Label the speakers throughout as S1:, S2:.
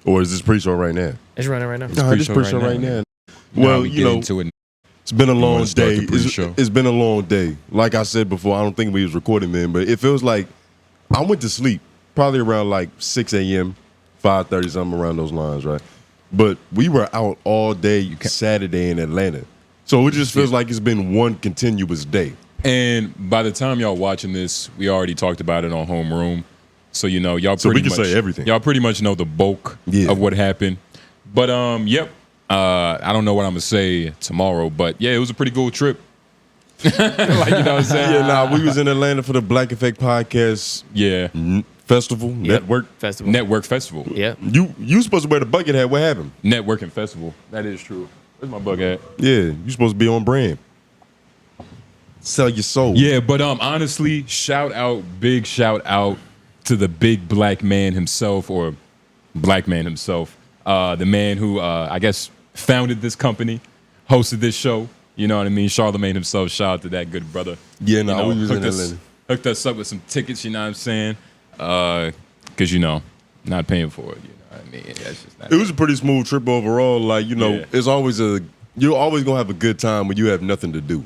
S1: Or is this pre-show right now?
S2: It's running right now.
S1: It's pre-show right now.
S3: Well,
S1: Well, you know, it's been a long day. It's been a long day. Like I said before, I don't think we was recording then, but it feels like I went to sleep probably around like 6 a.m., 5:30, something around those lines, right? But we were out all day Saturday in Atlanta. So it just feels like it's been one continuous day.
S3: And by the time y'all watching this, we already talked about it on Homeroom. So, you know, y'all
S1: So
S3: pretty
S1: we can
S3: much
S1: say everything.
S3: Y'all pretty much know the bulk of what happened. But yep. I don't know what I'm gonna say tomorrow, but yeah, it was a pretty cool trip. Like, you know what I'm saying?
S1: Yeah, nah, we was in Atlanta for the Black Effect Podcast Festival, Network
S3: Festival.
S2: Yeah.
S1: You supposed to wear the bucket hat. What happened?
S3: Networking Festival. That is true. Where's my bucket hat?
S1: Yeah, you supposed to be on brand. Sell your soul.
S3: Yeah, but honestly, big shout out to the big black man himself, or black man himself, the man who I guess founded this company, hosted this show. You know what I mean? 𝔓𝔦𝔐𝔓𝔦𝔑. Shout out to that good brother.
S1: Yeah, no,
S3: you know,
S1: we was in Atlanta.
S3: Hooked us up with some tickets. You know what I'm saying? Because you know, not paying for it. You know what I mean? That's just not
S1: it was a pretty smooth trip overall. Like, you know, it's always you're always gonna have a good time when you have nothing to do.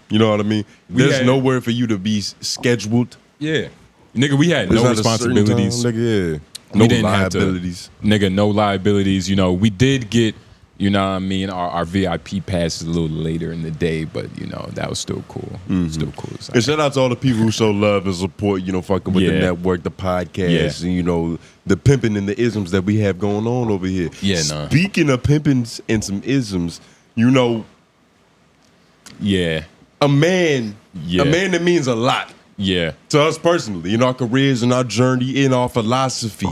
S1: You know what I mean? There's nowhere for you to be scheduled.
S3: Yeah, nigga, we had no responsibilities.
S1: Nigga, no liabilities.
S3: No liabilities. You know, we did get, you know what I mean, our VIP passes a little later in the day, but, you know, that was still cool. Still cool.
S1: And shout out to all the people who show love and support, you know, fucking with the network, the podcast, and, you know, the pimping and the isms that we have going on over here.
S3: Yeah, nah.
S1: Speaking of pimpings and some isms, you know, a man that means a lot.
S3: Yeah.
S1: To us personally, in our careers, in our journey, in our philosophy,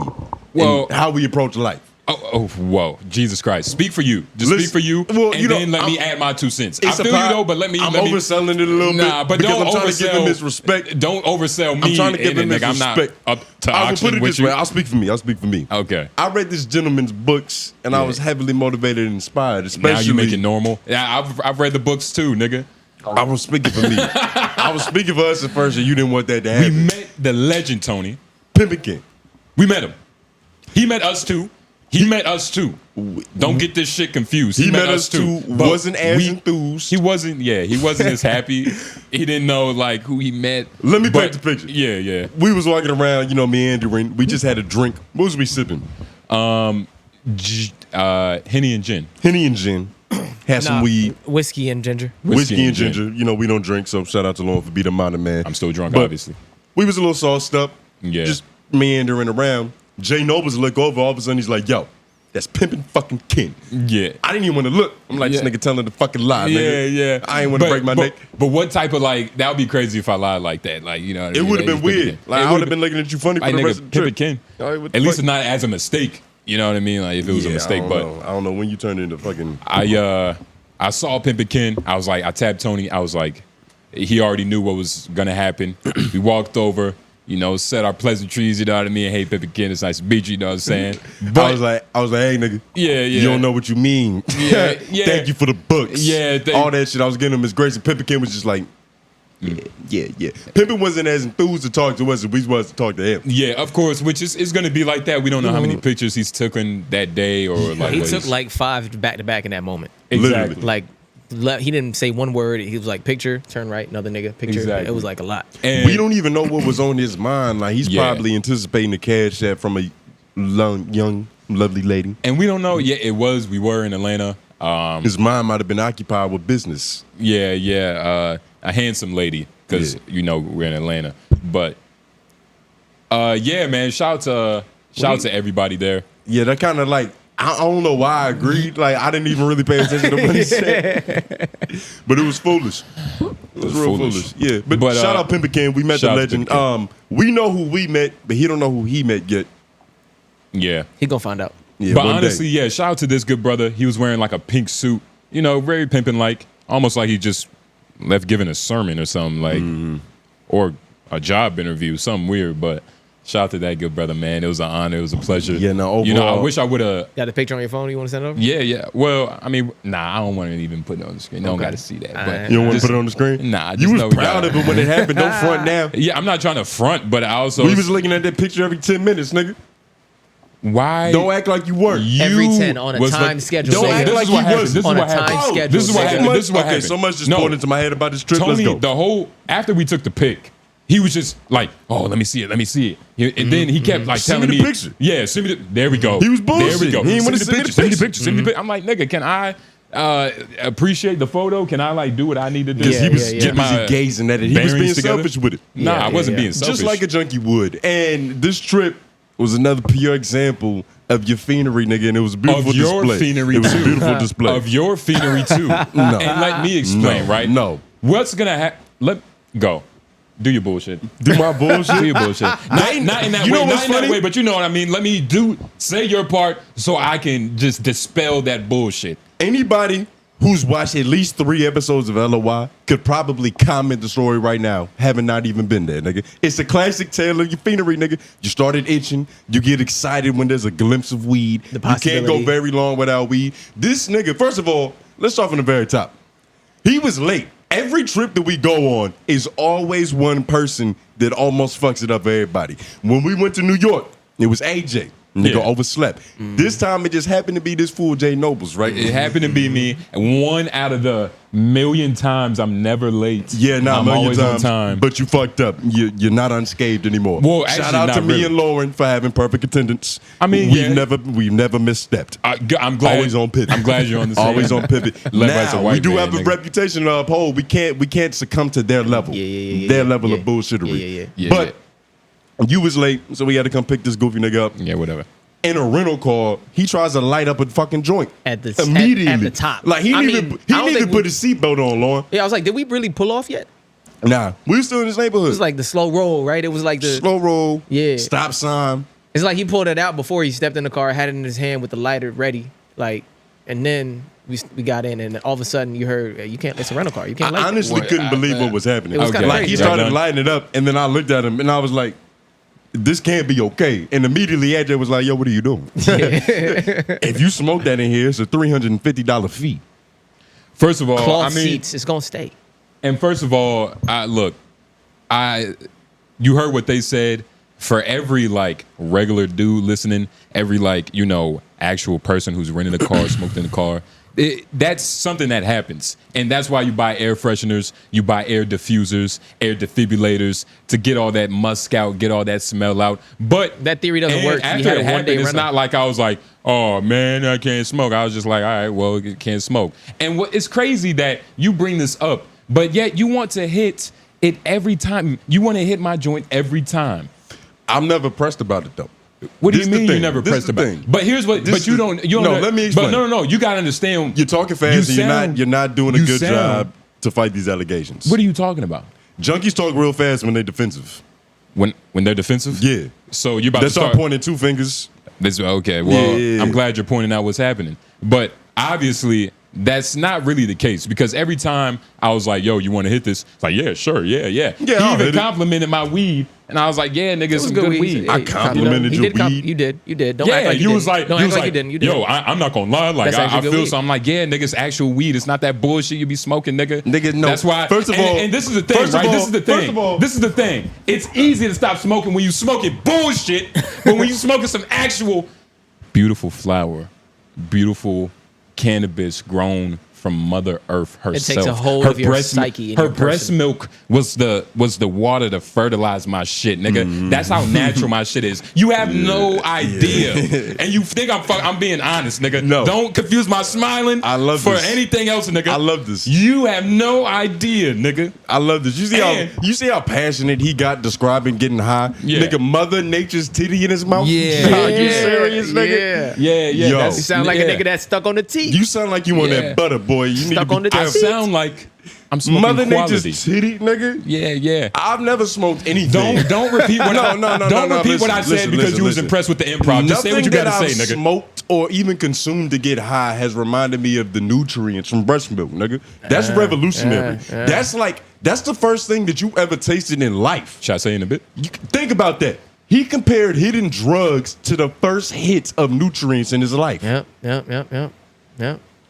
S1: and how we approach life.
S3: Whoa. Jesus Christ. Speak for you. Speak for you, and then let me add my 2 cents. I feel you, though, but let me...
S1: I'm overselling it a little bit.
S3: Nah, but don't
S1: I'm trying to give him his respect.
S3: Don't oversell me.
S1: I'm trying to give him his respect.
S3: I'm not up to
S1: I will
S3: auction
S1: put it
S3: with
S1: this
S3: you.
S1: way. I'll speak for me.
S3: Okay.
S1: I read this gentleman's books, and I was heavily motivated and inspired, especially...
S3: Now you make it normal. Yeah, I've read the books, too, nigga.
S1: I was speaking for me. I was speaking for us at first, and you didn't want that to happen.
S3: We met the legend, Tony.
S1: Pimpin' King.
S3: We met him. He met us, too. He met us too. Don't get this shit confused. He met us too.
S1: Wasn't as enthused.
S3: He wasn't. Yeah, he wasn't as happy. He didn't know like who he met.
S1: Let me paint the picture.
S3: Yeah.
S1: We was walking around, you know, meandering. We just had a drink. What was we sipping?
S3: Henny and gin.
S1: Henny and gin. Had some weed.
S2: Whiskey and ginger.
S1: Whiskey and ginger. You know, we don't drink, so shout out to Lauren for being a modern man.
S3: I'm still drunk, obviously.
S1: We was a little sauced up.
S3: Yeah.
S1: Just meandering around. Jay Noblez look over, all of a sudden he's like, yo, that's Pimpin' fucking King.
S3: Yeah.
S1: I didn't even want to look. I'm like, this nigga telling the fucking lie, nigga.
S3: Yeah.
S1: I ain't want to break my neck.
S3: But what type of like, that would be crazy if I lied like that. Like, you know what I mean?
S1: It would have been weird. Like, I would have been looking at you funny for the rest of the trip.
S3: Pimpin' King. At least it's not as a mistake. You know what I mean? Like, if it was a mistake. But
S1: I don't know when you turned into fucking...
S3: I saw Pimpin' King. I was like, I tapped Tony. I was like, he already knew what was going to happen. We walked over. You know, said our pleasantries, you know what I mean? Hey, Pimpin' King, it's nice to meet you, you know what I'm saying? But
S1: I was like, hey, nigga.
S3: Yeah.
S1: You don't know what you mean.
S3: Yeah.
S1: Thank you for the books.
S3: Yeah.
S1: All that shit. I was getting him his grace, and Pimpin' King was just like, yeah. Pimpin' wasn't as enthused to talk to us as we was to talk to him.
S3: Yeah, of course, which is going to be like that. We don't know how many pictures he's taken that day or like.
S2: He took like 5 back to back in that moment.
S3: Exactly.
S2: Like, he didn't say one word. He was like, picture, turn right, another nigga, picture.
S3: Exactly.
S2: It was like a lot.
S3: And
S1: we don't even know what was on his mind. Like, he's probably anticipating the Cashapp from a young, lovely lady.
S3: And we don't know. Yeah, it was. We were in Atlanta.
S1: His mind might have been occupied with business.
S3: Yeah. A handsome lady, because, you know, we're in Atlanta. But, yeah, man, shout out to everybody there.
S1: Yeah, that kind of like, I don't know why I agreed. Like, I didn't even really pay attention to what he said. But it was foolish. It was real foolish. Yeah. But shout out Pimpin' King. We met the legend. We know who we met, but he don't know who he met yet.
S3: Yeah.
S2: He gonna find out.
S3: Yeah, but honestly, shout out to this good brother. He was wearing like a pink suit. You know, very pimpin'-like. Almost like he just left giving a sermon or something, like, or a job interview, something weird, but... Shout out to that good brother, man. It was an honor. It was a pleasure.
S1: Yeah, no, overall,
S3: you know, I wish I would have...
S2: Got a picture on your phone you want to send over?
S3: Yeah. Well, I mean, I don't want to even put it on the screen. You don't got to see that. But
S1: you don't want to put it on the screen?
S3: Nah.
S1: You was proud of it when it happened. Don't front now.
S3: Yeah, I'm not trying to front, but I also...
S1: We was looking at that picture every 10 minutes, nigga.
S3: Why?
S1: Don't act like you weren't.
S2: Every 10 on a
S3: was
S2: time schedule.
S1: Don't act like you wasn't.
S2: On a time schedule.
S3: This is what happened. This is what
S1: Okay,
S3: happened.
S1: so much just poured into my head about this trip.
S3: Tony,
S1: Let's go.
S3: After we took the pic, he was just like, "Oh, let me see it." And then he kept like
S1: Send me
S3: telling
S1: the
S3: me,
S1: picture.
S3: "Yeah, send me the." There we go.
S1: He was
S3: There we
S1: bullshitting.
S3: go.
S1: He didn't
S3: Send
S1: wanna
S3: me the
S1: send me the
S3: picture. Send me the
S1: picture.
S3: picture. Send me the picture. I'm like, nigga, can I appreciate the photo? Can I like do what I need to do?
S1: Because he was
S2: yeah.
S1: busy gazing at it. He was
S3: bearings
S1: being
S3: together.
S1: selfish with it.
S3: Nah,
S2: Yeah,
S3: I wasn't
S2: yeah.
S3: being selfish.
S1: Just like a junkie would. And this trip was another pure example of your fiendry, nigga, and it was a beautiful
S3: Of your
S1: display.
S3: fiendry,
S1: it was
S3: too.
S1: a beautiful display.
S3: Of your fiendry too.
S1: No.
S3: And let me explain,
S1: No.
S3: right?
S1: No.
S3: What's gonna happen? Let go. Do your bullshit.
S1: Do my bullshit.
S3: Do your bullshit. Not in that
S1: You know
S3: way.
S1: what's
S3: Not in that
S1: funny?
S3: way. But you know what I mean. Let me say your part so I can just dispel that bullshit.
S1: Anybody who's watched at least 3 episodes of LOI could probably comment the story right now, having not even been there, nigga. It's a classic tale of your fiendry, nigga. You started itching. You get excited when there's a glimpse of weed.
S2: The
S1: You can't go
S2: possibility.
S1: very long without weed. This nigga, first of all, let's start from the very top. He was late. Every trip that we go on is always one person that almost fucks it up for everybody. When we went to New York, it was AJ. Nigga overslept. This time it just happened to be this fool Jay Nobles, right?
S3: It happened to be me. One out of the million times I'm never late.
S1: Yeah, nah,
S3: I'm
S1: million
S3: always
S1: times,
S3: on time.
S1: but you fucked up. You're not unscathed anymore.
S3: Well,
S1: Shout
S3: actually,
S1: out
S3: not
S1: to me
S3: really.
S1: and Lauren for having perfect attendance.
S3: I mean,
S1: we've
S3: yeah.
S1: never misstepped.
S3: I'm glad.
S1: Always on pivot.
S3: I'm glad you're on the same.
S1: Always on pivot.
S3: Led by some
S1: Now
S3: white
S1: we do
S3: man,
S1: have a
S3: nigga.
S1: reputation to uphold. We can't succumb to their level. Their level of bullshittery.
S3: Yeah,
S1: But you was late, so we had to come pick this goofy nigga up.
S3: Yeah, whatever.
S1: In a rental car, he tries to light up a fucking joint
S2: At the
S1: immediately
S2: at the top.
S1: Like he
S2: I
S1: didn't
S2: mean,
S1: even
S2: I don't think
S1: put his seatbelt on, Lauren.
S2: Yeah, I was like, did we really pull off yet?
S1: Nah, we were still in this neighborhood.
S2: It was like the slow roll, right? It was like the
S1: slow roll.
S2: Yeah.
S1: Stop sign.
S2: It's like he pulled it out before he stepped in the car, had it in his hand with the lighter ready, like, and then we got in, and all of a sudden you heard you can't. It's a rental car. You can't.
S1: I
S2: light
S1: honestly
S3: What?
S1: couldn't believe what was happening.
S2: It was kinda
S1: like
S2: crazy,
S1: he
S2: right?
S1: started lighting it up, and then I looked at him, and I was like, "This can't be okay." And immediately AJ was like, "Yo, what are you doing? If you smoke that in here, it's a $350 fee."
S3: First of all,
S2: cloth
S3: I mean,
S2: seats. It's gonna stay.
S3: and first of all, you heard what they said. For every like regular dude listening, every like actual person who's renting a car, smoked in a car, that's something that happens, and that's why you buy air fresheners, you buy air diffusers, air defibrillators to get all that musk out, get all that smell out. But
S2: That theory doesn't
S3: and
S2: work. You
S3: After
S2: had
S3: it
S2: a
S3: happened,
S2: one-day
S3: it's
S2: rental.
S3: not like I was like, "Oh man, I can't smoke." I was just like, "All right, well, you can't smoke." And it's crazy that you bring this up, but yet you want to hit it every time. You want to hit my joint every time.
S1: I'm never pressed about it though.
S3: What do
S1: This
S3: you
S1: the
S3: mean you
S1: thing.
S3: never
S1: This
S3: pressed
S1: the
S3: about?
S1: thing.
S3: But here's what.
S1: This
S3: But you
S1: is-
S3: don't. You
S1: No,
S3: don't.
S1: let me explain.
S3: But no. You gotta understand.
S1: You're talking fast, and
S3: sound-
S1: you're not doing a
S3: you
S1: good
S3: sound-
S1: job to fight these allegations.
S3: What are you talking about?
S1: Junkies talk real fast when they're defensive.
S3: When they're defensive?
S1: Yeah.
S3: So you're about
S1: They
S3: to start
S1: start pointing 2 fingers.
S3: Okay. Well,
S1: Yeah.
S3: I'm glad you're pointing out what's happening. But obviously, that's not really the case, because every time I was like, "Yo, you want to hit this?" It's like, "Yeah, sure, yeah."
S1: Yeah,
S3: He
S1: I'll
S3: even
S1: hit it.
S3: complimented my weed, and I was like, "Yeah, nigga,
S2: It was
S3: some good weed."
S1: I complimented
S2: He
S1: your
S2: did
S1: weed.
S2: You did. You did. Don't
S3: Yeah,
S2: act like
S3: you
S2: you
S3: was
S2: didn't.
S3: like,
S2: Don't
S3: you
S2: act
S3: was
S2: like
S3: like,
S2: you didn't. You did.
S3: "Yo, I'm not gonna lie. Like,
S2: That's actually
S3: I
S2: good
S3: feel
S2: weed.
S3: so." I'm like, "Yeah, nigga, it's actual weed. It's not that bullshit you be smoking, nigga."
S1: Nigga, no.
S3: That's why.
S1: First of all-
S3: and this is the thing,
S1: first of
S3: right?
S1: all-
S3: This is the
S1: first
S3: thing.
S1: of all-
S3: This is the thing. It's easy to stop smoking when you smoking bullshit, but when you smoking some actual beautiful flower, beautiful cannabis grown from Mother Earth herself.
S2: takes a hold of your psyche and
S3: Her
S2: your
S3: breast
S2: person.
S3: milk was the water to fertilize my shit, nigga. That's how natural my shit is. You have no idea, and you think I'm being honest, nigga.
S1: No.
S3: Don't confuse my smiling
S1: I love
S3: for
S1: this.
S3: anything else, nigga.
S1: I love this.
S3: You have no idea, nigga.
S1: I love this.
S3: And-
S1: You see how passionate he got describing getting high?
S3: Yeah.
S1: Nigga, Mother Nature's titty in his mouth?
S3: Yeah.
S1: Are you
S3: Yeah.
S1: serious, nigga?
S2: Yeah.
S3: Yeah,
S1: Yo.
S3: that's-
S2: You sound like
S3: yeah.
S2: a nigga that's stuck on the teeth.
S1: You sound like you on
S3: Yeah.
S1: that butter, boy. You need
S2: Stuck
S1: to
S2: on
S1: be
S2: the
S3: I
S2: teeth.
S3: sound like I'm smoking
S1: Mother
S3: quality.
S1: Nature's titty, nigga?
S3: Yeah.
S1: I've never smoked anything.
S3: Don't repeat what
S1: No, no, no,
S3: don't
S1: no,
S3: repeat what I
S1: listen,
S3: said because
S1: listen,
S3: you was
S1: listen.
S3: impressed with the improv. Just say what you
S1: Nothing
S3: gotta
S1: that
S3: say,
S1: I've
S3: nigga.
S1: smoked or even consumed to get high has reminded me of the nutrients from breast milk, nigga. That's revolutionary. That's the first thing that you ever tasted in life.
S3: Should I say in a bit?
S1: Think about that. He compared hidden drugs to the first hits of nutrients in his life.
S2: Yep.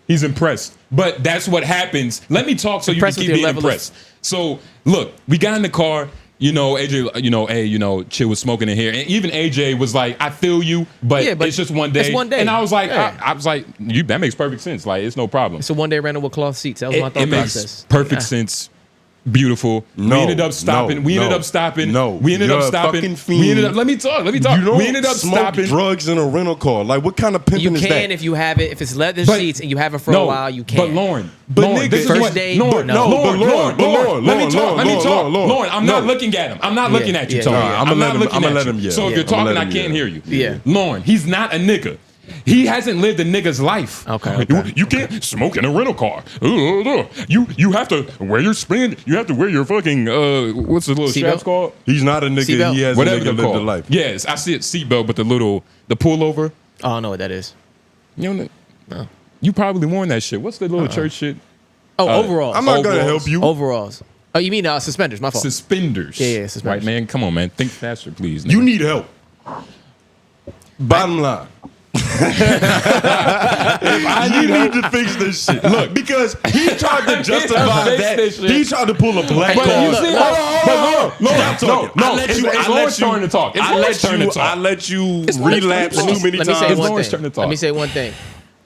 S3: He's impressed. But that's what happens. Let me talk so
S2: Impressed
S3: you
S2: with
S3: can keep
S2: your
S3: being
S2: level of-
S3: impressed. So, look, we got in the car. you know, AJ, you know, hey, you know, Chill was smoking in here, and even AJ was like, I feel you, but it's just one day.
S2: It's one day.
S3: And I was like,
S2: Yeah.
S3: I was like, that makes perfect sense. Like, it's no problem.
S2: It's a one day rental with cloth seats. That was my thought
S3: It makes
S2: process.
S3: perfect sense. Beautiful.
S1: No,
S3: we ended up stopping.
S1: no,
S3: we ended
S1: no,
S3: up stopping.
S1: no.
S3: We ended
S1: You're
S3: up
S1: a
S3: stopping.
S1: fucking fiend.
S3: We ended up. Let me talk.
S1: You don't
S3: we ended up
S1: smoke
S3: stopping.
S1: drugs in a rental car. Like, what kind of pimping
S2: You
S1: is
S2: can
S1: that?
S2: if you have it. If it's leather
S3: But-
S2: seats and you have it for a
S3: No,
S2: while, you can.
S3: But Lauren,
S1: nigga,
S3: this is
S2: first
S3: what.
S2: day,
S3: Lauren,
S2: no.
S3: Lauren,
S1: But
S3: Lauren,
S1: Lauren,
S3: let me talk.
S1: Lauren,
S3: Let me talk.
S1: Lauren,
S3: Lauren, I'm not
S1: no.
S3: looking at him. I'm not looking at you,
S2: Yeah,
S3: Tony.
S2: yeah.
S3: I'm not looking
S1: I'ma
S3: at
S1: let
S3: you.
S1: him yell.
S3: So if
S1: Yeah,
S3: you're
S1: I'ma
S3: talking,
S1: let
S3: I
S1: him
S3: can't
S1: yell.
S3: hear you.
S2: Yeah.
S3: Lauren, he's not a nigga. He hasn't lived a nigga's life.
S2: Okay.
S3: You can't smoke in a rental car. You have to wear your spin. You have to wear your fucking what's the little
S2: Seatbelt?
S3: straps called?
S1: He's not a nigga.
S2: Seatbelt?
S1: He has
S3: Whatever
S1: a nigga
S3: they're
S1: lived a
S3: called.
S1: life.
S3: Yes, I see it seatbelt, but the pullover.
S2: Oh, I don't know what that is.
S3: You know,
S2: No.
S3: you probably worn that shit. What's the little church shit?
S2: Oh, overalls.
S1: I'm not gonna
S3: Overalls.
S1: help you.
S2: Overalls. Oh, you mean suspenders? My fault.
S3: Suspenders.
S2: Yeah, suspenders.
S3: Right, man. Come on, man. Think faster, please.
S1: You
S3: nigga.
S1: need help. Bottom line. You need to fix this shit. Look, because he tried to justify
S3: Fix
S1: that.
S3: this shit.
S1: He tried to pull a black
S3: But
S1: card.
S3: you see,
S1: Hold on,
S3: but
S1: hold on.
S3: Lauren,
S1: Stop talking.
S3: no,
S1: I let
S3: it's
S1: you.
S3: Lauren's
S1: I let you.
S3: turn to talk. It's
S1: I
S3: Lauren's
S1: let
S3: turn
S1: you.
S3: to talk.
S1: I let you
S3: It's Lauren's
S1: relapse
S3: turn to
S1: too many
S2: Let me say
S1: times.
S2: one
S3: Lauren's
S2: thing.
S3: turn to talk.
S2: Let me say one thing.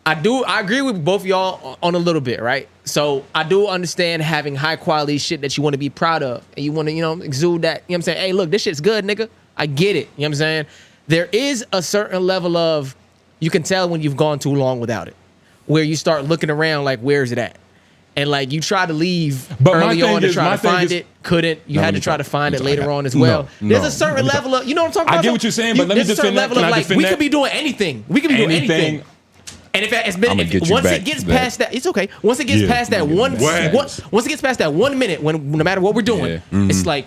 S2: I agree with both of y'all on a little bit, right? So I do understand having high quality shit that you want to be proud of and you want to, exude that. You know what I'm saying? Hey, look, this shit's good, nigga. I get it. You know what I'm saying? There is a certain level of, you can tell when you've gone too long without it, where you start looking around like, where's it at? And like you try to leave
S3: But my
S2: early
S3: thing
S2: on to
S3: is-
S2: try
S3: my
S2: to
S3: thing
S2: find
S3: is-
S2: it, couldn't. You
S3: No,
S2: had
S3: let
S2: to
S3: me
S2: try
S3: talk.
S2: to find it
S3: Let me
S2: later
S3: talk.
S2: on as well.
S1: No,
S2: There's
S1: no,
S2: a certain
S1: let me
S2: level of, you know what I'm talking
S3: I
S2: about?
S3: get
S2: though?
S3: what you're saying, but let me
S2: there's a certain
S3: defend that.
S2: level
S3: Can
S2: of
S3: I
S2: like,
S3: defend
S2: we
S3: that?
S2: could be doing anything. We could be doing anything. And if it's been,
S3: I'ma
S2: if,
S3: get you
S2: once
S3: back
S2: it gets
S3: to that.
S2: past that, it's okay. Once it gets
S3: Yeah.
S2: past that once it gets past that 1 minute, when no matter what we're doing,
S3: Yeah.
S2: it's like,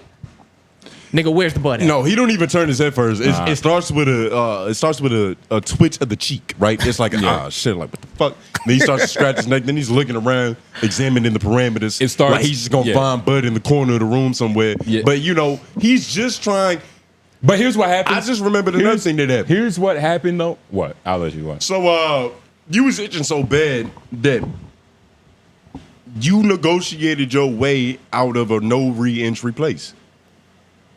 S2: nigga, where's the butt at?
S1: No, he don't even turn his head first. It starts with a twitch of the cheek, right? It's like shit, like what the fuck? Then he starts to scratch his neck. Then he's looking around, examining the parameters.
S3: It starts-
S1: like he's just gonna find Bud in the corner of the room somewhere.
S3: Yeah.
S1: But he's just trying.
S3: But here's what happened.
S1: I just remembered another thing that happened.
S3: Here's what happened though. What? I'll let you watch.
S1: So you was itching so bad that you negotiated your way out of a no re-entry place.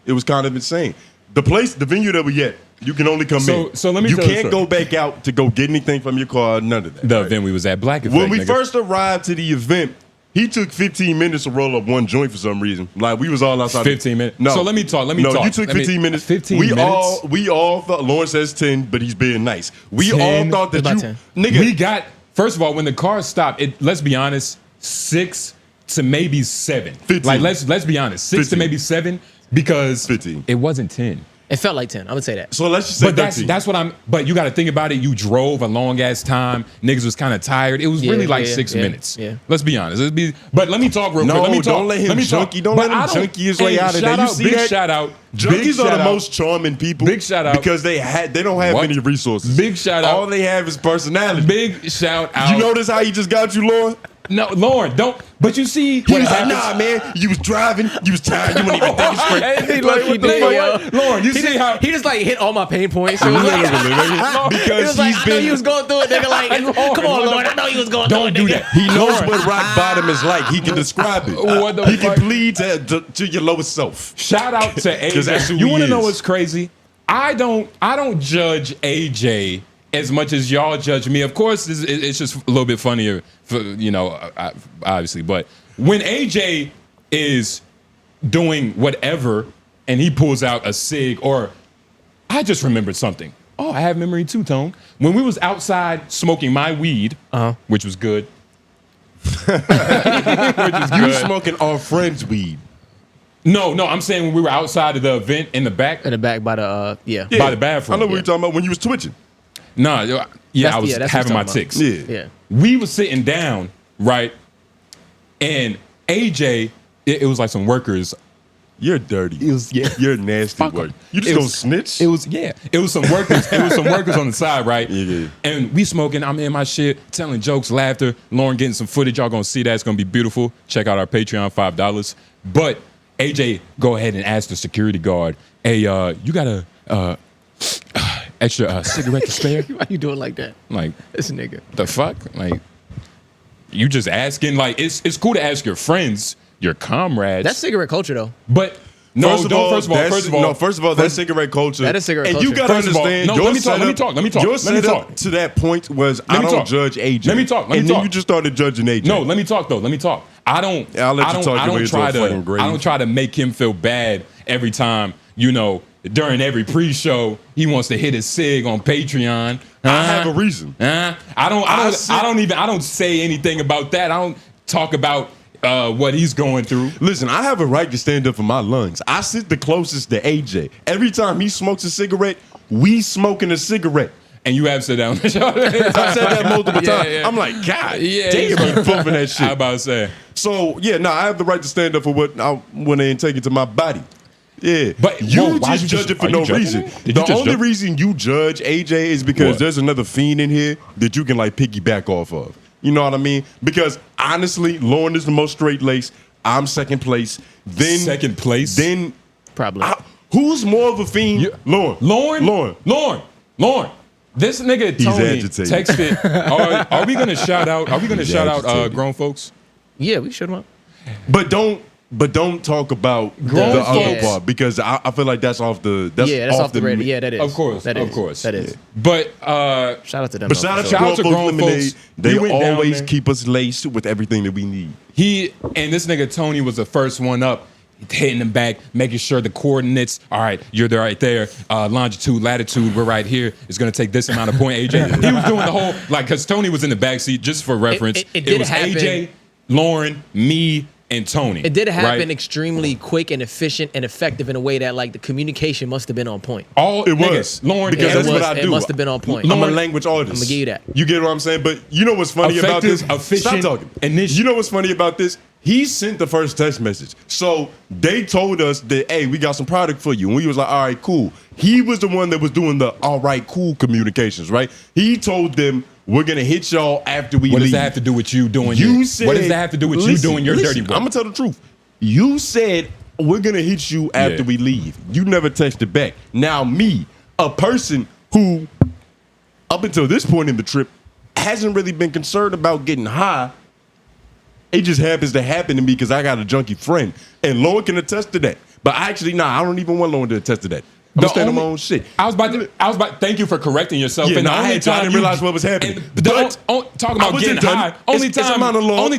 S1: It was kind of insane. The venue that we at, you can only come in.
S3: So let me
S1: You
S3: tell you
S1: can't
S3: something.
S1: go back out to go get anything from your car, none of that.
S3: The
S1: right?
S3: event we was at, Black Effect.
S1: When we
S3: nigga.
S1: first arrived to the event, he took 15 minutes to roll up one joint for some reason. Like we was all outside.
S3: 15 minutes.
S1: No.
S3: So let me talk.
S1: No, you took 15 minutes.
S3: 15
S1: we
S3: minutes.
S1: We all thought Lawrence says 10, but he's being nice. We
S3: 10?
S1: all thought that
S2: About
S1: you
S2: 10.
S1: nigga.
S3: We got, first of all, when the car stopped, let's be honest, 6 to maybe 7.
S1: 15.
S3: Like let's be honest, 6 to
S1: 15.
S3: maybe 7 because
S1: 15.
S3: it wasn't 10.
S2: It felt like 10. I would say that.
S1: So let's just say
S3: But
S1: 13.
S3: that's what but you got to think about it. You drove a long ass time. Niggas was kind of tired. It was
S2: Yeah,
S3: really like
S2: yeah,
S3: 6
S2: yeah,
S3: minutes.
S2: yeah.
S3: Let's be honest. But let me talk real quick.
S1: No,
S3: Let me talk.
S1: don't let him
S3: me talk.
S1: junkie. Don't
S3: But
S1: let him
S3: I don't-
S1: junkie his way
S3: Hey,
S1: out of
S3: shout
S1: that. You
S3: out,
S1: see
S3: big
S1: that?
S3: shout out.
S1: Junkies
S3: Big
S1: are
S3: shout
S1: the
S3: out.
S1: most charming people.
S3: Big shout out.
S1: because they don't have
S3: What?
S1: any resources.
S3: Big shout out.
S1: All they have is personality.
S3: Big shout out.
S1: You notice how he just got you, Lauren?
S3: No, Lauren, don't. But you see,
S1: He
S3: what
S1: was like,
S3: happens-
S1: nah, man. You was driving. You was tired. You weren't even thinking straight.
S3: Hey,
S2: Like,
S3: what
S2: he
S3: the
S2: did,
S3: fuck?
S2: yo.
S3: Lauren, you see how
S2: He just like hit all my pain points. It was like,
S1: Because
S2: he was like,
S1: he's
S2: I know
S1: been.
S2: you was going through it, nigga. Like, come on, Lord. I know you was going through it,
S3: Don't do
S2: nigga.
S3: that.
S1: He knows
S3: Lauren.
S1: what rock bottom is like. He can describe it.
S3: What the
S1: he
S3: fuck?
S1: can plead to your lowest self.
S3: Shout out to
S1: 'Cause that's
S3: AJ.
S1: who
S3: You
S1: he
S3: want to know
S1: is.
S3: what's crazy? I don't judge AJ as much as y'all judge me. Of course, it's just a little bit funnier, obviously. But when AJ is doing whatever and he pulls out a cig, or I just remembered something. Oh, I have memory too, Tone. When we was outside smoking my weed, which was good.
S1: You smoking our friend's weed.
S3: No, I'm saying when we were outside of the event in the back.
S2: In the back by the, yeah.
S3: By the bathroom.
S1: I know what you're talking about when you was twitching.
S3: Nah, I was
S2: that's
S3: having my
S2: what you're
S3: ticks.
S1: Yeah.
S2: Yeah.
S3: We was sitting down, right? And AJ, it was like some workers.
S1: You're dirty.
S3: It was, yeah.
S1: You're nasty
S3: Fuck
S1: work.
S3: 'em.
S1: You just
S3: It
S1: gonna
S3: was-
S1: snitch?
S3: It was, yeah. It was some workers. It was some workers on the side, right?
S1: Yeah.
S3: And we smoking. I'm in my shit, telling jokes, laughter. Lauren getting some footage. Y'all gonna see that. It's gonna be beautiful. Check out our Patreon, $5. But AJ, go ahead and ask the security guard, hey, you got a extra cigarette to spare?
S2: Why you doing like that?
S3: Like,
S2: This nigga.
S3: the fuck? Like, you just asking? Like, it's cool to ask your friends, your comrades.
S2: That's cigarette culture, though.
S3: but No,
S1: first of all, that cigarette culture.
S2: That is cigarette
S1: and
S2: culture.
S1: you gotta
S3: First of all,
S1: understand.
S3: no,
S1: your
S3: let me talk.
S1: Your setup to that point was I don't judge AJ.
S3: Let me talk.
S1: And then you just started judging AJ.
S3: No, let me talk though. Let me talk. I don't try to make him feel bad every time, you know, during every pre-show he wants to hit his sig on Patreon.
S1: I have a reason.
S3: I don't say anything about that. I don't talk about what he's going through.
S1: Listen, I have a right to stand up for my lungs. I sit the closest to AJ. Every time he smokes a cigarette, we smoking a cigarette.
S3: And you have said that on the show.
S1: I said that multiple times. Yeah. I'm like, God damn, I'm pumping that shit.
S3: I about to say.
S1: So, yeah, I have the right to stand up for what I want to take into my body. Yeah.
S3: But
S1: you just judge it for no reason. The only reason you judge AJ is because there's another fiend in here that you can like piggyback off of. You know what I mean? Because honestly, Lauren is the most straight-laced. I'm second place. Then
S3: second place?
S1: Then
S2: probably.
S1: Who's more of a fiend? Lauren.
S3: This nigga Tony texted. Are we gonna shout out? Are we gonna shout out grown folks?
S2: Yeah, we should have.
S1: But don't talk about the other part because I feel like that's off the
S2: off the radio. Yeah, that is.
S3: Of course.
S2: That is.
S3: Yeah. But
S2: shout out to them.
S1: But shout out to grown folks. They always keep us laced with everything that we need.
S3: This nigga Tony was the first one up. Hitting them back, making sure the coordinates. All right, you're there right there. Longitude, latitude, we're right here. It's gonna take this amount of point. AJ, he was doing the whole because Tony was in the backseat. Just for reference, it was happen. AJ, Lauren, me, and Tony.
S2: It did happen extremely quick and efficient and effective in a way that like the communication must have been on point.
S1: It was
S3: Lauren
S1: because that's what I do.
S2: It must have been on point.
S1: I'm a language artist.
S2: I'm gonna give you that.
S1: You get what I'm saying? But you know what's funny about this? Stop talking. You know what's funny about this? He sent the first text message. So they told us that, hey, we got some product for you. And we was like, all right, cool. He was the one that was doing the all right, cool communications, right? He told them, we're going to hit y'all after we leave.
S3: What does that have to do with you doing
S1: what does that have to do with
S3: you doing your dirty work?
S1: I'm going to tell the truth. You said, we're going to hit you after we leave. You never texted back. Now me, a person who, up until this point in the trip, hasn't really been concerned about getting high. It just happens to happen to me because I got a junkie friend. And Lauren can attest to that. But actually, I don't even want Lauren to attest to that. I'm gonna stand on my own shit.
S3: I was about thank you for correcting yourself.
S1: Yeah, I didn't realize what was happening.
S3: But talking about getting high, only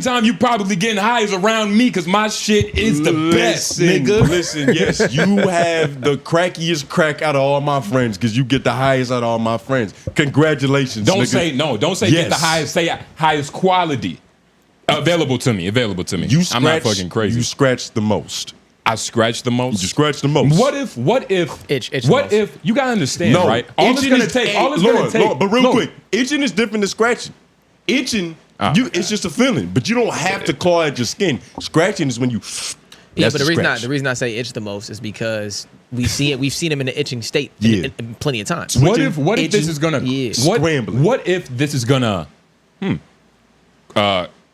S3: time you probably getting high is around me because my shit is the best, nigga.
S1: Listen, yes, you have the crackiest crack out of all my friends because you get the highest out of all my friends. Congratulations,
S3: Don't
S1: nigga.
S3: say get the highest, say highest quality. Available to me. I'm not fucking crazy.
S1: You scratch the most.
S3: I scratch the most.
S1: You scratch the most.
S3: What if
S2: itch
S3: what if you gotta understand, right? All it's gonna take.
S1: But real quick, itching is different than scratching. Itching, it's just a feeling, but you don't have to claw at your skin. Scratching is when you.
S2: Yeah, but the reason I say itch the most is because we've seen him in the itching state in plenty of times.
S3: What if this is gonna
S1: scrambling?
S3: What if this is gonna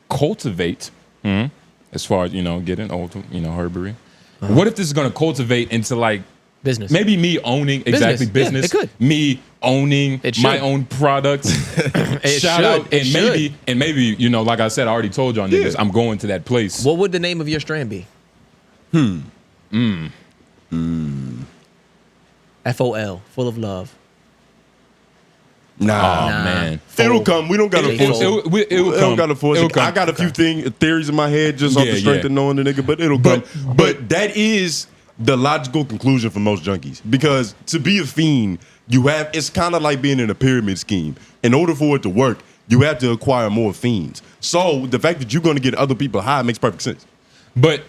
S3: cultivate as far as getting old, herbery. What if this is gonna cultivate into like
S2: business?
S3: Maybe me owning business.
S2: Yeah, it could.
S3: Me owning my own product. Shout out and maybe like I said, I already told y'all niggas I'm going to that place.
S2: What would the name of your strand be? FOL, full of love.
S1: Nah,
S3: man.
S1: It'll come. We don't gotta force it. We don't gotta force it.
S3: Come.
S1: I got a few theories in my head just off the strength of knowing the nigga, but it'll come. But that is the logical conclusion for most junkies. Because to be a fiend, it's kind of like being in a pyramid scheme. In order for it to work, you have to acquire more fiends. So the fact that you're gonna get other people high makes perfect sense.
S3: But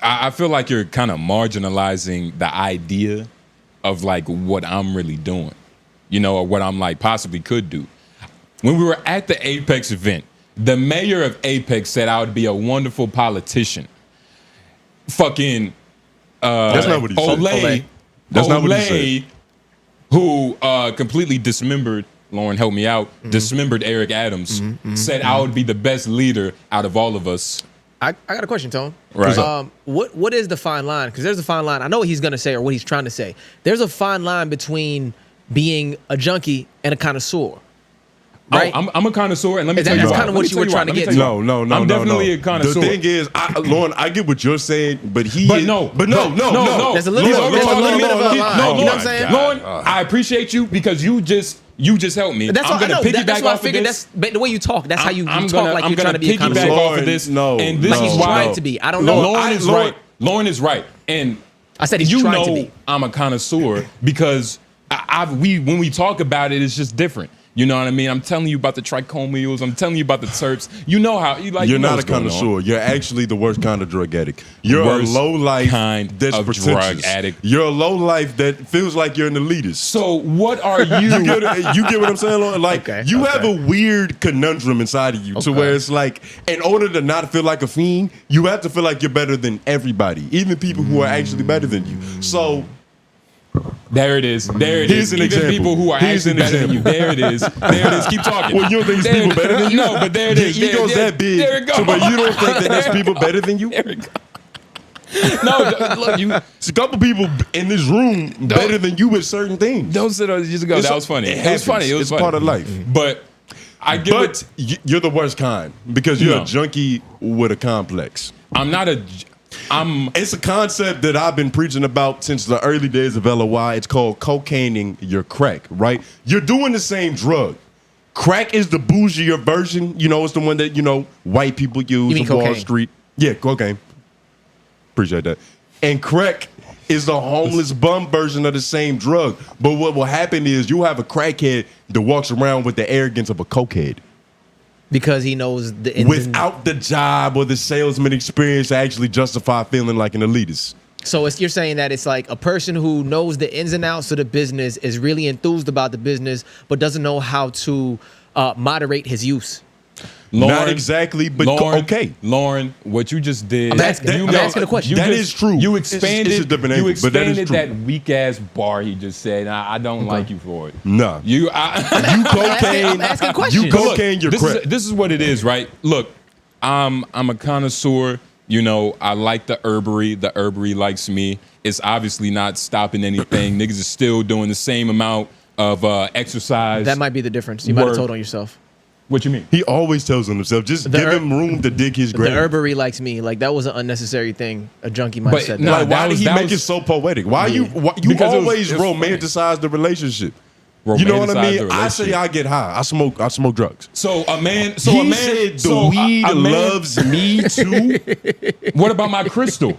S3: I feel like you're kind of marginalizing the idea of like what I'm really doing. Or what I'm like possibly could do. When we were at the Apex event, the mayor of Apex said I would be a wonderful politician. Fucking
S1: that's not what he said. That's not what he said.
S3: Who completely dismembered, Lauren help me out, dismembered Eric Adams, said I would be the best leader out of all of us.
S2: I got a question, Tone.
S3: Right.
S2: What is the fine line? Because there's a fine line. I know what he's gonna say or what he's trying to say. There's a fine line between being a junkie and a connoisseur. right?
S3: I'm a connoisseur, and let me tell you
S2: That's
S3: why.
S2: kind of what you were trying to get to.
S1: No.
S3: I'm definitely a connoisseur.
S1: The thing is, Lauren, I get what you're saying, but no.
S2: There's a little bit of a line. You know what I'm saying?
S3: Lauren, I appreciate you because you just helped me.
S2: That's
S3: I'm
S2: what I
S3: gonna
S2: know.
S3: piggyback
S2: That's what I
S3: off of
S2: figure.
S3: this.
S2: That's the way you talk. That's how you talk like
S3: I'm
S2: you're trying to be a
S3: piggyback
S2: connoisseur.
S3: off of this. And this is
S2: He's
S3: why
S2: trying to be. I don't know.
S3: Lauren is right. And
S2: I said he's trying to be.
S3: I'm a connoisseur because when we talk about it, it's just different. You know what I mean? I'm telling you about the trichomeals. I'm telling you about the terps. You know how you like.
S1: You're not a connoisseur. You're actually the worst kind of drug addict. You're a low life
S3: kind
S1: that's
S3: of drug addict.
S1: You're a low life that feels like you're an elitist.
S3: So what are you?
S1: You get what I'm saying, Lauren? Like you have a weird conundrum inside of you to where it's like, in order to not feel like a fiend, you have to feel like you're better than everybody, even people who are actually better than you. So.
S3: There it is. There it
S1: Here's
S3: is.
S1: an example.
S3: People who are actually better than you. There it is. There it is. Keep talking.
S1: Well, you don't think there's people better than you?
S3: No, but there it is.
S1: Your ego's that big.
S3: There it goes.
S1: So, but you don't think that there's people better than you?
S3: There it goes. No, look,
S1: it's a couple people in this room better than you with certain things.
S3: Don't sit on just go. That was funny. It was funny. It was
S1: part of life.
S3: But I give
S1: but you're the worst kind because you're a junkie with a complex.
S3: I'm not a.
S1: It's a concept that I've been preaching about since the early days of LOI. It's called cocaining your crack, right? You're doing the same drug. Crack is the bougier version. You know, it's the one that, white people use on Wall Street. Yeah, cocaine. Appreciate that. And crack is the homeless bum version of the same drug. But what will happen is you have a crackhead that walks around with the arrogance of a cokehead.
S2: Because he knows the
S1: without the job or the salesman experience to actually justify feeling like an elitist.
S2: So you're saying that it's like a person who knows the ins and outs of the business, is really enthused about the business, but doesn't know how to moderate his use.
S3: Lauren,
S1: not exactly, but okay.
S3: Lauren, what you just did.
S2: I'm asking a question.
S1: That is true.
S3: You expanded,
S1: it's a different angle, but that is true.
S3: that weak ass bar he just said. I don't like you for it.
S1: No.
S3: You cocaine.
S2: I'm asking a question.
S1: You cocaine, you're crack.
S3: This is what it is, right? Look, I'm a connoisseur. I like the herbery. The herbery likes me. It's obviously not stopping anything. Niggas are still doing the same amount of exercise.
S2: That might be the difference. You might have told on yourself.
S3: What you mean?
S1: He always tells on himself. Just give him room to dig his grave.
S2: The herbery likes me. Like, that was an unnecessary thing. A junkie might have said that.
S1: No, why did he make it so poetic? Why you always romanticize the relationship? You know what I mean? I say I get high. I smoke drugs.
S3: So a man.
S1: He said the weed loves me too.
S3: What about my crystal?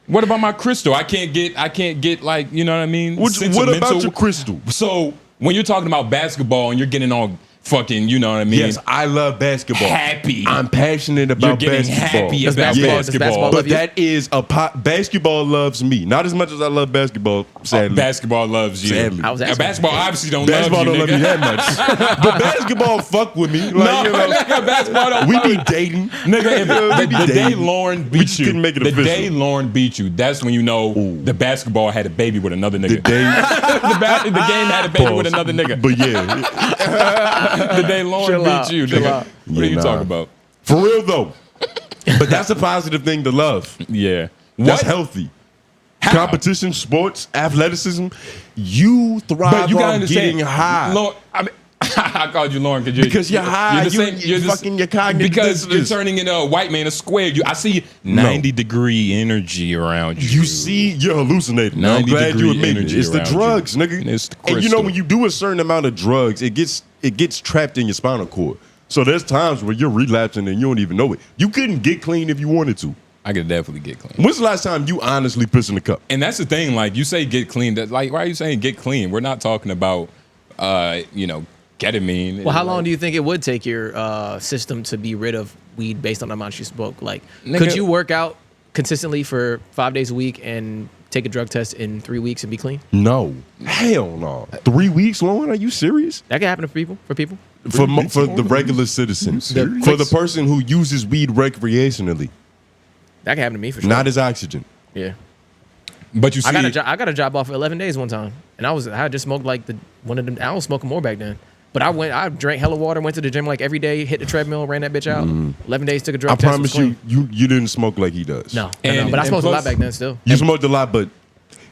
S3: What about my crystal? I can't get like, you know what I mean?
S1: What about your crystal?
S3: So when you're talking about basketball and you're getting all fucking, you know what I mean?
S1: Yes, I love basketball.
S3: Happy.
S1: I'm passionate about
S3: You're getting
S1: basketball.
S3: happy about basketball.
S1: But that is basketball loves me. Not as much as I love basketball, sadly.
S3: Basketball loves you.
S1: Sadly.
S3: Basketball obviously don't
S1: basketball
S3: love you,
S1: don't love me that much. But basketball fuck with me. Like,
S3: nigga, basketball don't
S1: we be dating.
S3: Nigga, the day Lauren beat you,
S1: make it
S3: the day Lauren beat you, that's when you know the basketball had a baby with another nigga.
S1: The
S3: game had a baby with another nigga.
S1: But yeah.
S3: The day Lauren beat you, nigga. What are you talking about?
S1: For real though. But that's a positive thing to love.
S3: Yeah.
S1: That's healthy. How? Competition, sports, athleticism, you thrive on getting high.
S3: Lauren, I called you Lauren because you're
S1: high. You're cognitive
S3: because you're turning into a white man, a square. I see 90-degree energy around you.
S1: You see, you're hallucinating. I'm glad you admit it. It's the drugs, nigga.
S3: It's the
S1: and when you do a certain amount of drugs, it gets trapped in your spinal cord. So there's times where you're relapsing and you don't even know it. You couldn't get clean if you wanted to.
S3: I could definitely get clean.
S1: When's the last time you honestly pissed in the cup?
S3: And that's the thing. Like, you say get clean. That, like, why are you saying get clean? We're not talking about, ketamine.
S2: Well, how long do you think it would take your system to be rid of weed based on the amount you smoke? Like, could you work out consistently for 5 days a week and take a drug test in 3 weeks and be clean?
S1: No. Hell no. 3 weeks, Lauren? Are you serious?
S2: That can happen to people. For people.
S1: For the regular citizens. For the person who uses weed recreationally.
S2: That can happen to me for sure.
S1: Not as oxygen.
S2: Yeah.
S3: But you see,
S2: I got a job off for 11 days one time, and I just smoked like one of them. I was smoking more back then, but I drank hella water, went to the gym like every day, hit the treadmill, ran that bitch out. 11 days, took a drug test.
S1: I promise you didn't smoke like he does.
S2: No, but I smoked a lot back then still.
S1: You smoked a lot, but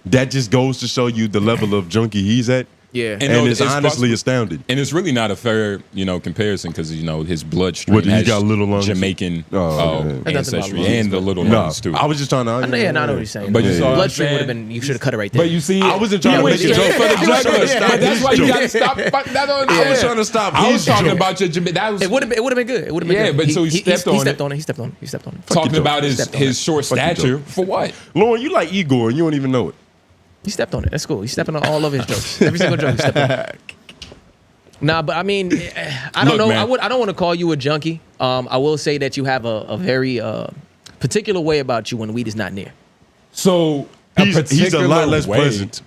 S1: that just goes to show you the level of junkie he's at.
S2: Yeah.
S1: And it's honestly
S3: possible.
S1: astounding.
S3: And it's really not a fair, comparison because his bloodstream
S1: What, he
S3: has
S1: got little lungs?
S3: Jamaican
S1: okay.
S3: ancestry
S2: lungs,
S3: and the little
S1: No,
S3: lungs too.
S1: I was just trying to.
S2: I know what you're saying.
S3: But you saw what I'm
S2: bloodstream would have
S3: saying?
S2: been. You should have cut it right there.
S3: But you see,
S1: I wasn't trying to make a joke for the jugular.
S3: But that's why you got to stop.
S1: I was trying to stop.
S3: I was
S1: his
S3: talking
S1: joke.
S3: about your Jamaican. That was
S2: It would have been good. It would have been
S3: Yeah,
S2: good.
S3: but so he stepped on
S2: He
S3: it.
S2: stepped on it. He stepped on it. He stepped on it.
S3: talking
S1: your
S3: about
S1: joke.
S3: his short
S1: Fuck your
S3: stature
S1: joke.
S3: for what?
S1: Lauren, you like Igor and you don't even know it.
S2: He stepped on it. That's cool. He's stepping on all of his jokes. Every single joke he stepped on. Nah, but I mean, I don't
S3: Look,
S2: know.
S3: man.
S2: I don't want to call you a junkie. I will say that you have a very particular way about you when weed is not near.
S3: So
S1: He's a lot less
S3: way.
S1: pleasant.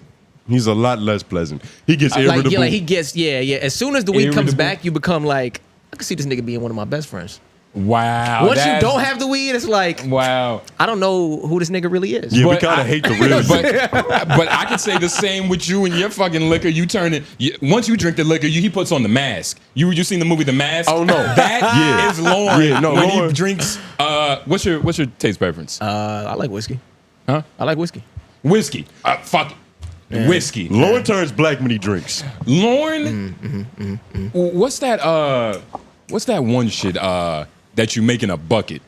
S1: He's a lot less pleasant. He gets
S2: Like,
S1: irritable.
S2: yeah, like he gets, yeah. As soon as the weed comes
S3: Irritable.
S2: back, you become like, I can see this nigga being one of my best friends.
S3: Wow.
S2: Once you
S3: that's-
S2: don't have the weed, it's like,
S3: Wow.
S2: I don't know who this nigga really is.
S1: yeah, we
S3: But
S1: kind
S3: I-
S1: of hate the real.
S3: but I can say the same with you and your fucking liquor. You turn it once you drink the liquor, he puts on the mask. You seen the movie The Mask?
S1: Oh, no.
S3: that
S1: Yeah.
S3: is Lauren.
S1: Yeah, no,
S3: when
S1: Lauren-
S3: he drinks. What's your taste preference?
S2: I like whiskey.
S3: Huh?
S2: I like whiskey.
S3: Whiskey. Fuck it. Whiskey.
S1: Lauren turns black when he drinks.
S3: Lauren. What's that? What's that one shit? That you make in a bucket.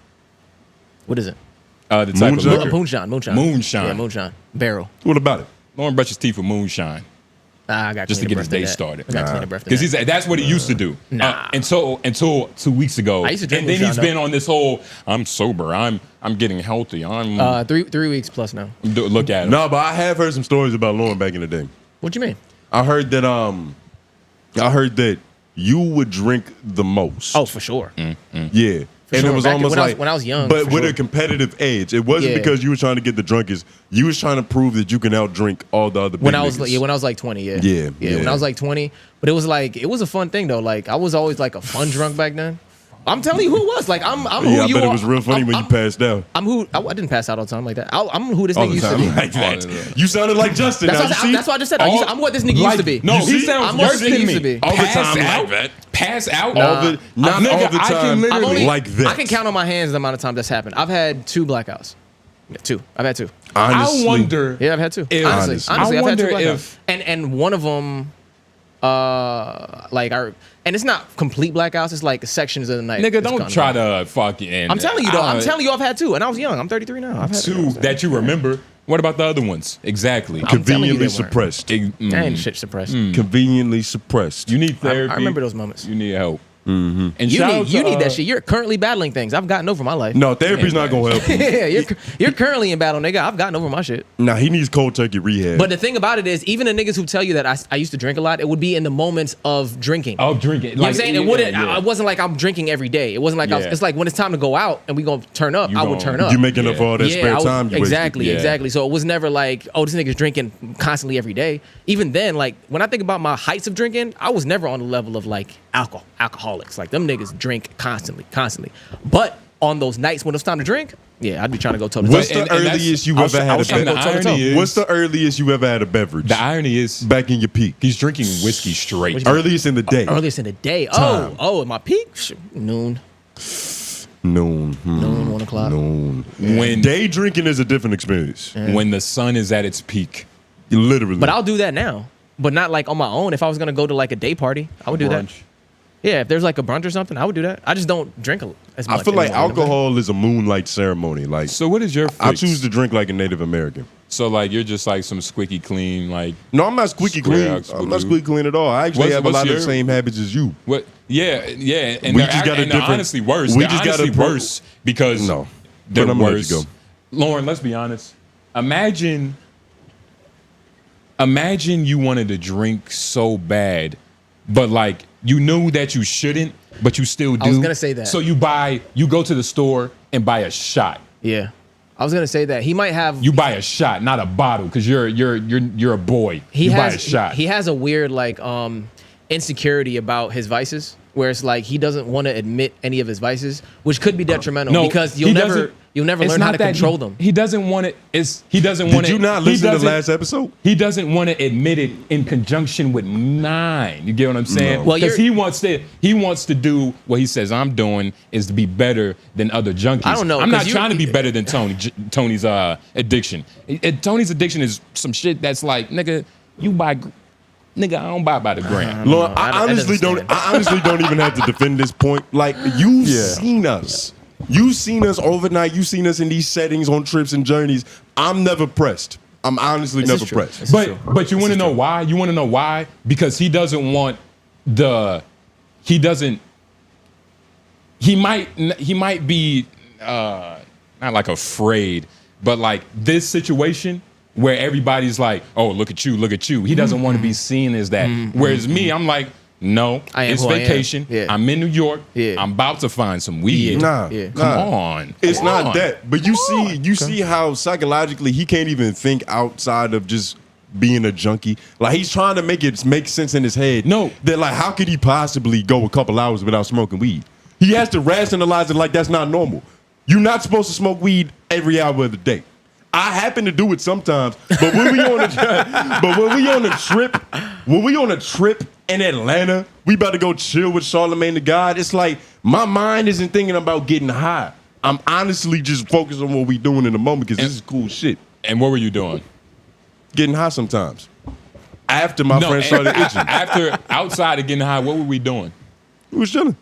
S2: What is it?
S3: The type
S1: Moonshine?
S3: of liquor.
S2: Moonshine.
S3: Moonshine.
S2: Yeah, moonshine. Barrel.
S1: What about it?
S3: Lauren brushes teeth with moonshine.
S2: I got
S3: Just to
S2: clean
S3: get his
S2: breath
S3: day
S2: that.
S3: started.
S2: I got clean breath
S3: Because
S2: that.
S3: that's what he used to do.
S2: Nah.
S3: Until 2 weeks ago.
S2: I used to drink
S3: and then he's
S2: moonshine,
S3: been on this whole I'm sober. I'm getting healthy. I'm
S2: 3 weeks plus now.
S3: look at him.
S1: No, but I have heard some stories about Lauren back in the day.
S2: What you mean?
S1: I heard that you would drink the most.
S2: Oh, for sure.
S1: Yeah. And
S2: sure.
S1: it was
S2: Back
S1: almost like
S2: when I was young,
S1: but
S2: for
S1: with
S2: sure.
S1: a competitive edge. It wasn't
S2: Yeah.
S1: because you were trying to get the drunkest. You was trying to prove that you can outdrink all the other.
S2: When
S1: big
S2: I was
S1: niggas.
S2: when I was like 20, yeah.
S1: Yeah,
S2: When
S1: yeah.
S2: I was like 20, but it was a fun thing though. Like I was always like a fun drunk back then. I'm telling you who it was. Like I'm who
S1: Yeah, I
S2: you
S1: bet
S2: are.
S1: it was real funny when you passed out.
S2: I'm who I didn't pass out all the time like that. I'm who this
S1: All
S2: nigga
S1: the
S2: used to
S1: time
S2: be.
S1: like that. You sounded like Justin.
S2: That's
S1: now,
S2: why,
S1: you see?
S2: that's why I just said I'm what this nigga used to be.
S3: No,
S1: You
S3: he
S1: see?
S3: sounds
S2: I'm what
S3: worse
S2: this nigga
S3: than
S2: used to
S3: me.
S2: be.
S1: All the
S3: Pass
S1: time
S3: out?
S1: like that.
S3: Pass out?
S1: Not
S3: Nigga,
S1: all the
S3: I can
S1: time.
S3: literally-
S1: like that.
S2: I can count on my hands the amount of time that's happened. I've had 2 blackouts. Yeah, 2. I've had 2.
S1: Honestly,
S3: I wonder.
S2: Yeah, I've had 2.
S3: If-
S2: Honestly,
S3: I
S2: I've had 2
S3: wonder
S2: blackouts.
S3: if-
S2: And one of them, and it's not complete blackouts. It's like sections of the night.
S3: Nigga,
S2: It's
S3: don't
S2: gone
S3: try
S2: by.
S3: to fucking.
S2: I'm telling you though. I'm telling you, I've had 2, and I was young. I'm 33 now. I've had
S3: 2 that you remember. What about the other ones? Exactly.
S2: I'm telling you
S1: conveniently
S2: they weren't.
S1: suppressed.
S2: And shit suppressed.
S1: Conveniently suppressed.
S3: You need therapy.
S2: I remember those moments.
S3: You need help. And
S2: You
S3: shout out
S2: need
S3: to,
S2: that shit. You're currently battling things. I've gotten over my life.
S1: No, therapy's not gonna help you.
S2: Yeah, you're currently in battle, nigga. I've gotten over my shit.
S1: Nah, he needs cold turkey rehab.
S2: But the thing about it is, even the niggas who tell you that I used to drink a lot, it would be in the moments of drinking.
S3: Oh, drink it.
S2: You know what I'm saying? It wouldn't.
S3: Yeah.
S2: It wasn't like I'm drinking every day. It wasn't like
S3: Yeah.
S2: it's like when it's time to go out and we gonna turn up.
S3: You
S2: I would
S3: gon-
S2: turn up.
S1: you making up for all that
S2: Yeah,
S1: spare
S2: I would-
S1: time. You
S2: exactly,
S3: Yeah.
S2: exactly. So it was never like, oh, this nigga's drinking constantly every day. Even then, like when I think about my heights of drinking, I was never on the level of like alcoholics. Like them niggas drink constantly. But on those nights when it's time to drink, yeah, I'd be trying to go toe to toe.
S1: What's the
S3: And that's-
S1: earliest you
S3: I was-
S1: ever
S3: I
S1: had a
S3: was trying to-
S1: beverage?
S3: the irony is-
S1: What's the earliest you ever had a beverage?
S3: The irony is,
S1: Back in your peak.
S3: he's drinking whiskey straight.
S1: Earliest in the day.
S2: Earliest in the day.
S1: Time.
S2: Oh, at my peak, noon,
S1: Noon.
S2: 1 o'clock.
S1: Noon.
S3: When
S1: Day drinking is a different experience.
S3: when the sun is at its peak.
S1: Literally.
S2: But I'll do that now. But not like on my own. If I was gonna go to like a day party, I would do that.
S3: Brunch.
S2: Yeah, if there's like a brunch or something, I would do that. I just don't drink as much.
S1: I feel like
S2: anymore.
S1: alcohol is a moonlight ceremony. Like
S3: So what is your fix?
S1: I choose to drink like a Native American.
S3: So like you're just like some squeaky clean like
S1: No, I'm not squeaky
S3: Square
S1: clean.
S3: ox
S1: I'm
S3: would
S1: not
S3: do.
S1: squeaky clean at all. I actually have a
S3: What's
S1: lot of
S3: your-
S1: the same habits as you.
S3: what? Yeah, and
S1: We
S3: they're,
S1: just got a
S3: and they're
S1: different-
S3: honestly worse.
S1: we
S3: They're
S1: just got a
S3: honestly
S1: pro-
S3: worse because
S1: No.
S3: they're
S1: But I'm gonna let
S3: worse.
S1: you go.
S3: Lauren, let's be honest. Imagine you wanted to drink so bad, but like you knew that you shouldn't, but you still do.
S2: I was gonna say that.
S3: So you go to the store and buy a shot.
S2: Yeah, I was gonna say that he might have.
S3: You buy a shot, not a bottle, because you're a boy.
S2: He
S3: you
S2: has
S3: buy a shot.
S2: He has a weird like insecurity about his vices, where it's like he doesn't want to admit any of his vices, which could be detrimental because
S3: he
S2: you'll
S3: doesn't-
S2: never
S3: it's
S2: learn how
S3: not
S2: to
S3: that
S2: control them.
S3: He doesn't want it. He doesn't want
S1: Did
S3: it.
S1: you not
S3: he
S1: listen to the
S3: doesn't-
S1: last episode?
S3: He doesn't want to admit it in conjunction with 9. You get what I'm saying?
S1: No.
S2: Well,
S3: Because he wants to do what he says I'm doing is to be better than other junkies.
S2: I don't know,
S3: I'm not
S2: 'cause you-
S3: trying to be better than Tony's addiction. Tony's addiction is some shit that's like, nigga, you buy nigga, I don't buy by the gram.
S1: Lord, I honestly don't even have to defend this point. Like, you've seen us. You've seen us overnight. You've seen us in these settings on trips and journeys. I'm never pressed. I'm honestly never pressed.
S3: But you want to know why? You want to know why? Because he doesn't want he might be not like afraid, but like this situation where everybody's like, oh, look at you, look at you. He doesn't want to be seen as that. Whereas me, I'm like, no, it's vacation. I'm in New York. I'm about to find some weed. Come on.
S1: It's not that. But you see how psychologically he can't even think outside of just being a junkie. Like, he's trying to make sense in his head.
S3: No.
S1: That, like, how could he possibly go a couple hours without smoking weed? He has to rationalize it like that's not normal. You're not supposed to smoke weed every hour of the day. I happen to do it sometimes, but when we on a trip in Atlanta, we about to go chill with 𝔓𝔦𝔐𝔓𝔦𝔑. It's like my mind isn't thinking about getting high. I'm honestly just focused on what we doing in the moment because this is cool shit.
S3: And what were you doing?
S1: Getting high sometimes. After my friend started itching.
S3: After outside of getting high, what were we doing?
S1: We was chilling.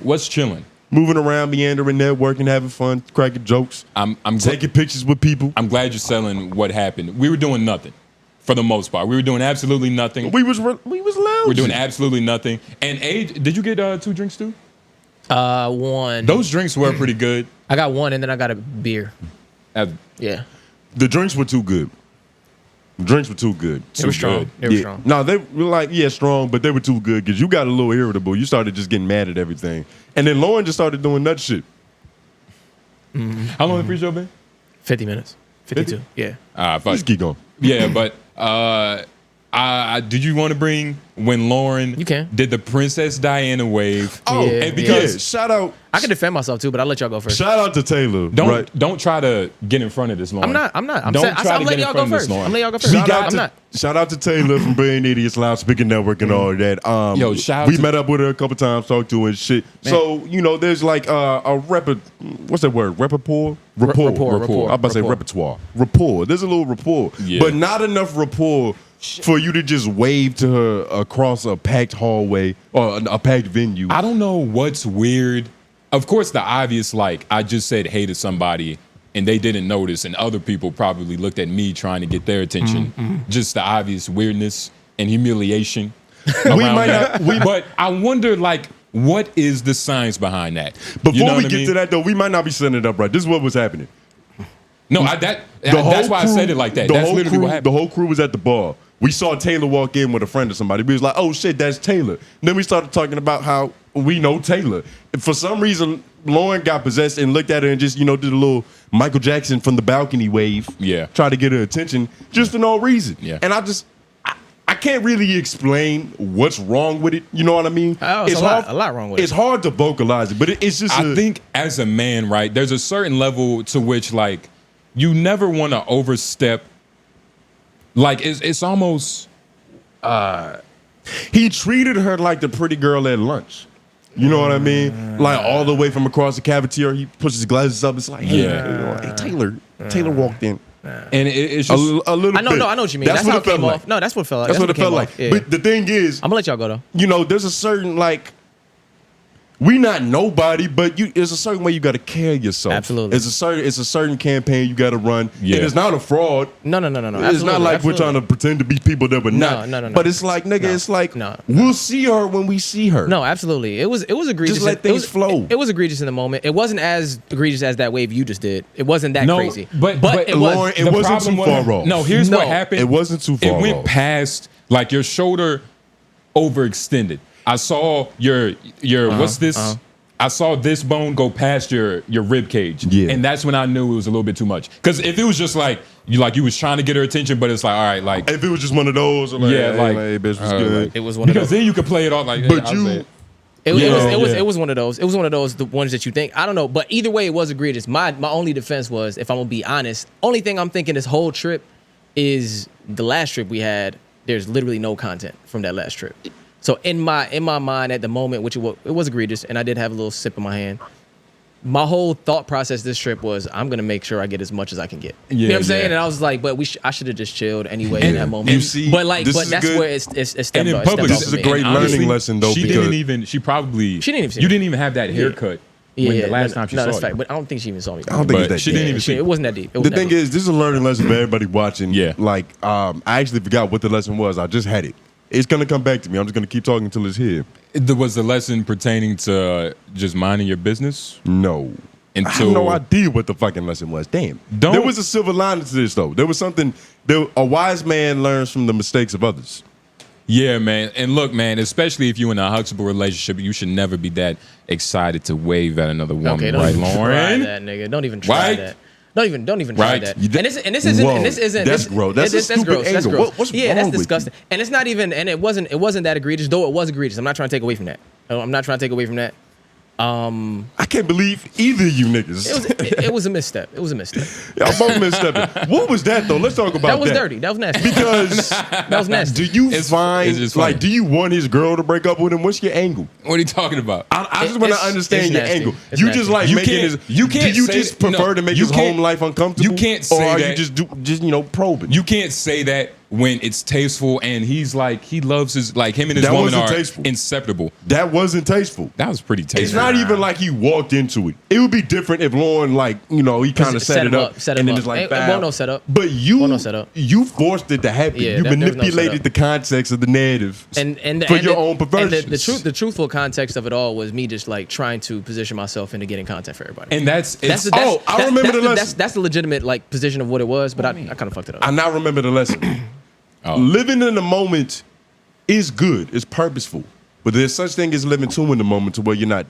S3: What's chilling?
S1: Moving around, meandering, networking, having fun, cracking jokes.
S3: I'm
S1: taking pictures with people.
S3: I'm glad you're selling what happened. We were doing nothing, for the most part. We were doing absolutely nothing.
S1: We was lounging.
S3: We're doing absolutely nothing. And Age, did you get 2 drinks too?
S2: One.
S3: Those drinks were pretty good.
S2: I got one, and then I got a beer. Yeah.
S1: The drinks were too good. They were strong. They were strong. No, they were like, strong, but they were too good because you got a little irritable. You started just getting mad at everything. And then Lauren just started doing nut shit.
S3: How long the pre-show been?
S2: 50 minutes. 52. 50? Yeah.
S1: Just keep going.
S3: Yeah, but did you want to bring when Lauren did the Princess Diana wave?
S1: Oh, and because shout out.
S2: I can defend myself too, but I'll let y'all go first.
S1: Shout out to Taylor.
S3: Don't try to get in front of this, Lauren.
S2: I'm not. I'm
S3: letting
S2: y'all go first. I'm letting y'all go first.
S1: Shout out to Taylor from Brilliant Idiots Loudspeaker Network and all that. We met up with her a couple times, talked to her and shit. Man. So there's like what's that word? Rapport. I'm about to say repertoire. Rapport. There's a little rapport, but not enough rapport for you to just wave to her across a packed hallway or a packed venue.
S3: I don't know what's weird. Of course, the obvious, like, I just said hey to somebody and they didn't notice, and other people probably looked at me trying to get their attention. Just the obvious weirdness and humiliation. But I wonder, like, what is the science behind that?
S1: Before we get to that, though, we might not be setting it up right. This is what was happening.
S3: No, that's why I said it like that. That's literally what happened.
S1: The whole crew was at the bar. We saw Taylor walk in with a friend or somebody. We was like, oh, shit, that's Taylor. Then we started talking about how we know Taylor. And for some reason, Lauren got possessed and looked at her and just, did a little Michael Jackson from the balcony wave.
S3: Yeah.
S1: Try to get her attention just for no reason.
S3: Yeah.
S1: And I can't really explain what's wrong with it. You know what I mean?
S2: Oh, it's a lot wrong with it.
S1: It's hard to vocalize it, but it's just
S3: I think as a man, right, there's a certain level to which, like, you never want to overstep. Like, it's almost
S1: he treated her like the pretty girl at lunch. You know what I mean? Like, all the way from across the cafeteria, he puts his glasses up. It's like, hey, Taylor walked in.
S3: And it's just
S1: a little
S2: I know what you mean. That's how it came off. No, that's what it felt like.
S1: That's what it felt like.
S2: Yeah.
S1: But the thing is,
S2: I'm gonna let y'all go though.
S1: There's a certain, like, we not nobody, but there's a certain way you got to carry yourself.
S2: Absolutely.
S1: It's a certain campaign you got to run. Yeah. And it's not a fraud.
S2: No.
S1: It's not like we're trying to pretend to be people that we're not.
S2: No.
S1: But it's like, nigga, it's like, we'll see her when we see her.
S2: No, absolutely. It was egregious.
S1: Just let things flow.
S2: It was egregious in the moment. It wasn't as egregious as that wave you just did. It wasn't that crazy.
S3: But
S2: it
S1: Lauren, it wasn't too far off.
S3: No, here's what happened.
S1: It wasn't too far off.
S3: It went past, like, your shoulder overextended. I saw your what's this? I saw this bone go past your rib cage, and that's when I knew it was a little bit too much. Because if it was just like you was trying to get her attention, but it's like, all right, like,
S1: if it was just one of those, like, hey, bitch, was good.
S2: Like, it was one of those.
S3: Because then you could play it off like,
S1: but
S2: it was one of those. It was one of those, the ones that you think. I don't know, but either way, it was egregious. My only defense was, if I'm gonna be honest, only thing I'm thinking this whole trip is the last trip we had. There's literally no content from that last trip. So in my mind at the moment, which it was egregious, and I did have a little sip in my hand, my whole thought process this trip was I'm gonna make sure I get as much as I can get.
S3: Yeah,
S2: you know what I'm saying?
S3: yeah.
S2: And I was like, but I should have just chilled anyway in that moment.
S1: You see,
S2: but that's
S1: good.
S2: where it's stepped
S3: And in
S2: off.
S3: public,
S1: this is a great learning lesson, though.
S3: She
S1: because
S3: didn't even. She probably.
S2: She didn't even see
S3: You
S2: me.
S3: didn't even have that haircut when the last time she
S2: no,
S3: saw
S2: that's
S3: you.
S2: fact. But I don't think she even saw me.
S1: I don't think it's
S3: But
S1: that
S3: she
S1: deep.
S3: didn't even see.
S2: It wasn't that deep.
S1: The thing is, this is a learning lesson for everybody watching.
S3: Yeah.
S1: Like, I actually forgot what the lesson was. I just had it. It's gonna come back to me. I'm just gonna keep talking until it's here.
S3: There was a lesson pertaining to just minding your business.
S1: No. I have no idea what the fucking lesson was. Damn. There was a silver lining to this, though. There was something. A wise man learns from the mistakes of others.
S3: Yeah, man. And look, man, especially if you're in a huxtable relationship, you should never be that excited to wave at another woman,
S2: Okay, don't
S3: right,
S2: even try
S3: Lauren?
S2: that, nigga. Don't even try
S3: Right?
S2: that. Don't even try
S3: Right.
S2: that.
S3: You
S2: And this isn't.
S1: That's gross. That's a stupid
S2: gross. That's
S1: angle.
S2: gross.
S1: What's
S2: yeah,
S1: wrong
S2: that's
S1: with you?
S2: disgusting. And it's not even. And it wasn't that egregious. Though it was egregious. I'm not trying to take away from that. I'm not trying to take away from that.
S1: I can't believe either of you niggas.
S2: It was a misstep. It was a misstep.
S1: Y'all both misstepping. What was that, though? Let's talk about that.
S2: That was dirty. That was nasty.
S1: Because
S2: that was nasty.
S1: do you
S3: It's
S1: find,
S3: just funny.
S1: like, do you want his girl to break up with him? What's your angle?
S3: What are you talking about?
S1: I just want to
S2: It's
S1: understand your
S2: nasty.
S1: angle.
S2: It's
S1: You
S2: nasty.
S1: just like
S3: You
S1: making
S3: can't-
S1: his.
S3: you can't
S1: Do you
S3: say
S1: just
S3: that-
S1: prefer
S3: no,
S1: to make
S3: you
S1: his home
S3: can't-
S1: life uncomfortable?
S3: you can't
S1: or
S3: say
S1: are
S3: that-
S1: you just probing?
S3: You can't say that when it's tasteful and he's like, he loves his, like him and his
S1: That
S3: woman
S1: wasn't
S3: are
S1: tasteful.
S3: inseparable.
S1: That wasn't tasteful.
S3: That was pretty tasteful.
S1: It's not even like he walked into it. It would be different if Lauren, like, he kind of set it up,
S2: set
S1: and
S2: him
S1: then
S2: up.
S1: it's like,
S2: It
S1: bam.
S2: wasn't no setup.
S1: But
S2: Wasn't no setup.
S1: you forced it to happen.
S2: Yeah,
S1: You
S2: there was no
S1: manipulated
S2: setup.
S1: the context of the narrative
S2: and
S1: for your
S2: the-
S1: own perversions.
S2: And the truthful context of it all was me just like trying to position myself into getting content for everybody.
S3: And that's
S1: I remember the lesson.
S2: That's the legitimate like position of what it was, but I kind of fucked it up.
S1: I now remember the lesson. Living in the moment is good. It's purposeful. But there's such thing as living too in the moment to where you're not,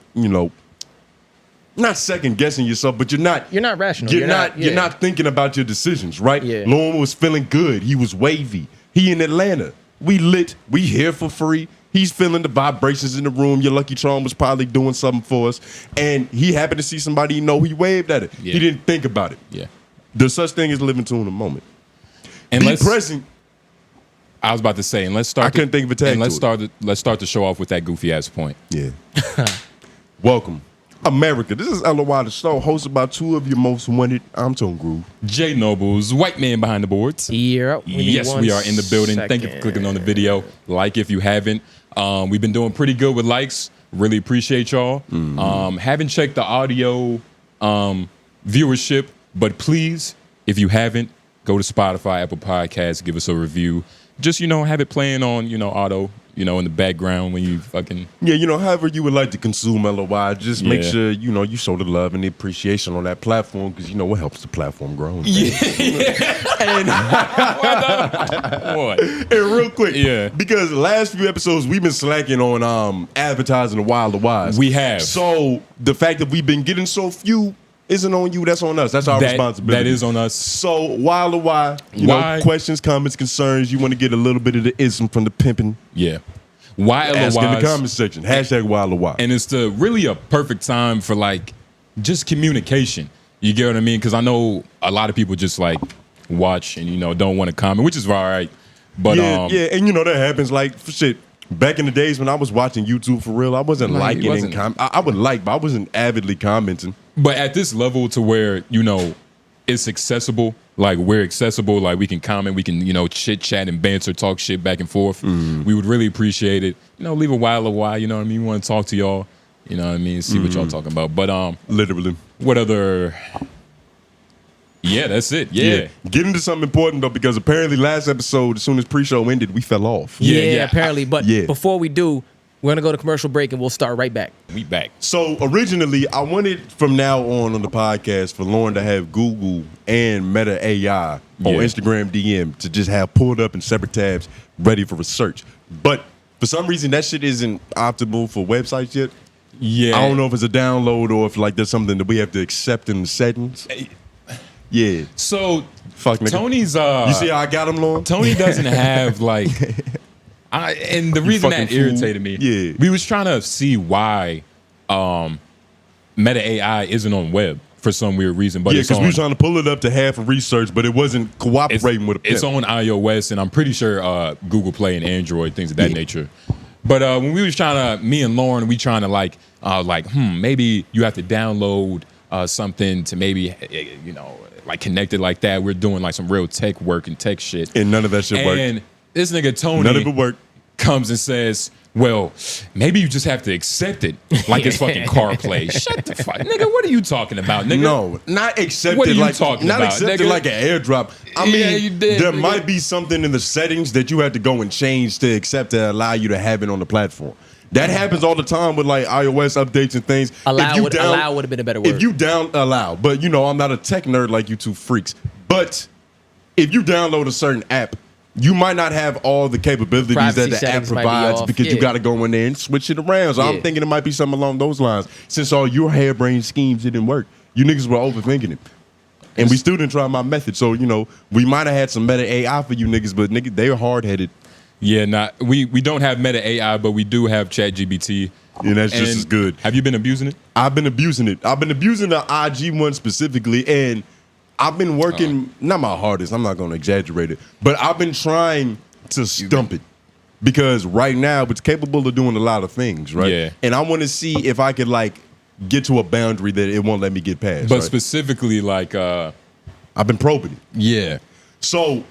S1: not second guessing yourself, but you're not
S2: rational.
S1: You're not thinking about your decisions, right?
S2: Yeah.
S1: Lauren was feeling good. He was wavy. He in Atlanta. We lit. We here for free. He's feeling the vibrations in the room. Your Lucky Charm was probably doing something for us. And he happened to see somebody he he waved at it.
S3: Yeah.
S1: He didn't think about it.
S3: Yeah.
S1: There's such thing as living too in the moment.
S3: And
S1: Be present.
S3: I was about to say, and let's start.
S1: I couldn't think of a tag
S3: And let's
S1: to it.
S3: let's start the show off with that goofy ass point.
S1: Yeah. Welcome, America. This is LOI the show, hosted by two of your most wanted. I'm Tone Groove.
S3: J Nobles, white man behind the boards.
S2: Yeah.
S3: Yes, we are in the building. Thank you for clicking on the video. Like if you haven't. We've been doing pretty good with likes. Really appreciate y'all. Haven't checked the audio viewership, but please, if you haven't, go to Spotify, Apple Podcasts, give us a review. Just, have it playing on, auto, in the background when you fucking...
S1: Yeah, however you would like to consume LOI, just make
S3: Yeah.
S1: sure, you show the love and the appreciation on that platform because, what helps the platform grow.
S3: What?
S1: And real quick,
S3: Yeah.
S1: because the last few episodes we've been slacking on advertising the Wild the Wise.
S3: We have.
S1: So the fact that we've been getting so few isn't on you, that's on us. That's our responsibility.
S3: That is on us.
S1: So Wild the Why, you know, questions, comments, concerns, you want to get a little bit of the ism from the pimping.
S3: Yeah. Why
S1: Ask in the
S3: LOIs.
S1: comment section. Hashtag Wild the Why.
S3: And it's really a perfect time for just communication. You get what I mean? Because I know a lot of people just watch and don't want to comment, which is all right. But
S1: yeah, and that happens for shit. Back in the days when I was watching YouTube for real, I wasn't liking and I would like, but I wasn't avidly commenting.
S3: But at this level to where, it's accessible, we're accessible, we can comment, we can, chit chat and banter, talk shit back and forth. We would really appreciate it. Leave a while, you know what I mean? We want to talk to y'all, you know what I mean? See what y'all talking about. But
S1: literally.
S3: What other... Yeah, that's it. Yeah.
S1: Get into something important though, because apparently last episode, as soon as pre-show ended, we fell off.
S2: Yeah, apparently. But
S1: Yeah.
S2: before we do, we're gonna go to commercial break and we'll start right back.
S3: We back.
S1: So originally, I wanted from now on the podcast for Lauren to have Google and Meta AI on Instagram DM to just have pulled up in separate tabs ready for research. But for some reason, that shit isn't optimal for websites yet.
S3: Yeah.
S1: I don't know if it's a download or if there's something that we have to accept in the settings. Yeah.
S3: So
S1: fuck nigga.
S3: Tony's
S1: you see how I got him, Lauren?
S3: Tony doesn't have and the reason that irritated me, we was trying to see why Meta AI isn't on web for some weird reason. But
S1: because we were trying to pull it up to half of research, but it wasn't cooperating with it.
S3: It's on iOS, and I'm pretty sure Google Play and Android, things of that nature. But when we was me and Lauren, we trying to maybe you have to download something to maybe, like connect it like that. We're doing like some real tech work and tech shit.
S1: And none of that shit worked.
S3: And this nigga Tony
S1: none of it worked.
S3: Comes and says, well, maybe you just have to accept it like it's fucking CarPlay. Shut the fuck, nigga. What are you talking about, nigga?
S1: No, not accepted.
S3: What are you
S1: like
S3: talking
S1: not
S3: about,
S1: accepted
S3: nigga?
S1: like an airdrop. I mean,
S3: you did,
S1: there
S3: nigga.
S1: might be something in the settings that you have to go and change to accept to allow you to have it on the platform. That happens all the time with like iOS updates and things.
S2: Allow would have been a better word.
S1: If you allow, but I'm not a tech nerd like you two freaks. But if you download a certain app, you might not have all the capabilities
S2: Privacy
S1: that the app
S2: settings might be
S1: provides
S2: off,
S1: because you
S2: yeah.
S1: got to go in there and switch it around. So I'm thinking it might be something along those lines. Since all your harebrained schemes didn't work, you niggas were overthinking it. And we still didn't try my method. So, we might have had some meta AI for you niggas, but niggas, they were hard-headed.
S3: Yeah, we don't have meta AI, but we do have ChatGPT.
S1: And that's just as good.
S3: Have you been abusing it?
S1: I've been abusing it. I've been abusing the IG one specifically, and I've been working, not my hardest, I'm not going to exaggerate it, but I've been trying to stump it because right now it's capable of doing a lot of things, right?
S3: Yeah.
S1: And I want to see if I could get to a boundary that it won't let me get past.
S3: But
S1: right?
S3: specifically
S1: I've been probing it.
S3: Yeah.
S1: So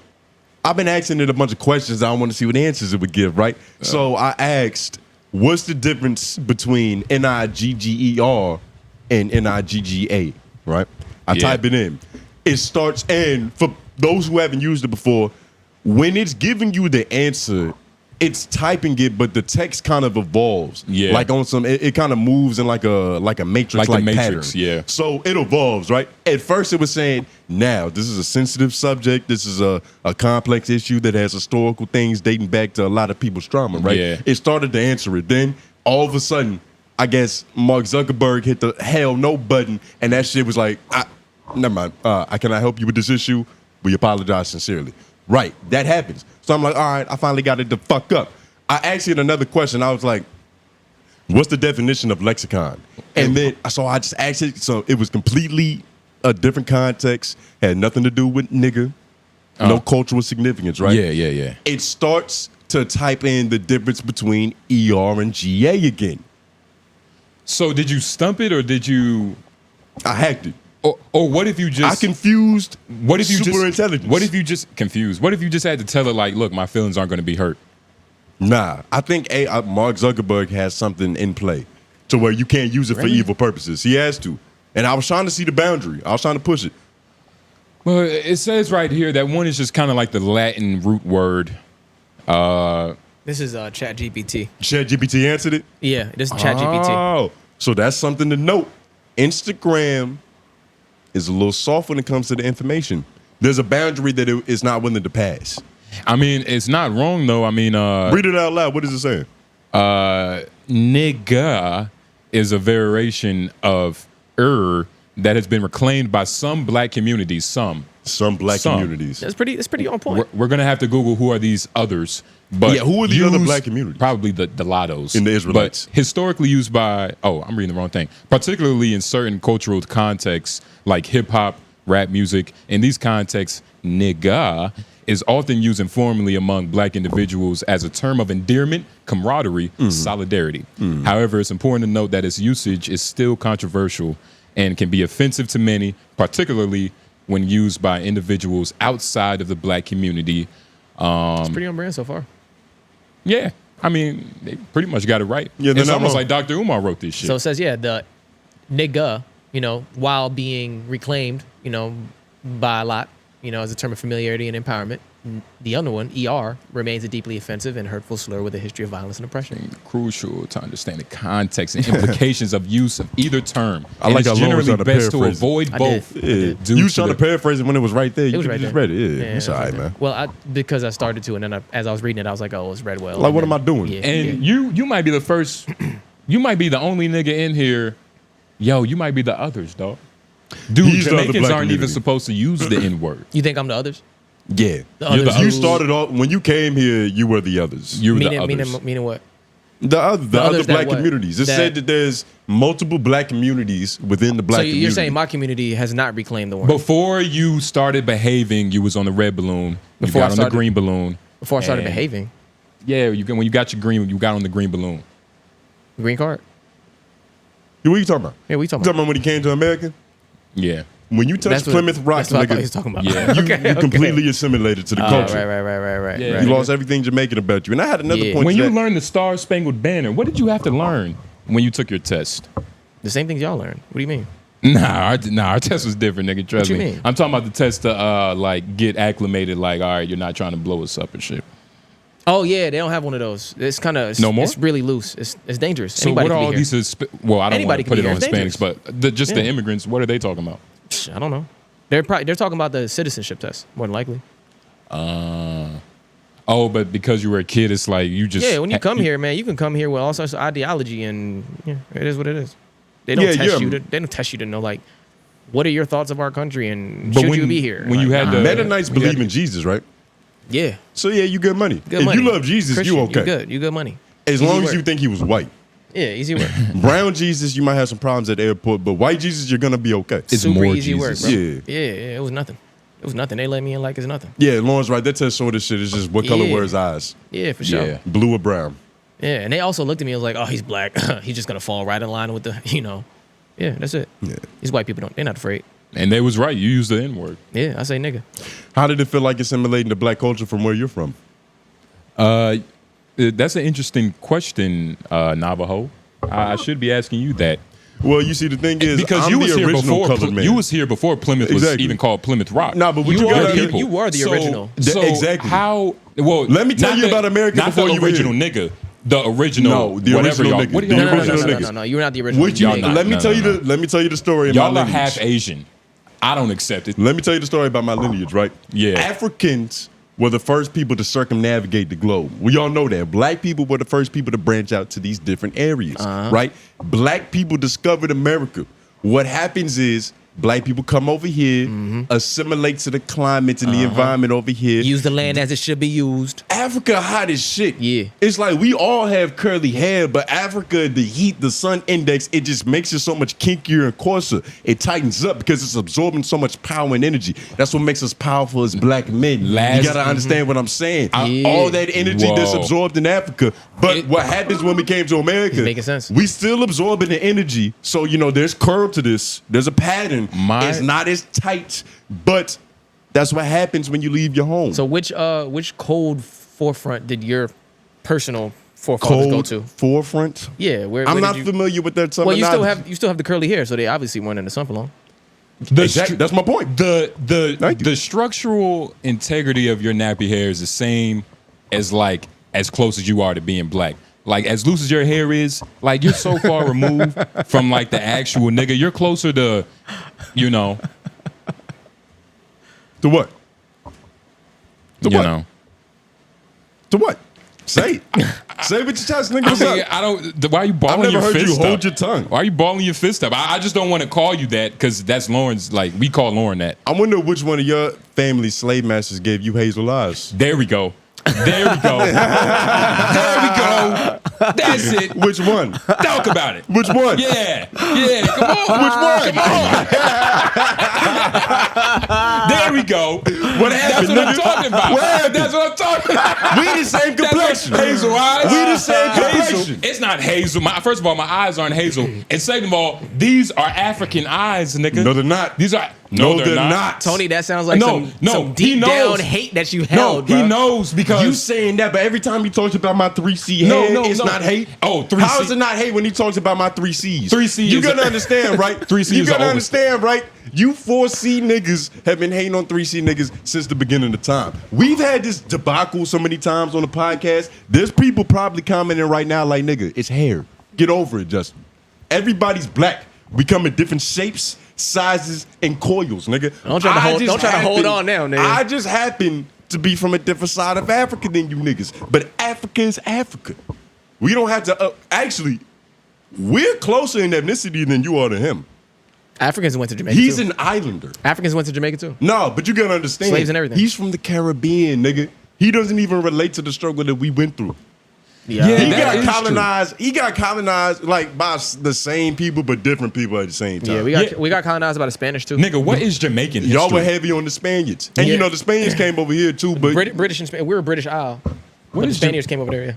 S1: I've been asking it a bunch of questions. I want to see what answers it would give, right? So I asked, what's the difference between NIGGER and NIGGA, right? I type it in. It starts, and for those who haven't used it before, when it's giving you the answer, it's typing it, but the text kind of evolves.
S3: Yeah.
S1: Like on some, it kind of moves in like a matrix
S3: Like the
S1: pattern.
S3: Matrix, yeah.
S1: So it evolves, right? At first it was saying, now, this is a sensitive subject. This is a complex issue that has historical things dating back to a lot of people's trauma, right?
S3: Yeah.
S1: It started to answer it. Then all of a sudden, I guess Mark Zuckerberg hit the hell no button, and that shit was like, never mind. Can I help you with this issue? We apologize sincerely. Right, that happens. So I'm like, all right, I finally got it to fuck up. I asked it another question. I was like, what's the definition of lexicon? And then, so I just asked it. So it was completely a different context, had nothing to do with nigga, no cultural significance, right?
S3: Yeah.
S1: It starts to type in the difference between ER and GA again.
S3: So did you stump it or did you?
S1: I hacked it.
S3: Or what if you just?
S1: I confused.
S3: What if you
S1: super
S3: just?
S1: intelligence?
S3: What if you just confused? What if you just had to tell it like, look, my feelings aren't going to be hurt?
S1: Nah, I think Mark Zuckerberg has something in play to where you can't use it for evil purposes. He has to. And I was trying to see the boundary. I was trying to push it.
S3: Well, it says right here that one is just kind of like the Latin root word.
S2: This is ChatGPT.
S1: ChatGPT answered it?
S2: Yeah, this is ChatGPT.
S1: Oh, so that's something to note. Instagram is a little soft when it comes to the information. There's a boundary that it is not willing to pass.
S3: I mean, it's not wrong though. I mean,
S1: read it out loud. What is it saying?
S3: Nigga is a variation of that has been reclaimed by some black communities. Some
S1: black communities.
S2: That's pretty on point.
S3: We're gonna have to Google who are these others. But
S1: yeah, who are the other black communities?
S3: Probably the Lados.
S1: In the Israelites.
S3: But historically used by, I'm reading the wrong thing. Particularly in certain cultural contexts like hip hop, rap music. In these contexts, nigga is often used informally among black individuals as a term of endearment, camaraderie, solidarity. However, it's important to note that its usage is still controversial and can be offensive to many, particularly when used by individuals outside of the black community.
S2: It's pretty on brand so far.
S3: Yeah, I mean, they pretty much got it right.
S1: Yeah,
S3: it's almost like Dr. Umar wrote this shit.
S2: So it says, the nigga, while being reclaimed, by a lot, as a term of familiarity and empowerment. The other one, ER, remains a deeply offensive and hurtful slur with a history of violence and oppression.
S3: Crucial to understand the context and implications of use of either term.
S1: I like how
S3: generally
S1: Lauren
S3: best to
S1: paraphrase
S3: avoid both.
S1: You was trying to paraphrase it when it was right there.
S2: It was
S1: You
S2: right
S1: just
S2: there.
S1: read it. Yeah, it's all right, man.
S2: Well, because I started to, and then as I was reading it, I was like, oh, it's read well.
S1: Like, what am I doing?
S3: And you might be the first, you might be the only nigga in here. Yo, you might be the others, dog. Dude,
S1: He's the other
S3: Jamaicans
S1: black
S3: aren't even
S1: community.
S3: supposed to use the N-word.
S2: You think I'm the others?
S1: Yeah.
S3: You're the
S1: You
S3: others.
S1: started off, when you came here, you were the others.
S3: You're the others.
S2: Meaning what?
S1: The other
S2: others that
S1: black
S2: what?
S1: communities. It
S2: That-
S1: said that there's multiple black communities within the black
S2: So
S1: community.
S2: you're saying my community has not reclaimed the word?
S3: Before you started behaving, you was on the red balloon. You
S2: Before I
S3: got on
S2: started-
S3: the green balloon.
S2: Before I started
S3: And-
S2: behaving?
S3: Yeah, when you got your green, you got on the green balloon.
S2: Green card?
S1: What are you talking about?
S2: Yeah, we talking
S1: You talking about when he came to America?
S3: Yeah.
S1: When you touch Plymouth Rock,
S2: that's what I thought he
S1: nigga,
S2: was talking about.
S3: Yeah.
S1: you completely assimilated to the culture.
S2: Right.
S3: Yeah.
S1: You lost everything Jamaican about you. And I had another
S2: Yeah.
S1: point.
S3: When
S1: to
S3: you
S1: that.
S3: learned the Star Spangled Banner, what did you have to learn when you took your test?
S2: The same things y'all learned. What do you mean?
S3: Nah, our test was different, nigga. Trust
S2: you
S3: me.
S2: mean?
S3: I'm talking about the test to like get acclimated. Like, all right, you're not trying to blow us up and shit.
S2: Oh yeah, they don't have one of those. It's kind of
S3: No more?
S2: It's really loose. It's dangerous.
S3: So
S2: Anybody
S3: what are
S2: can
S3: all
S2: be here.
S3: these? Well, I don't want
S2: Anybody
S3: to put
S2: can
S3: it
S2: be
S3: on
S2: here. It's
S3: Hispanics, but just the immigrants. What are they talking about?
S2: I don't know. They're talking about the citizenship test more than likely.
S3: Oh, but because you were a kid, it's like you just
S2: Yeah, when you come here, man, you can come here with all sorts of ideology, and yeah, it is what it is. They don't test you. They don't test you to know like what are your thoughts of our country and should you be here.
S3: When you had the
S1: Mennonites believe in Jesus, right?
S2: yeah,
S1: So yeah, you good money.
S2: good
S1: if
S2: money.
S1: you love Jesus,
S2: Christian,
S1: you okay.
S2: You good. You good money.
S1: As
S2: Easy
S1: long as
S2: work.
S1: you think he was white.
S2: Yeah, easy work.
S1: Brown Jesus, you might have some problems at the airport, but white Jesus, you're gonna be okay.
S3: It's
S2: Super
S3: more
S2: easy
S3: Jesus.
S2: work, bro.
S1: Yeah.
S2: Yeah, it was nothing. It was nothing. They let me in like it's nothing.
S1: Yeah, Lawrence, right? That test sort of shit is just what color
S2: Yeah.
S1: were his eyes?
S2: Yeah, for sure.
S3: Yeah.
S1: Blue or brown?
S2: Yeah, and they also looked at me and was like, "Oh, he's black. He's just gonna fall right in line with the, Yeah, that's it.
S1: Yeah.
S2: These white people they're not afraid.
S3: And they was right. You used the N word.
S2: Yeah, I say nigga.
S1: How did it feel like assimilating to black culture from where you're from?
S3: That's an interesting question, Navajo. I should be asking you that
S1: Well, you see, the thing is,
S3: because
S1: I'm
S3: you
S1: the
S3: was here
S1: original
S3: before.
S1: colored man.
S3: You was here before Plymouth was
S1: Exactly.
S3: even called Plymouth Rock.
S1: Nah, but what you
S2: You
S1: gotta
S2: are the-
S1: people.
S2: you were the original.
S3: So
S1: Exactly.
S3: How? Well,
S1: Let me tell
S3: not
S1: you about America
S3: Not
S1: before
S3: the
S1: you were
S3: original
S1: here.
S3: nigga. The original.
S1: No, the
S3: whatever
S1: original
S3: y'all.
S1: nigga.
S3: What are
S1: The
S3: y'all
S2: No,
S1: original niggas.
S2: no. You're not the original.
S1: Would you,
S3: Y'all not.
S1: let me
S3: No,
S1: tell
S3: no,
S1: you
S3: no.
S1: the let me tell you the story of
S3: Y'all
S1: my
S3: are
S1: lineage.
S3: half Asian. I don't accept it.
S1: Let me tell you the story about my lineage, right?
S3: Yeah.
S1: Africans were the first people to circumnavigate the globe. We all know that. Black people were the first people to branch out to these different areas, right? Black people discovered America. What happens is black people come over here, assimilate to the climate and the environment over here.
S2: Use the land as it should be used.
S1: Africa hot as shit.
S2: Yeah.
S1: It's like we all have curly hair, but Africa, the heat, the sun index, it just makes it so much kinkier and coarser. It tightens up because it's absorbing so much power and energy. That's what makes us powerful as black men. You gotta understand what I'm saying.
S2: Yeah.
S1: All that energy that's
S3: Whoa.
S1: absorbed in Africa. But what happens when we came to America?
S2: Making sense.
S1: We still absorbing the energy. So, there's curve to this. There's a pattern. It's not as tight, but that's what happens when you leave your home.
S2: So which cold forefront did your personal forefathers go
S1: Cold
S2: to?
S1: forefront.
S2: Yeah, where
S1: I'm
S2: did
S1: not
S2: you-
S1: familiar with that.
S2: Well, you still have the curly hair, so they obviously weren't in the sun for long.
S1: Exactly. That's my point. Thank you.
S3: The structural integrity of your nappy hair is the same as like as close as you are to being black. Like as loose as your hair is, like you're so far removed from like the actual nigga. You're closer to,
S1: To what? To
S3: you
S1: what?
S3: know.
S1: To what? Say it. Say it with your chest, nigga.
S3: I
S1: What's
S3: mean,
S1: up?
S3: I don't. Why are you balling
S1: never
S3: your
S1: heard you
S3: fist
S1: hold
S3: up?
S1: your tongue.
S3: Why are you balling your fist up? I just don't want to call you that because that's Lauren's. Like we call Lauren that.
S1: I wonder which one of your family slave masters gave you hazel eyes.
S3: There we go. There we go. There we go. That's it.
S1: Which one?
S3: Talk about it.
S1: Which one?
S3: Yeah. Yeah. Come on.
S1: Which one?
S3: There we go.
S1: What happened?
S3: That's what I'm
S1: nigga?
S3: talking about.
S1: What happened?
S3: That's what I'm talking about.
S1: We the same complexion.
S3: Hazel eyes.
S1: We the same
S3: Hazel.
S1: complexion.
S3: It's not hazel. First of all, my eyes aren't hazel. And second of all, these are African eyes, nigga.
S1: No, they're not.
S3: These are
S1: No, they're not.
S2: Tony, that sounds like some
S3: he
S2: deep
S3: knows.
S2: down hate that you
S3: No,
S2: held,
S3: he
S2: bro.
S3: knows because
S1: You saying that, but every time he talks about my 3C
S3: No,
S1: head,
S3: no,
S1: it's
S3: no.
S1: not hate.
S3: Oh, 3C.
S1: How is it not hate when he talks about my 3Cs?
S3: 3C
S1: You
S3: is
S1: gotta
S3: a-
S1: understand, right?
S3: 3C
S1: You
S3: is
S1: gotta
S3: a
S1: understand, right? You 4C niggas have been hating on 3C niggas since the beginning of time. We've had this debacle so many times on the podcast. There's people probably commenting right now like, nigga, it's hair. Get over it, Justin. Everybody's black. We come in different shapes, sizes, and coils, nigga.
S2: Don't try to hold on now, nigga.
S1: I just happen to be from a different side of Africa than you niggas. But Africa is Africa. We don't have to, actually, we're closer in ethnicity than you are to him.
S2: Africans went to Jamaica
S1: He's
S2: too.
S1: an islander.
S2: Africans went to Jamaica too.
S1: No, but you gotta understand.
S2: Slaves and everything.
S1: He's from the Caribbean, nigga. He doesn't even relate to the struggle that we went through.
S2: Yeah.
S1: He
S3: that is
S1: got colonized. He got colonized like by the same people, but different people at the same time.
S2: Yeah, we got colonized by the Spanish too.
S3: nigga, what is Jamaican history?
S1: Y'all were heavy on the Spaniards, and
S2: Yeah.
S1: the Spaniards came over here too. But
S2: British and Spanish. We were British Isle. But the
S3: is
S2: Spaniards came over there. Yeah.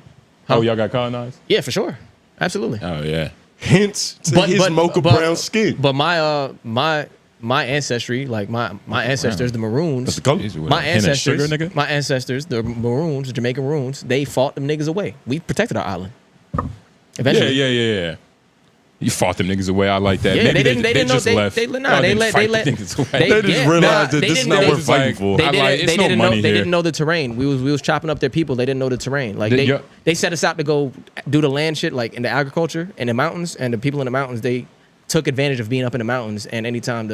S3: Oh, y'all got colonized?
S2: Yeah, for sure. Absolutely.
S3: Oh yeah.
S1: hints to his mocha brown skin.
S2: But my ancestry, like my ancestors, the Maroons.
S1: That's the color.
S2: My ancestors,
S3: sugar, nigga?
S2: my ancestors, the Maroons, the Jamaican Maroons, they fought them niggas away. We protected our island. Eventually.
S3: Yeah. You fought them niggas away. I like that.
S2: Yeah,
S3: Maybe
S2: they didn't know
S3: just left.
S2: they
S3: niggas away.
S1: They just realized that this is not worth fighting for.
S2: They
S3: It's no money here.
S2: didn't know the terrain. We was chopping up their people. They didn't know the terrain. Like they set us out to go do the land shit, like in the agriculture in the mountains, and the people in the mountains, they took advantage of being up in the mountains. And anytime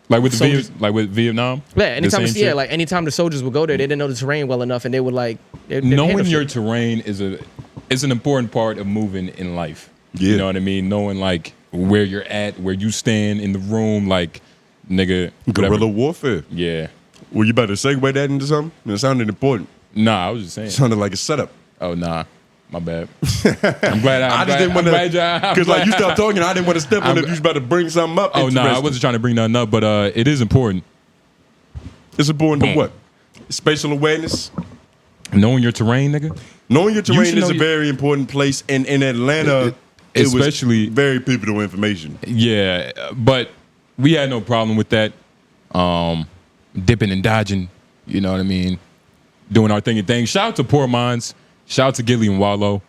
S3: with Vietnam.
S2: Yeah, anytime the soldiers would go there, they didn't know the terrain well enough, and they would like
S3: knowing your terrain is an important part of moving in life.
S1: Yeah.
S3: You know what I mean? Knowing like where you're at, where you stand in the room, like nigga.
S1: Guerrilla warfare.
S3: Yeah.
S1: Well, you better segue that into something? It sounded important.
S3: Nah, I was just saying.
S1: It sounded like a setup.
S3: Oh nah. My bad. I'm glad
S1: I just didn't want to, because like you stopped talking, I didn't want to step on it if you was about to bring something up.
S3: Oh no, I wasn't trying to bring nothing up, but it is important.
S1: It's important to what? Spatial awareness.
S3: Knowing your terrain, nigga.
S1: Knowing your terrain is a very important place, and in Atlanta,
S3: especially
S1: was very pivotal information.
S3: Yeah, but we had no problem with that. Dipping and dodging, you know what I mean? Doing our thing and thing. Shout out to Poor Minds. Shout out to Gilly and Wallow.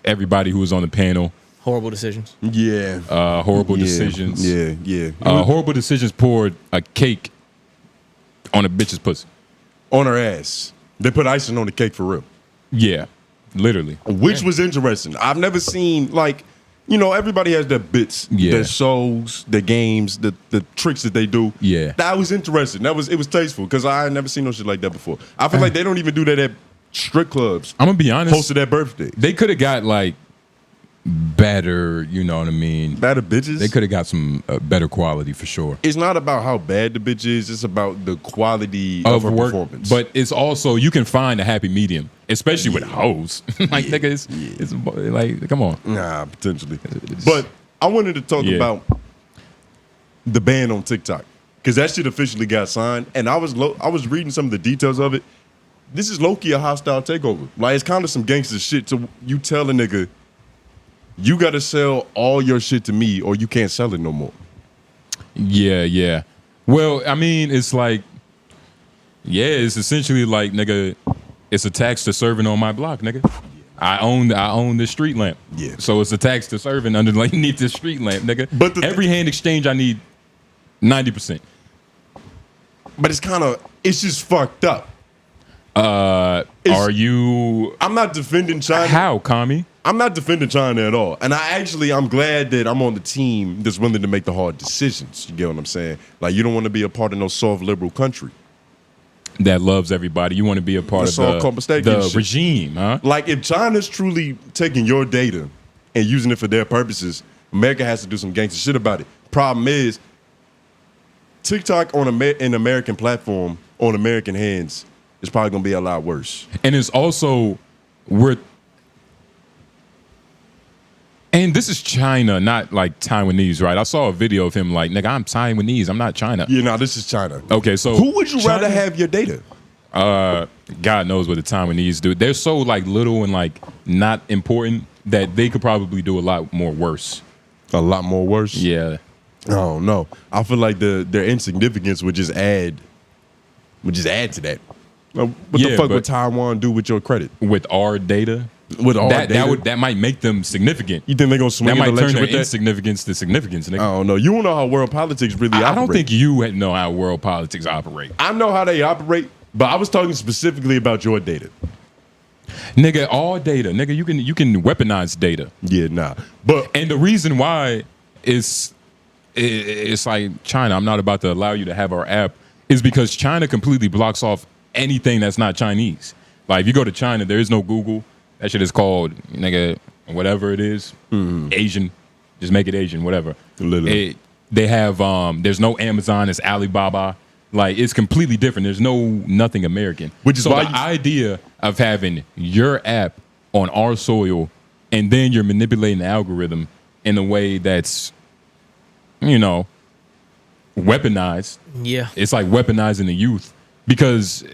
S3: Everybody who was on the panel.
S2: horrible decisions.
S1: Yeah.
S3: Horrible decisions.
S1: Yeah.
S3: Horrible decisions poured a cake on a bitch's pussy.
S1: On her ass. They put icing on the cake for real.
S3: Yeah, literally.
S1: Which was interesting. I've never seen, like, you know, everybody has their bits, their shows, their games, the tricks that they do.
S3: Yeah.
S1: That was interesting. It was tasteful because I had never seen no shit like that before. I feel like they don't even do that at strip clubs.
S3: I'm gonna be honest.
S1: Close to their birthday.
S3: They could have got like better, you know what I mean?
S1: Better bitches?
S3: They could have got some better quality for sure.
S1: It's not about how bad the bitch is. It's about the quality of her
S3: work,
S1: performance.
S3: But it's also, you can find a happy medium, especially with hoes. Like, nigga, it's like, come on.
S1: Nah, potentially. But I wanted to talk about the ban on TikTok because that shit officially got signed. And I was reading some of the details of it. This is low-key a hostile takeover. Like, it's kind of some gangster shit. So you tell a nigga, you got to sell all your shit to me or you can't sell it no more.
S3: Yeah. Well, I mean, it's like, it's essentially like, nigga, it's a tax to serving on my block, nigga. I own the street lamp.
S1: Yeah.
S3: So it's a tax to serving underneath the street lamp, nigga.
S1: But
S3: every hand exchange I need 90%.
S1: But it's just fucked up.
S3: I'm
S1: not defending China.
S3: How, Kami?
S1: I'm not defending China at all. And I'm glad that I'm on the team that's willing to make the hard decisions. You get what I'm saying? Like, you don't want to be a part of no soft liberal country
S3: that loves everybody. You want to be a part of the regime, huh?
S1: Like, if China's truly taking your data and using it for their purposes, America has to do some gangster shit about it. Problem is, TikTok on an American platform, on American hands, is probably going to be a lot worse.
S3: And it's also, and this is China, not like Taiwanese, right? I saw a video of him like, nigga, I'm Taiwanese, I'm not China.
S1: Yeah, no, this is China.
S3: Okay, so
S1: who would you rather have your data?
S3: God knows what the Taiwanese do. They're so like little and like not important that they could probably do a lot more worse.
S1: A lot more worse?
S3: Yeah.
S1: Oh no, I feel like their insignificance would just add to that. What the fuck would Taiwan do with your credit?
S3: With our data?
S1: With our data?
S3: That might make them significant.
S1: You think they're going to swing
S3: that might turn their
S1: with
S3: insignificance to significance, nigga.
S1: I don't know. You don't know how world politics really operate.
S3: I don't think you know how world politics operate.
S1: I know how they operate, but I was talking specifically about your data.
S3: Nigga, all data. Nigga, you can weaponize data.
S1: Yeah, nah.
S3: And the reason why it's like China, I'm not about to allow you to have our app, is because China completely blocks off anything that's not Chinese. Like, if you go to China, there is no Google. That shit is called, nigga, whatever it is, Asian. Just make it Asian, whatever. They have, there's no Amazon, it's Alibaba. Like, it's completely different. There's nothing American.
S1: Which is why
S3: the idea of having your app on our soil and then you're manipulating the algorithm in a way that's, you know, weaponized.
S2: Yeah.
S3: It's like weaponizing the youth because,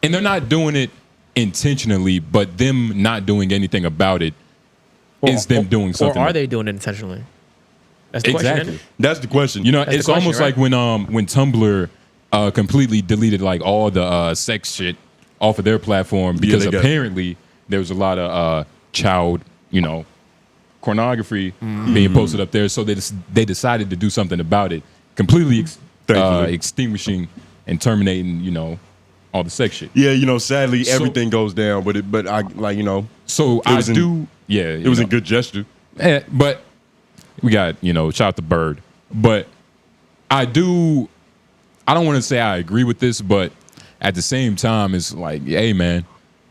S3: and they're not doing it intentionally, but them not doing anything about it is them doing something.
S2: Or are they doing it intentionally? That's the question.
S3: Exactly.
S2: Isn't it?
S1: That's the question.
S3: You know,
S2: That's the
S3: it's
S2: question,
S3: almost
S2: right?
S3: like when Tumblr completely deleted like all the sex shit off of their platform because
S1: they got it.
S3: apparently there was a lot of child, pornography being posted up there. So they decided to do something about it, completely
S1: Thankfully.
S3: extinguishing and terminating, all the sex shit.
S1: Yeah, sadly,
S3: So-
S1: everything goes down, but I like,
S3: So
S1: It was
S3: it
S1: was a good gesture.
S3: but we got, shout out to Bird. But I don't want to say I agree with this, but at the same time, it's like, hey, man,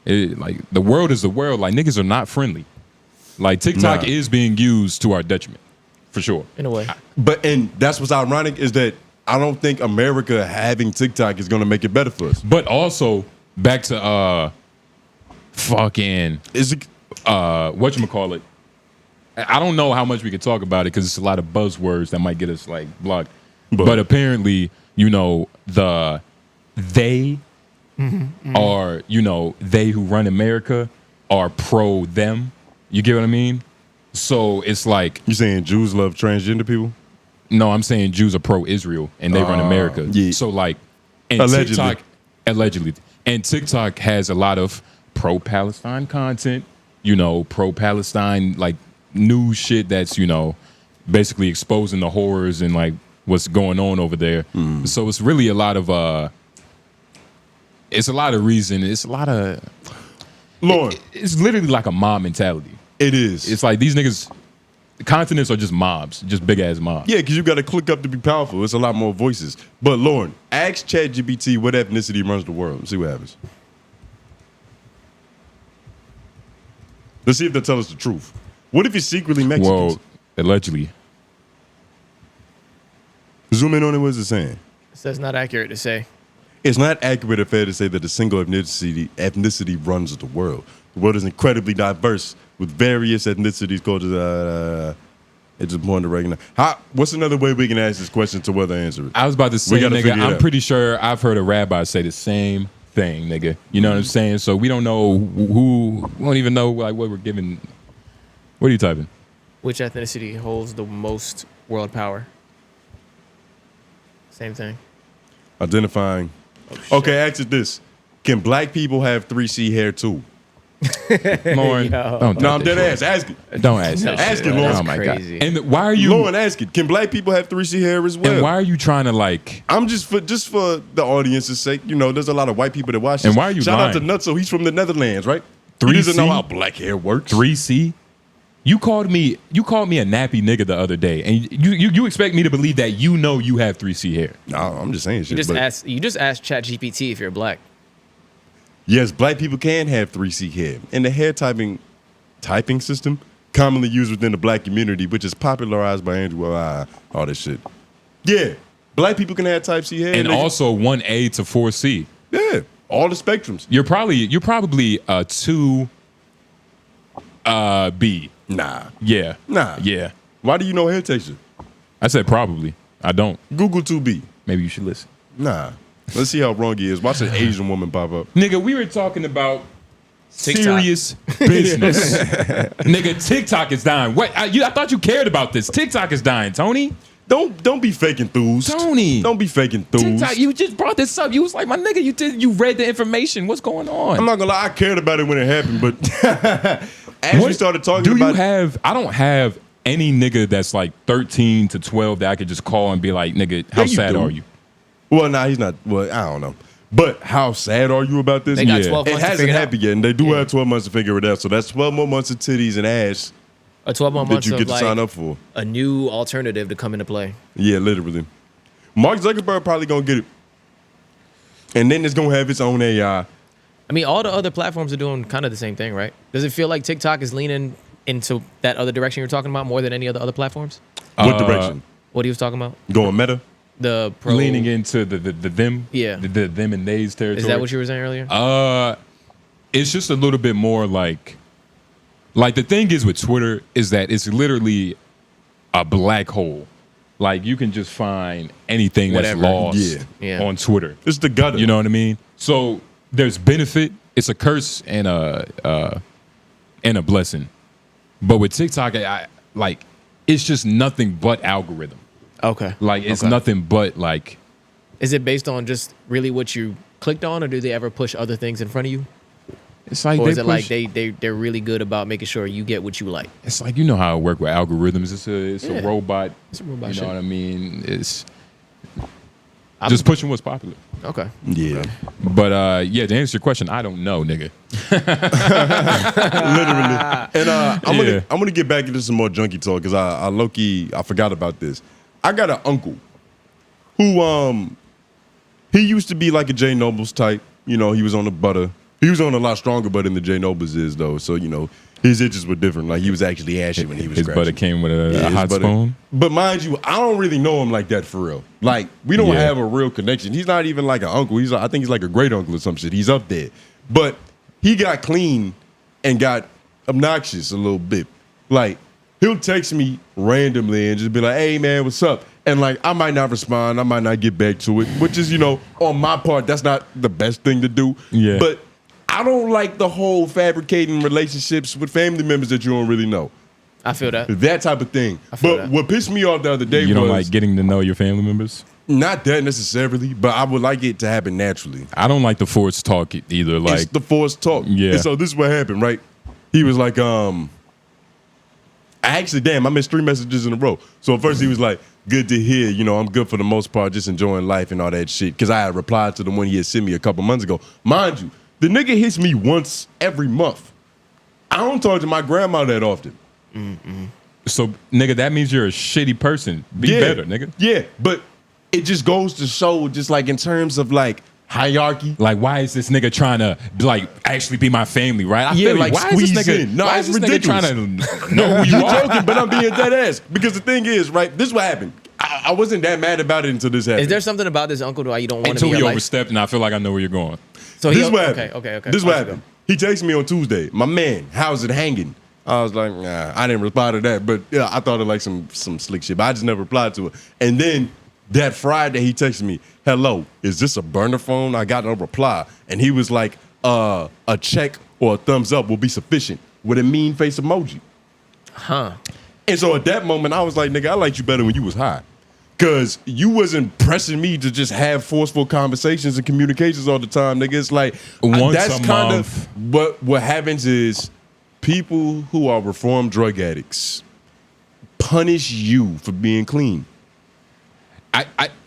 S3: like the world is the world. Like niggas are not friendly. Like TikTok
S1: Nah.
S3: is being used to our detriment, for sure.
S2: In a way.
S1: And that's what's ironic is that I don't think America having TikTok is going to make it better for us.
S3: But also back to fucking
S1: Is it?
S3: whatchamacallit. I don't know how much we can talk about it because it's a lot of buzzwords that might get us like blocked. But apparently, they are, they who run America are pro them. You get what I mean? So it's like,
S1: You saying Jews love transgender people?
S3: no, I'm saying Jews are pro Israel and they run America.
S1: yeah.
S3: So like, and
S1: Allegedly.
S3: TikTok, allegedly, and TikTok has a lot of pro Palestine content, pro Palestine like news shit that's, basically exposing the horrors and like what's going on over there. So it's really a lot of it's a lot of reason. It's a lot of
S1: Lauren,
S3: it's literally like a mob mentality.
S1: it is.
S3: It's like these niggas, the continents are just mobs, just big ass mobs.
S1: Yeah, because you got to click up to be powerful. It's a lot more voices. But Lauren, ask ChatGPT what ethnicity runs the world and see what happens. Let's see if they'll tell us the truth. What if you're secretly Mexicans?
S3: Well, allegedly.
S1: Zoom in on it. What is it saying?
S2: So it's not accurate to say.
S1: It's not accurate or fair to say that a single ethnicity runs the world. The world is incredibly diverse with various ethnicities, cultures. It's important to recognize. What's another way we can ask this question to whether answer it?
S3: I was about to say,
S1: gotta
S3: nigga,
S1: figure it
S3: I'm
S1: out.
S3: pretty sure I've heard a rabbi say the same thing, nigga. You know what I'm saying? So we don't know who, we don't even know like what we're giving. What are you typing?
S2: Which ethnicity holds the most world power? Same thing.
S1: Identifying. Okay, ask it this. Can black people have 3C hair too?
S3: Lauren,
S2: Yo.
S3: don't
S1: No, I'm dead ass. Ask it.
S3: Don't ask that
S1: Ask
S3: shit.
S1: it, Lauren.
S3: Oh my
S2: Crazy.
S3: god! And why are you?
S1: Lauren, ask it. Can black people have 3C hair as well?
S3: And why are you trying to like?
S1: I'm just for the audience's sake. There's a lot of white people that watch this.
S3: And why are you
S1: Shout out to
S3: lying?
S1: Nutso. He's from the Netherlands, right?
S3: 3C?
S1: He doesn't know how black hair works.
S3: 3C? You called me a nappy nigga the other day, and you expect me to believe that you have 3C hair?
S1: No, I'm just saying shit.
S2: You just
S1: but
S2: ask ChatGPT if you're black.
S1: yes, black people can have 3C hair. And the hair typing system commonly used within the black community, which is popularized by Andrew all this shit. Yeah, black people can have type C hair.
S3: And
S1: they can-
S3: also 1A to 4C.
S1: yeah, all the spectrums.
S3: You're probably a 2B.
S1: Nah.
S3: Yeah.
S1: Nah.
S3: Yeah.
S1: Why do you know hair texture?
S3: I said probably. I don't.
S1: Google 2B.
S3: Maybe you should listen.
S1: Nah. Let's see how wrong he is. Watch an Asian woman pop up.
S3: Nigga, we were talking about
S2: TikTok.
S3: serious business. Nigga, TikTok is dying. What? I thought you cared about this. TikTok is dying, Tony.
S1: Don't be faking enthused.
S3: Tony.
S1: Don't be faking enthused.
S3: TikTok, you just brought this up. You was like, my nigga, you read the information. What's going on?
S1: I'm not gonna lie, I cared about it when it happened, but as we started talking about
S3: I don't have any nigga that's like 13 to 12 that I could just call and be like, nigga, how
S1: Yeah, you
S3: sad
S1: do.
S3: are you?
S1: Well, nah, he's not. Well, I don't know. But how sad are you about this?
S2: They got
S3: Yeah.
S2: 12
S1: It
S2: months to
S1: hasn't
S2: figure it out.
S1: happened yet, and they do have 12 months to figure it out. So that's 12 more months of titties and ass
S2: A 12 more
S1: that
S2: months
S1: you
S2: of
S1: get to
S2: like
S1: sign up for.
S2: a new alternative to come into play.
S1: Yeah, literally. Mark Zuckerberg probably gonna get it, and then it's gonna have its own AI.
S2: I mean, all the other platforms are doing kind of the same thing, right? Does it feel like TikTok is leaning into that other direction you're talking about more than any of the other platforms?
S1: What direction?
S2: What he was talking about?
S1: Going meta?
S2: The pro.
S3: Leaning into the them,
S2: Yeah.
S3: the them and they's territory.
S2: Is that what you were saying earlier?
S3: It's just a little bit more like the thing is with Twitter is that it's literally a black hole. Like you can just find anything
S2: Whatever.
S3: that's lost
S2: Yeah.
S3: on Twitter.
S1: It's the gutter.
S3: You know what I mean? So there's benefit. It's a curse and a blessing. But with TikTok, like it's just nothing but algorithm.
S2: Okay.
S3: Like it's
S2: Okay.
S3: nothing but like.
S2: Is it based on just really what you clicked on, or do they ever push other things in front of you?
S3: It's like
S2: Or
S3: they
S2: is it
S3: push,
S2: like they're really good about making sure you get what you like?
S3: It's like, you know how it work with algorithms. It's
S2: Yeah.
S3: a robot.
S2: It's a robot
S3: You
S2: shit.
S3: know what I mean? It's just pushing what's popular.
S2: Okay.
S1: Yeah.
S3: But yeah, to answer your question, I don't know, nigga.
S1: Literally. And
S3: Yeah.
S1: I'm gonna get back into some more junkie talk because I low-key I forgot about this. I got an uncle who he used to be like a J Nobles type. You know, he was on the butter. He was on a lot stronger butter than the J Nobles is though. So, you know, his itches were different. Like he was actually ashy when he was
S3: His
S1: scratching.
S3: butter came with a
S1: his
S3: hot
S1: butter-
S3: spoon.
S1: But mind you, I don't really know him like that for real. Like we don't
S3: Yeah.
S1: have a real connection. He's not even like an uncle. I think he's like a great uncle or some shit. He's up there. But he got clean and got obnoxious a little bit. Like he'll text me randomly and just be like, "Hey man, what's up?" And like I might not respond. I might not get back to it, which is, you know, on my part, that's not the best thing to do.
S3: Yeah.
S1: But I don't like the whole fabricating relationships with family members that you don't really know.
S2: I feel that.
S1: That type of thing.
S2: feel
S1: But
S2: that.
S1: what pissed me off the other day
S3: You
S1: was
S3: don't like getting to know your family members?
S1: not that necessarily, but I would like it to happen naturally.
S3: I don't like the forced talk either. Like,
S1: It's the forced talk.
S3: Yeah.
S1: And so this is what happened, right? He was like, I missed 3 messages in a row. So at first he was like, "Good to hear, you know, I'm good for the most part, just enjoying life and all that shit." Because I had replied to the one he had sent me a couple months ago. Mind you, the nigga hits me once every month. I don't talk to my grandma that often.
S3: so nigga, that means you're a shitty person. Be better, nigga.
S1: Yeah, but it just goes to show, just like in terms of like hierarchy.
S3: Like, why is this nigga trying to like actually be my family, right? I
S1: Yeah,
S3: feel
S1: like
S3: why is this
S1: squeeze
S3: nigga?
S1: in. No,
S3: why
S1: it's
S3: is this
S1: ridiculous.
S3: nigga trying to know who you
S1: You're
S3: are?
S1: joking, but I'm being dead ass. Because the thing is, right, this is what happened. I wasn't that mad about it until this happened.
S2: Is there something about this uncle why you don't want to
S3: Until
S2: be
S3: we
S2: in your life?
S3: overstepped, and I feel like I know where you're going.
S2: So
S1: This
S2: he
S1: is what happened.
S2: okay.
S1: This is what
S2: How's it
S1: happened. He texted me on Tuesday. My man, how's it hanging? I was like, nah, I didn't reply to that. But yeah, I thought it like some slick shit. But I just never replied to it. And then that Friday, he texted me, "Hello, is this a burner phone?" I got no reply. And he was like, a check or a thumbs up will be sufficient with a mean face emoji.
S2: Huh.
S1: And so at that moment, I was like, nigga, I liked you better when you was high. Because you wasn't pressing me to just have forceful conversations and communications all the time, nigga. It's like,
S3: Once
S1: that's
S3: a
S1: kind
S3: month.
S1: of what happens is people who are reformed drug addicts punish you for being clean.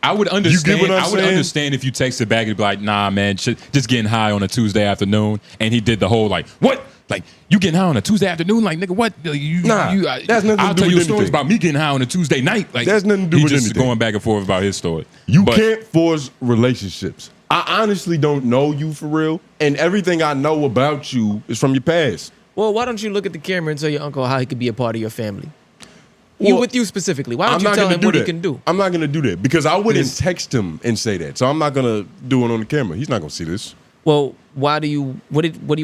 S3: I would understand.
S1: what I'm
S3: I would
S1: saying?
S3: understand if you texted back and be like, "Nah, man, just getting high on a Tuesday afternoon," and he did the whole like, "What? Like you getting high on a Tuesday afternoon? Like nigga, what?
S1: Nah, that's nothing to
S3: I'll
S1: do
S3: tell you
S1: with
S3: stories
S1: anything.
S3: about me getting high on a Tuesday night. Like
S1: That's nothing to do
S3: he
S1: with
S3: just
S1: anything.
S3: going back and forth about his story.
S1: You
S3: But
S1: can't force relationships. I honestly don't know you for real. And everything I know about you is from your past.
S2: Well, why don't you look at the camera and tell your uncle how he could be a part of your family? You
S1: Well,
S2: with you specifically. Why don't
S1: I'm
S2: you
S1: not
S2: tell
S1: gonna
S2: him
S1: do
S2: what
S1: that.
S2: he can do?
S1: I'm not gonna do that because I wouldn't
S2: Because-
S1: text him and say that. So I'm not gonna do it on the camera. He's not gonna see this.
S2: Well, why do you want him? Why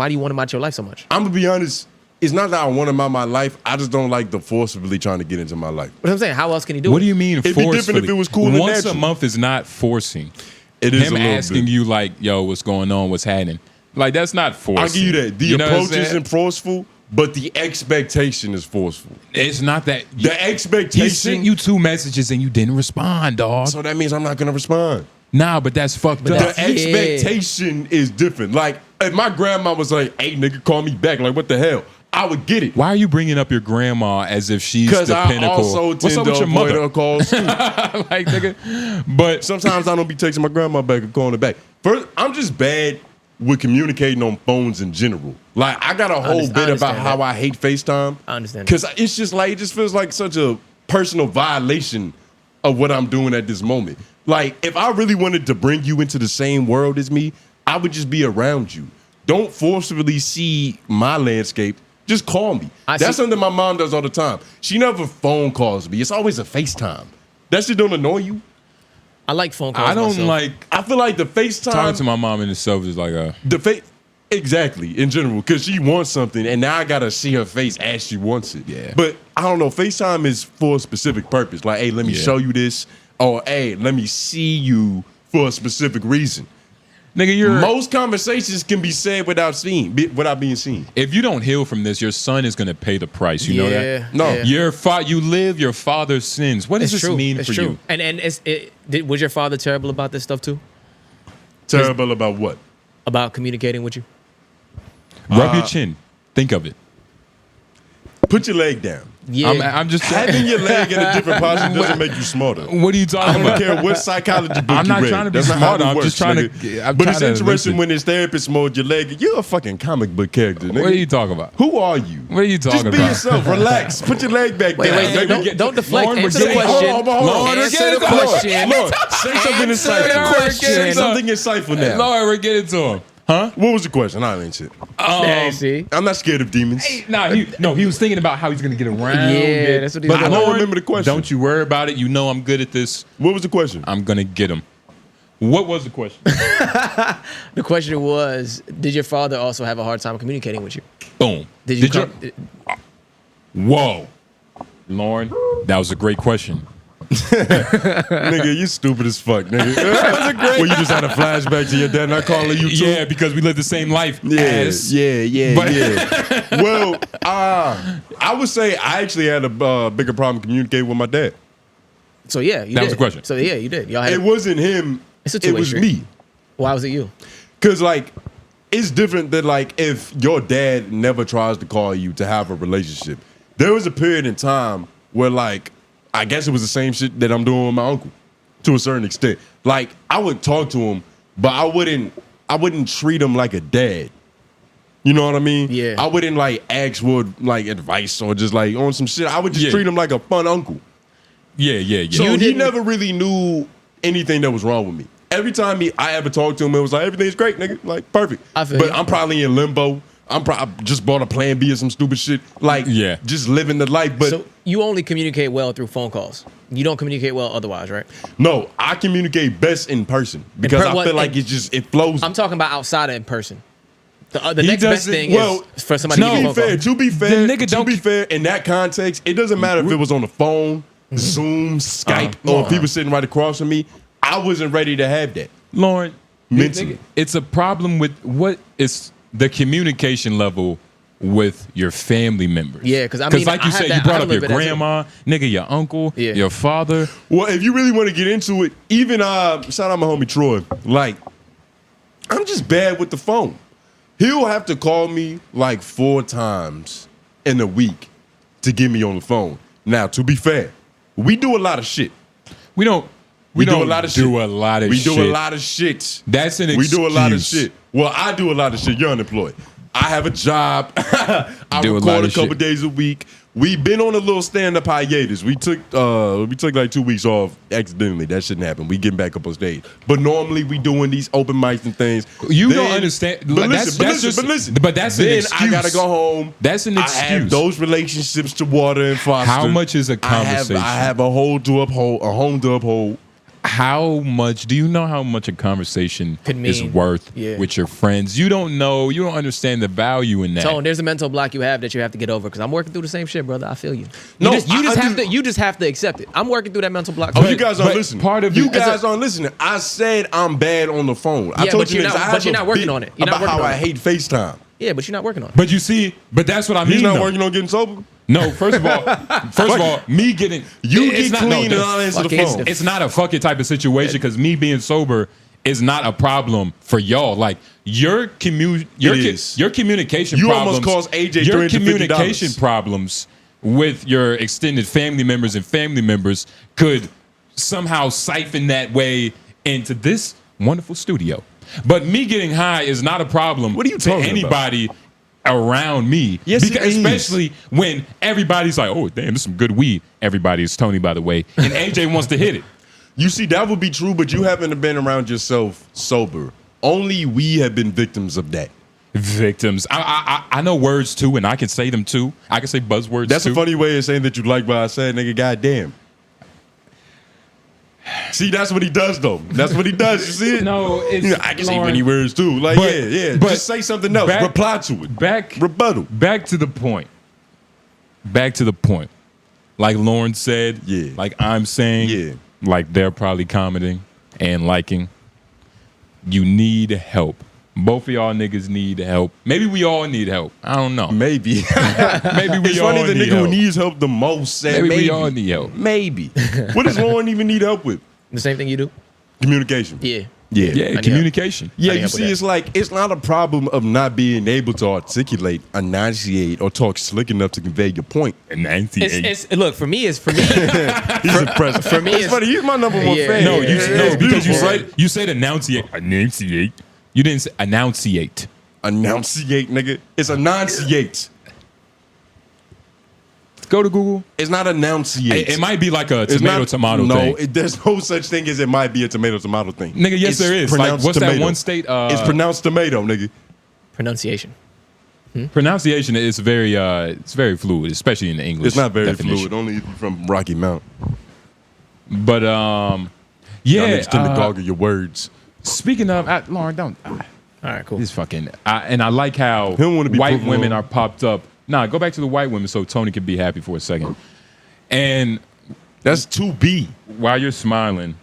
S2: do you want him out your life so much?
S1: I'm gonna be honest. It's not that I want him out of my life. I just don't like the forcibly trying to get into my life.
S2: But I'm saying, how else can he do
S3: what
S2: it?
S3: do you mean
S1: It'd be
S3: forcefully?
S1: different if it was cool and
S3: Once a
S1: natural.
S3: month is not forcing.
S1: It is
S3: Him
S1: a little
S3: asking
S1: bit.
S3: you like, "Yo, what's going on? What's happening?" Like that's not forcing.
S1: I'll give you that. The
S3: You know what I'm
S1: approach
S3: saying?
S1: isn't forceful, but the expectation is forceful.
S3: It's not that.
S1: The
S3: He
S1: expectation.
S3: sent you 2 messages and you didn't respond, dog.
S1: So that means I'm not gonna respond.
S3: Nah, but that's fucked
S2: But
S3: up.
S1: The expectation is different. Like if my grandma was like, "Hey, nigga, call me back." Like what the hell? I would get it.
S3: Why are you bringing up your grandma as if she's
S1: Because
S3: the
S1: I
S3: pinnacle?
S1: also
S3: What's
S1: tend
S3: up
S1: to
S3: with your
S1: avoid
S3: mother?
S1: her calls too.
S3: Like, nigga. But
S1: Sometimes I don't be texting my grandma back and calling her back. First, I'm just bad with communicating on phones in general. Like I got a whole bit about
S2: understand
S1: how
S2: that.
S1: I hate FaceTime.
S2: I understand.
S1: Because it's just like it just feels like such a personal violation of what I'm doing at this moment. Like if I really wanted to bring you into the same world as me, I would just be around you. Don't forcibly see my landscape. Just call me.
S2: I
S1: That's
S2: see-
S1: something my mom does all the time. She never phone calls me. It's always a FaceTime. That shit don't annoy you.
S2: I like phone calls.
S3: I don't
S2: myself.
S3: like
S1: I feel like the FaceTime.
S3: talking to my mom in itself is like a.
S1: The face, exactly, in general, because she wants something, and now I gotta see her face as she wants it.
S3: Yeah.
S1: But I don't know. FaceTime is for a specific purpose. Like, hey, let me
S3: Yeah.
S1: show you this, or hey, let me see you for a specific reason.
S3: Nigga,
S1: most conversations can be said without being seen.
S3: if you don't heal from this, your son is gonna pay the price. You know that?
S1: No.
S2: Yeah.
S3: You live your father's sins. What does this mean
S2: it's
S3: for
S2: true.
S3: you?
S2: And was your father terrible about this stuff too?
S1: Terrible about what?
S2: About communicating with you?
S3: Rub your chin. Think of it.
S1: Put your leg down.
S2: Yeah.
S3: I'm just
S1: Having your leg in a different posture doesn't make you smarter.
S3: What are you talking
S1: I don't
S3: about?
S1: care what psychology book
S3: I'm
S1: you
S3: not
S1: read.
S3: trying to be
S1: That's not how
S3: smarter.
S1: it
S3: I'm
S1: works,
S3: just trying
S1: nigga.
S3: to. I'm
S1: But it's
S3: trying to
S1: interesting
S3: listen.
S1: when it's therapist mode, your leg. You're a fucking comic book character, nigga.
S3: What are you talking about?
S1: Who are you?
S3: What are you talking
S1: Just be
S3: about?
S1: yourself. Relax. Put your leg back
S2: Wait,
S1: down.
S2: wait,
S1: nigga.
S2: don't deflect.
S3: Lauren,
S2: Answer
S3: we're
S2: the
S3: getting-
S2: question.
S1: Hold on.
S3: Lord,
S2: Answer the
S3: Lord,
S2: question.
S1: Lord, say something
S2: Answer the
S1: insightful.
S2: question.
S1: Say something insightful now.
S3: Lord, we're getting to him. Huh?
S1: What was the question? I ain't shit.
S2: Hey, see?
S1: I'm not scared of demons.
S3: He was thinking about how he's gonna get around.
S2: Yeah, that's what he's
S1: But I
S2: doing.
S1: don't remember the question.
S3: Don't you worry about it. You know I'm good at this.
S1: What was the question?
S3: I'm gonna get him. What was the question?
S2: The question was, did your father also have a hard time communicating with you?
S3: Boom.
S2: Did you
S3: Whoa. Lauren, that was a great question.
S1: Nigga, you stupid as fuck, nigga. Well, you just had a flashback to your dad not calling you too?
S3: Yeah, because we live the same life.
S1: Yeah.
S3: But-
S1: Well, I would say I actually had a bigger problem communicating with my dad.
S2: So yeah, you did.
S3: That was the question.
S2: So yeah, you did. Y'all had
S1: It wasn't him.
S2: It's a
S1: It
S2: two-way
S1: was
S2: street.
S1: me.
S2: Why was it you?
S1: Because, like, it's different than, like, if your dad never tries to call you to have a relationship. There was a period in time where, like, I guess it was the same shit that I'm doing with my uncle to a certain extent. Like, I would talk to him, but I wouldn't treat him like a dad. You know what I mean?
S2: Yeah.
S1: I wouldn't, like, ask for, like, advice or just, like, on some shit. I would just treat him like a fun uncle.
S3: Yeah.
S1: So he never really knew anything that was wrong with me. Every time I ever talked to him, it was like, everything's great, nigga. Like, perfect.
S2: I feel
S1: But
S2: you.
S1: I'm probably in limbo. I just bought a plan B or some stupid shit. Like, just living the life. But
S2: So you only communicate well through phone calls. You don't communicate well otherwise, right?
S1: no, I communicate best in person because I feel like it flows.
S2: I'm talking about outside of in person. The next best thing is for somebody to
S1: to
S2: give you a
S1: be
S2: phone
S1: fair,
S2: call.
S1: to be fair, in that context, it doesn't matter if it was on the phone, Zoom, Skype, or people sitting right across from me. I wasn't ready to have that.
S3: Lauren,
S1: Mentally.
S3: it's a problem with what is the communication level with your family members.
S2: Yeah, 'cause I mean,
S3: like
S2: I
S3: you
S2: had
S3: said,
S2: that-
S3: you
S2: I
S3: brought
S2: had a
S3: up your
S2: little bit of that
S3: grandma, nigga, your uncle,
S2: Yeah.
S3: your father.
S1: Well, if you really want to get into it, even shout out my homie Troy. Like, I'm just bad with the phone. He'll have to call me like 4 times in a week to get me on the phone. Now, to be fair, we do a lot of shit.
S3: We don't
S1: We
S3: do
S1: do a lot of shit.
S3: a lot of
S1: We
S3: shit.
S1: do a lot of shit.
S3: That's an
S1: We do a lot of
S3: excuse.
S1: shit. Well, I do a lot of shit. You're unemployed. I have a job. I
S3: Do a lot
S1: record a
S3: of
S1: couple
S3: shit.
S1: days a week. We've been on a little stand-up hiatus. We took like 2 weeks off accidentally. That shouldn't happen. We getting back up on stage. But normally we doing these open mics and things.
S3: You
S1: Then-
S3: don't understand.
S1: But
S3: That's
S1: listen.
S3: But that's an
S1: then
S3: excuse.
S1: I gotta go home.
S3: That's an
S1: I have
S3: excuse.
S1: those relationships to water and foster.
S3: How much is a conversation?
S1: I have a home to uphold.
S3: How much do you know how much a conversation
S2: Could
S3: is
S2: mean.
S3: worth
S2: Yeah.
S3: with your friends? You don't know. You don't understand the value in that.
S2: Tone, there's a mental block you have that you have to get over because I'm working through the same shit, brother. I feel you.
S1: No,
S2: you just
S1: I
S2: have
S1: do-
S2: to. You just have to accept it. I'm working through that mental block.
S1: Oh,
S2: too.
S1: you guys aren't
S3: but
S1: listening.
S3: part of
S1: you
S3: it-
S1: guys aren't listening. I said I'm bad on the phone. I
S2: Yeah,
S1: told
S2: but
S1: you
S2: you're
S1: this.
S2: not-
S1: I
S2: but
S1: have
S2: you're
S1: a
S2: not working
S1: bit
S2: on it. You're not
S1: about
S2: working
S1: how
S2: on
S1: I
S2: it.
S1: hate FaceTime.
S2: Yeah, but you're not working on it.
S3: But you see, but that's what I mean.
S1: He's not
S3: though.
S1: working on getting sober.
S3: No, first of all, me getting
S1: You
S3: it's
S1: get
S3: not-
S1: clean
S3: no,
S1: and I'll answer the
S2: fucking-
S1: phone.
S3: It's not a fuck it type of situation because me being sober is not a problem for y'all. Like your
S1: is.
S3: your communication
S1: You
S3: problems,
S1: almost cost AJ
S3: your
S1: $350.
S3: communication problems with your extended family members and family members could somehow siphon that way into this wonderful studio. But me getting high is not a problem
S1: What are you
S3: to
S1: talking about?
S3: anybody around me.
S1: Yes, it is.
S3: especially when everybody's like, oh, damn, this is some good weed. Everybody is Tony, by the way. And AJ wants to hit it.
S1: You see, that would be true, but you haven't been around yourself sober. Only we have been victims of that.
S3: Victims. I know words too, and I can say them too. I can say buzzwords
S1: That's
S3: too.
S1: a funny way of saying that you like what I said, nigga. Goddamn. See, that's what he does, though. That's what he does. You see it?
S3: No, it's
S1: You know, I can say
S3: Lauren,
S1: many words too. Like,
S3: but-
S1: yeah.
S3: but
S1: Just say something else.
S3: back-
S1: Reply to it. Rebuttal.
S3: Back to the point. Back to the point. Like Lauren said,
S1: Yeah.
S3: like I'm saying,
S1: Yeah.
S3: like they're probably commenting and liking. you need help. Both of y'all niggas need help. Maybe we all need help. I don't know.
S1: Maybe.
S3: Maybe we
S1: It's
S3: all
S1: funny the
S3: need
S1: nigga
S3: help.
S1: who needs help the most said
S3: Maybe
S1: maybe.
S3: we all need help.
S1: Maybe. What does Lauren even need help with?
S2: The same thing you do?
S1: Communication.
S2: Yeah.
S1: Yeah.
S3: Yeah, communication.
S1: Yeah,
S2: I need
S1: you
S2: help with
S1: see,
S2: that.
S1: it's like, it's not a problem of not being able to articulate, enunciate, or talk slick enough to convey your point.
S2: It's look, for me.
S1: He's impressive.
S2: for me,
S1: it's
S2: it's-
S1: funny. He's my number one
S2: Yeah.
S1: fan.
S3: No,
S1: It's
S3: because
S1: beautiful,
S3: you said enunciate. Enunciate. You didn't say enunciate.
S1: Enunciate, nigga. It's enunciate.
S3: Go to Google.
S1: It's not enunciate.
S3: It might be like a
S1: It's
S3: tomato
S1: not-
S3: thing.
S1: No, there's no such thing as it might be a tomato thing.
S3: Nigga, yes,
S1: It's
S3: there is. Like,
S1: pronounced
S3: what's that
S1: tomato.
S3: one state?
S1: It's pronounced tomato, nigga.
S2: Pronunciation.
S3: Pronunciation is very it's very fluid, especially in the English.
S1: It's not very
S3: definition.
S1: fluid. Only if you're from Rocky Mount.
S3: But
S1: Y'all
S3: yeah.
S1: niggas tend to gargle your words.
S3: Speaking of, Lauren, don't.
S2: All right, cool.
S3: This fucking. And I like how
S1: He don't wanna be
S3: white
S1: proven
S3: women
S1: wrong.
S3: are popped up. Nah, go back to the white women so Tony can be happy for a second. And
S1: That's 2B.
S3: while you're smiling,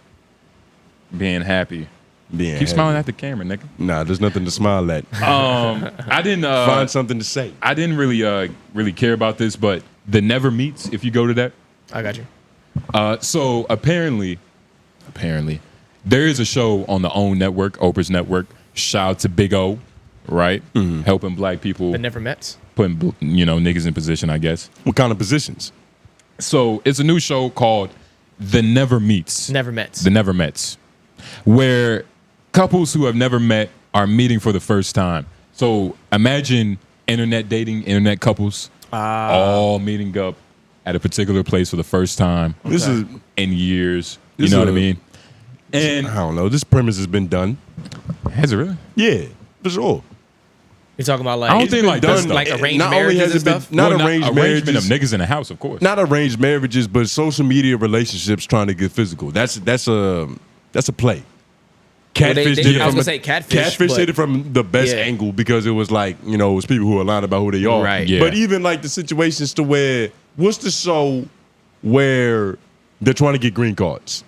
S3: being happy,
S1: Being
S3: keep
S1: happy.
S3: smiling at the camera, nigga.
S1: Nah, there's nothing to smile at.
S3: I didn't.
S1: Find something to say.
S3: I didn't really care about this, but the Never Meets. If you go to that.
S2: I got you.
S3: So apparently, there is a show on the OWN network, Oprah's network. Shout out to Big O, right? Helping black people,
S2: The Never Mets.
S3: putting niggas in position, I guess.
S1: What kind of positions?
S3: So it's a new show called The Never Meets.
S2: Never Mets.
S3: The Never Mets, where couples who have never met are meeting for the first time. So imagine internet dating, internet couples, all meeting up at a particular place for the first time
S1: This is,
S3: in years. You
S1: This
S3: know
S1: is
S3: what I
S1: a-
S3: mean? And
S1: I don't know. This premise has been done.
S3: has it really?
S1: Yeah, for sure.
S2: You're talking about like
S3: I don't think like that
S1: done,
S3: stuff.
S2: like arranged
S1: not only
S2: marriages
S1: has
S2: and
S1: it been
S2: stuff?
S1: not
S3: Well,
S1: arranged
S3: arrangement
S1: marriages,
S3: of niggas in the house, of course.
S1: not arranged marriages, but social media relationships trying to get physical. That's a play. Catfish
S2: they-
S1: did it
S2: I was
S1: from
S2: gonna say catfish, but-
S1: did it from the best
S2: Yeah.
S1: angle because it was like, it was people who are lying about who they are.
S2: Right.
S3: Yeah.
S1: But even like the situations to where what's the show where they're trying to get green cards?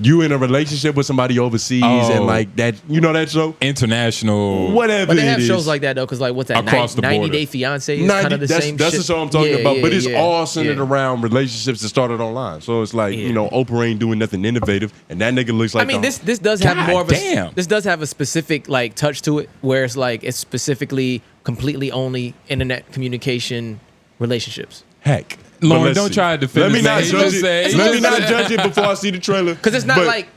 S1: You in a relationship with somebody overseas and
S3: Oh.
S1: like that, that show?
S3: International.
S1: Whatever
S2: But they have
S1: it is.
S2: shows like that though, because like what's that?
S3: Across the
S2: 90
S3: border.
S2: Day Fiance is kind of the
S1: that's
S2: same.
S1: that's
S2: shit.
S1: the show I'm talking
S2: Yeah,
S1: about. But
S2: yeah,
S1: it's
S2: yeah.
S1: all centered
S2: Yeah.
S1: around relationships that started online. So it's like,
S2: Yeah.
S1: Oprah ain't doing nothing innovative, and that nigga looks like
S2: I mean,
S1: a-
S2: this does have
S3: God
S2: more of a
S3: damn.
S2: this does have a specific like touch to it, where it's like it's specifically completely only internet communication relationships.
S1: heck.
S3: Lauren,
S1: But let's
S3: don't
S1: see.
S3: try to defend
S1: Let me
S3: his
S1: not
S3: name.
S1: judge
S3: Just
S1: it.
S3: say-
S1: Let me not judge it before I see the trailer.
S2: Because it's not
S1: But
S2: like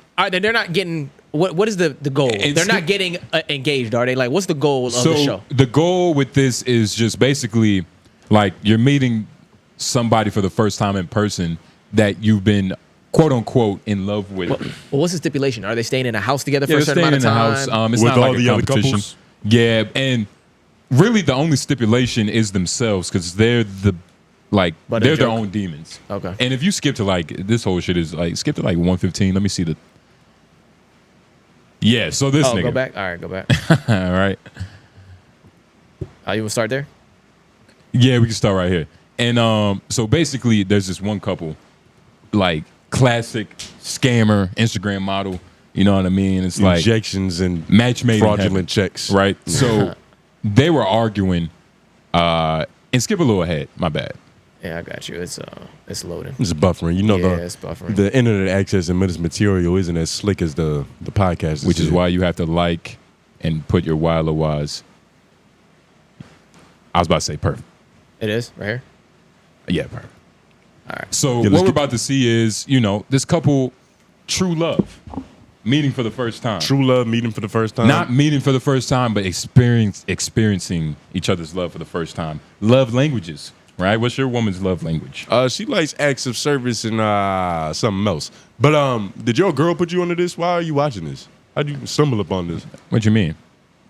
S2: they're not getting what is the goal?
S3: It's-
S2: They're not getting engaged, are they? Like, what's the goal of the
S3: So
S2: show?
S3: the goal with this is just basically like you're meeting somebody for the first time in person that you've been quote unquote in love with.
S2: Well, what's the stipulation? Are they staying in a house together for
S3: Yeah,
S2: a
S3: they're
S2: certain
S3: staying
S2: amount
S3: in
S2: of
S3: the
S2: time?
S3: house. It's
S1: With
S3: not
S1: all
S3: like a
S1: the other
S3: competition.
S1: couples?
S3: Yeah, and really the only stipulation is themselves because they're
S2: But
S3: they're
S2: a
S3: their
S2: joke.
S3: own demons.
S2: Okay.
S3: And if you skip to this whole shit is like skip to 115. Let me see the. Yeah, so this
S2: Oh,
S3: nigga.
S2: go back. All right, go back.
S3: All right.
S2: You want to start there?
S3: Yeah, we can start right here. And so basically, there's this one couple, like classic scammer Instagram model. You know what I mean? It's like
S1: injections and
S3: match made in heaven,
S1: fraudulent checks.
S3: right? So they were arguing. And skip a little ahead. My bad.
S2: Yeah, I got you. It's loading.
S1: It's buffering.
S2: Yeah, it's buffering.
S1: The internet access and Menace material isn't as slick as the podcast.
S3: Which is why you have to like and put your LOIs. I was about to say perfect.
S2: It is right here.
S3: Yeah, perfect.
S2: All right.
S3: So
S1: Yeah, let's
S3: what we're
S1: get-
S3: about to see is, this couple, true love, meeting for the first time.
S1: True love meeting for the first time.
S3: Not meeting for the first time, but experiencing each other's love for the first time. Love languages, right? What's your woman's love language?
S1: She likes acts of service and something else. But did your girl put you onto this? Why are you watching this? How do you stumble upon this?
S3: What you mean?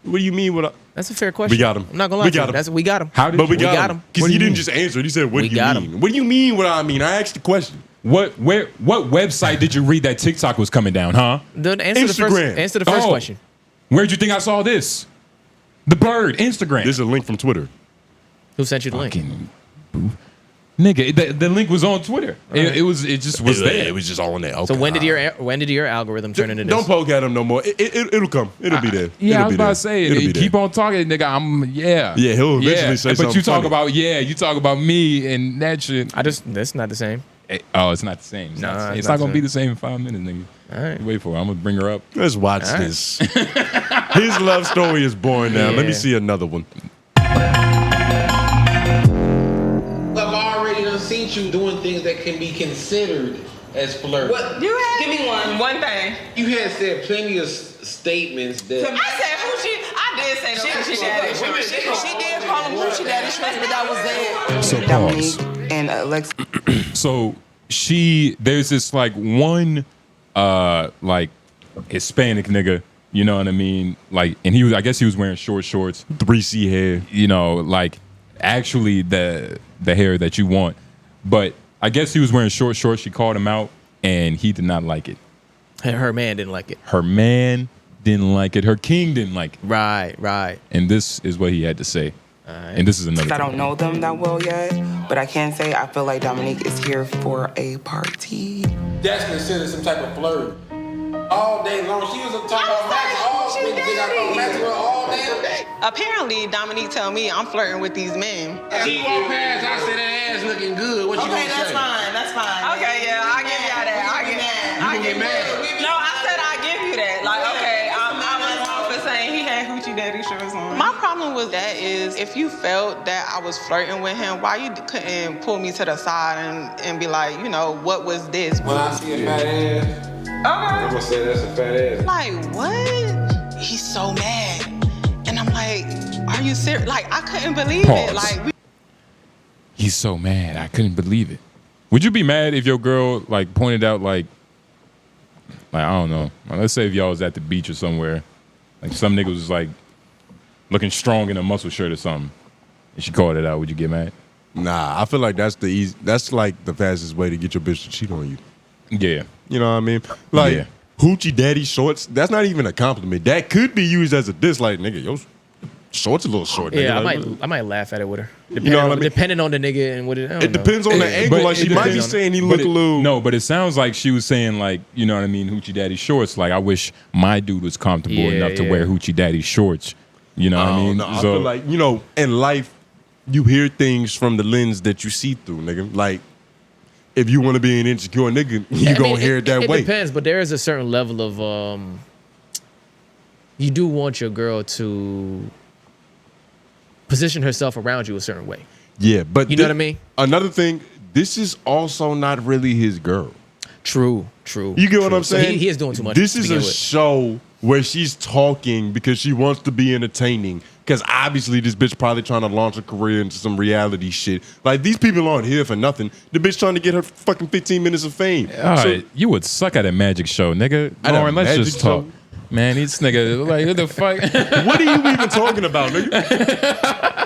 S1: What do you mean?
S2: That's a fair question.
S1: We got him.
S2: I'm not gonna lie
S1: We
S2: to you.
S1: got him.
S2: We got him.
S3: How did
S1: But we
S3: you-
S1: got,
S2: got
S1: him.
S2: him.
S1: Because
S3: What
S1: he
S3: do you
S1: didn't
S3: mean?
S1: just answer it. He said, what
S2: We
S1: do you
S2: got
S1: mean?
S2: him.
S1: What do you mean what I mean? I asked the question.
S3: What website did you read that TikTok was coming down, huh?
S2: Answer
S1: Instagram.
S2: the first
S3: Oh.
S2: question.
S3: Where'd you think I saw this? The bird, Instagram.
S1: This is a link from Twitter.
S2: Who sent you the link?
S3: Fucking boof. Nigga, the link was on Twitter. Right. It just was there.
S1: It was just all on there. Okay.
S2: So when did your algorithm turn into this?
S1: Don't poke at him no more. It'll come. It'll be there.
S3: Yeah,
S1: it'll
S3: I was about to say, keep on talking, nigga. Yeah,
S1: he'll eventually say something.
S3: But you talk
S1: funny.
S3: you talk about me and that shit.
S2: That's not the same.
S3: Oh, it's not the same. It's not gonna be the same in 5 minutes, nigga.
S2: All right.
S3: Wait for it. I'm gonna bring her up.
S1: Let's watch this. His love story is boring now. Let me see another one.
S4: I've already done seen you doing things that can be considered as flirting.
S5: What? Give me one thing.
S4: You had said plenty of statements that.
S5: I did say hoochie daddy shorts. She did call him hoochie daddy shorts, but that was it.
S3: So pause.
S5: And Alexa.
S3: So there's this like one like Hispanic nigga, you know what I mean? Like, and I guess he was wearing short shorts,
S1: 3C hair,
S3: you know, like actually the hair that you want. But I guess he was wearing short shorts. She called him out, and he did not like it.
S2: Her man didn't like it.
S3: Her man didn't like it. Her king didn't like it.
S2: Right.
S3: And this is what he had to say. And this is another.
S5: I don't know them that well yet, but I can say I feel like Dominique is here for a party.
S4: That's considered some type of flirt. All day long. She was talking about Maxwell all damn day.
S5: Apparently, Dominique tell me I'm flirting with these men.
S4: She walked past, I said that ass looking good. What you gonna say?
S5: That's fine. Okay, yeah, I give y'all that. I
S4: get mad.
S5: No, I said I give you that. Like, okay, I'm wrong for saying he had hoochie daddy shorts on. My problem with that is if you felt that I was flirting with him, why you couldn't pull me to the side and be like, you know, what was this?
S4: When I see a fat ass, I'm gonna say that's a fat ass.
S5: Like, what? He's so mad. And I'm like, are you serious? Like, I couldn't believe it. Like,
S3: he's so mad. I couldn't believe it. Would you be mad if your girl like pointed out like I don't know. Let's say if y'all was at the beach or somewhere, like some nigga was like looking strong in a muscle shirt or something, and she called it out. Would you get mad?
S1: Nah, I feel like that's like the fastest way to get your bitch to cheat on you.
S3: Yeah.
S1: You know what I mean? Like, hoochie daddy shorts, that's not even a compliment. That could be used as a diss, like, nigga, your shorts a little short.
S2: Yeah,
S1: nigga.
S2: I might laugh at it with her. Depending,
S1: you know what I mean?
S2: Depending on the nigga and what it
S1: depends on the angle. Like, she might be saying he look a little.
S3: No, but it sounds like she was saying, like, you know what I mean, hoochie daddy shorts. Like, I wish my dude was comfortable enough to wear hoochie daddy shorts. You know what I mean?
S1: No, I feel like, you know, in life, you hear things from the lens that you see through, nigga. Like, if you want to be an insecure nigga, you gonna hear it that way.
S2: It depends, but there is a certain level of you do want your girl to position herself around you a certain way.
S1: Yeah, but
S2: you know what I mean?
S1: Another thing, this is also not really his girl.
S2: True.
S1: You get what I'm saying?
S2: So he is doing too much.
S1: This is a show where she's talking because she wants to be entertaining. Because obviously this bitch probably trying to launch a career into some reality shit. Like, these people aren't here for nothing. The bitch trying to get her fucking 15 minutes of fame.
S3: You would suck at a magic show, nigga. Lauren, let's just talk. Man, this nigga, like, what the fuck?
S1: What are you even talking about, nigga?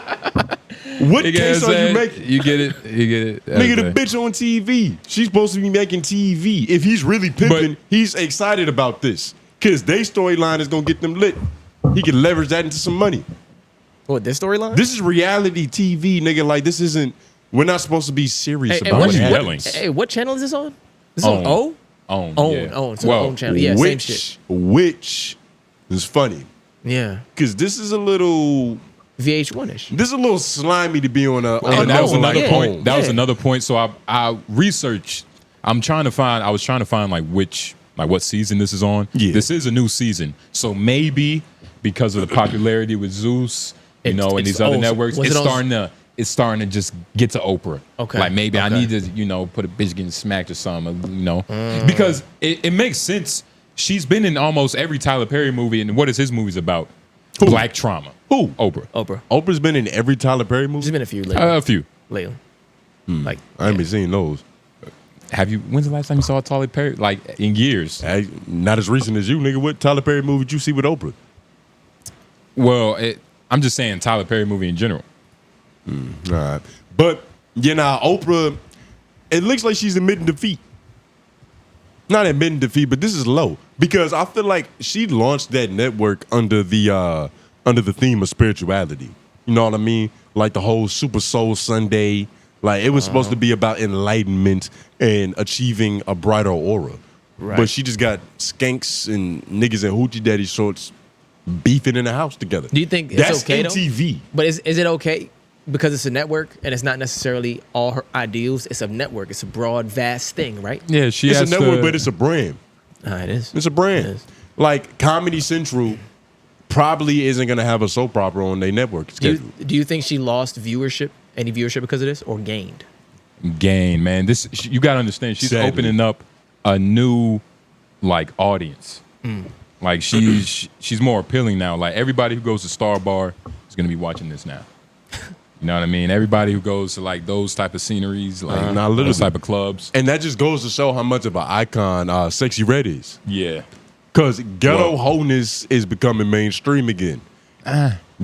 S1: What case are you making?
S3: You get it.
S1: Nigga, the bitch on TV. She's supposed to be making TV. If he's really pimping, he's excited about this. Because their storyline is going to get them lit. He can leverage that into some money.
S2: What, this storyline?
S1: This is reality TV, nigga. Like, this isn't, we're not supposed to be serious about
S3: what
S1: it.
S3: yelling?
S2: Hey, what channel is this on? This is on O?
S3: Own.
S2: So Own channel. Yeah, same shit.
S1: Which is funny.
S2: Yeah.
S1: Because this is a little
S2: VH1-ish.
S1: This is a little slimy to be on a.
S3: And that was another point. That was
S2: Yeah.
S3: another point. So I researched. I was trying to find like what season this is on.
S1: Yeah.
S3: This is a new season. So maybe because of the popularity with Zeus, and these other networks, it's starting to just get to Oprah.
S2: Okay.
S3: Like maybe I need to, put a bitch getting smacked or something, because it makes sense. She's been in almost every Tyler Perry movie, and what is his movies about?
S1: Who?
S3: Black trauma.
S1: Who?
S2: Oprah.
S1: Oprah's been in every Tyler Perry movie.
S2: She's been in a few lately.
S3: A few.
S2: Lately.
S1: I haven't been seeing those.
S3: When's the last time you saw Tyler Perry? Like in years.
S1: Not as recent as you, nigga. What Tyler Perry movie did you see with Oprah?
S3: Well, I'm just saying Tyler Perry movie in general.
S1: All right. But, Oprah, it looks like she's admitting defeat. Not admitting defeat, but this is low. Because I feel like she launched that network under the theme of spirituality. You know what I mean? Like the whole Super Soul Sunday, Like it was supposed to be about enlightenment and achieving a brighter aura.
S2: Right.
S1: But she just got skanks and niggas in hoochie daddy shorts beefing in the house together.
S2: Do you think it's
S1: that's
S2: okay, though?
S1: MTV?
S2: But is it okay because it's a network and it's not necessarily all her ideals? It's a network. It's a broad, vast thing, right?
S3: Yeah, she
S1: It's a
S3: has
S1: network,
S3: to,
S1: but it's a brand.
S2: It is.
S1: It's a brand.
S2: It is.
S1: Like Comedy Central probably isn't gonna have a soap opera on their network schedule.
S2: Do you think she lost any viewership because of this, or gained?
S3: gain, man. This you got to understand. She's
S1: Sadly.
S3: opening up a new like audience. Like she's more appealing now. Like everybody who goes to Star Bar is gonna be watching this now. You know what I mean? Everybody who goes to like those type of sceneries, like those type of clubs.
S1: And that just goes to show how much of an icon Sexy Red is.
S3: Yeah.
S1: Because ghetto wholeness is becoming mainstream again.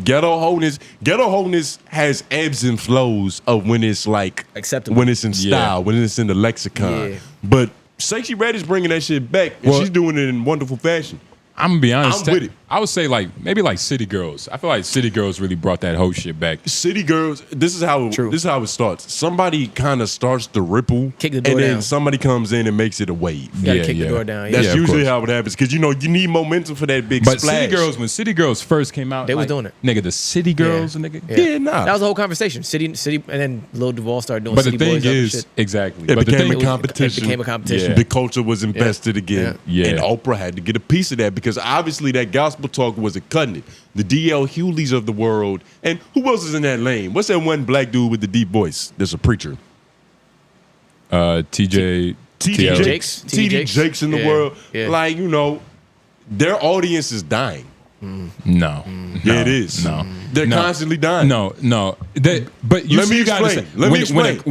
S1: Ghetto wholeness has ebbs and flows of when it's like
S2: acceptable,
S1: when it's in style, when it's in the lexicon.
S2: Yeah.
S1: But Sexy Red is bringing that shit back, and she's doing it in wonderful fashion.
S3: I'm gonna be honest.
S1: I'm with it.
S3: I would say like maybe like City Girls. I feel like City Girls really brought that whole shit back.
S1: City Girls. This is how it starts. Somebody kind of starts the ripple,
S2: Kick the door
S1: and then
S2: down.
S1: somebody comes in and makes it a wave.
S2: You gotta kick the door down. Yeah.
S1: That's
S3: of
S1: usually
S3: course.
S1: how it happens because you need momentum for that big
S3: But
S1: splash.
S3: City Girls, when City Girls first came out,
S2: They was
S3: like,
S2: doing it.
S3: Nigga, the City Girls,
S2: Yeah.
S3: nigga.
S1: Yeah, nah.
S2: That was the whole conversation. City, and then Lil Duval started doing
S3: But the
S2: City
S3: thing
S2: Boys up and
S3: is,
S2: shit.
S3: exactly.
S1: It
S3: But the
S1: became
S3: thing
S1: a competition.
S2: It became a competition.
S3: Yeah.
S1: The culture was invested again.
S3: Yeah.
S1: And Oprah had to get a piece of that because obviously that gospel talk wasn't cutting it. The D.L. Hewleys of the world. And who else is in that lane? What's that one black dude with the deep voice? There's a preacher.
S3: TJ
S1: TD
S2: Jakes.
S1: TD Jakes in the
S2: Yeah.
S1: world.
S2: Yeah.
S1: Like, their audience is dying.
S3: No.
S1: Yeah, it is.
S3: No.
S1: They're
S3: No.
S1: constantly dying.
S3: No. But you
S1: Let me
S3: gotta
S1: explain.
S3: say,
S1: Let me explain. Not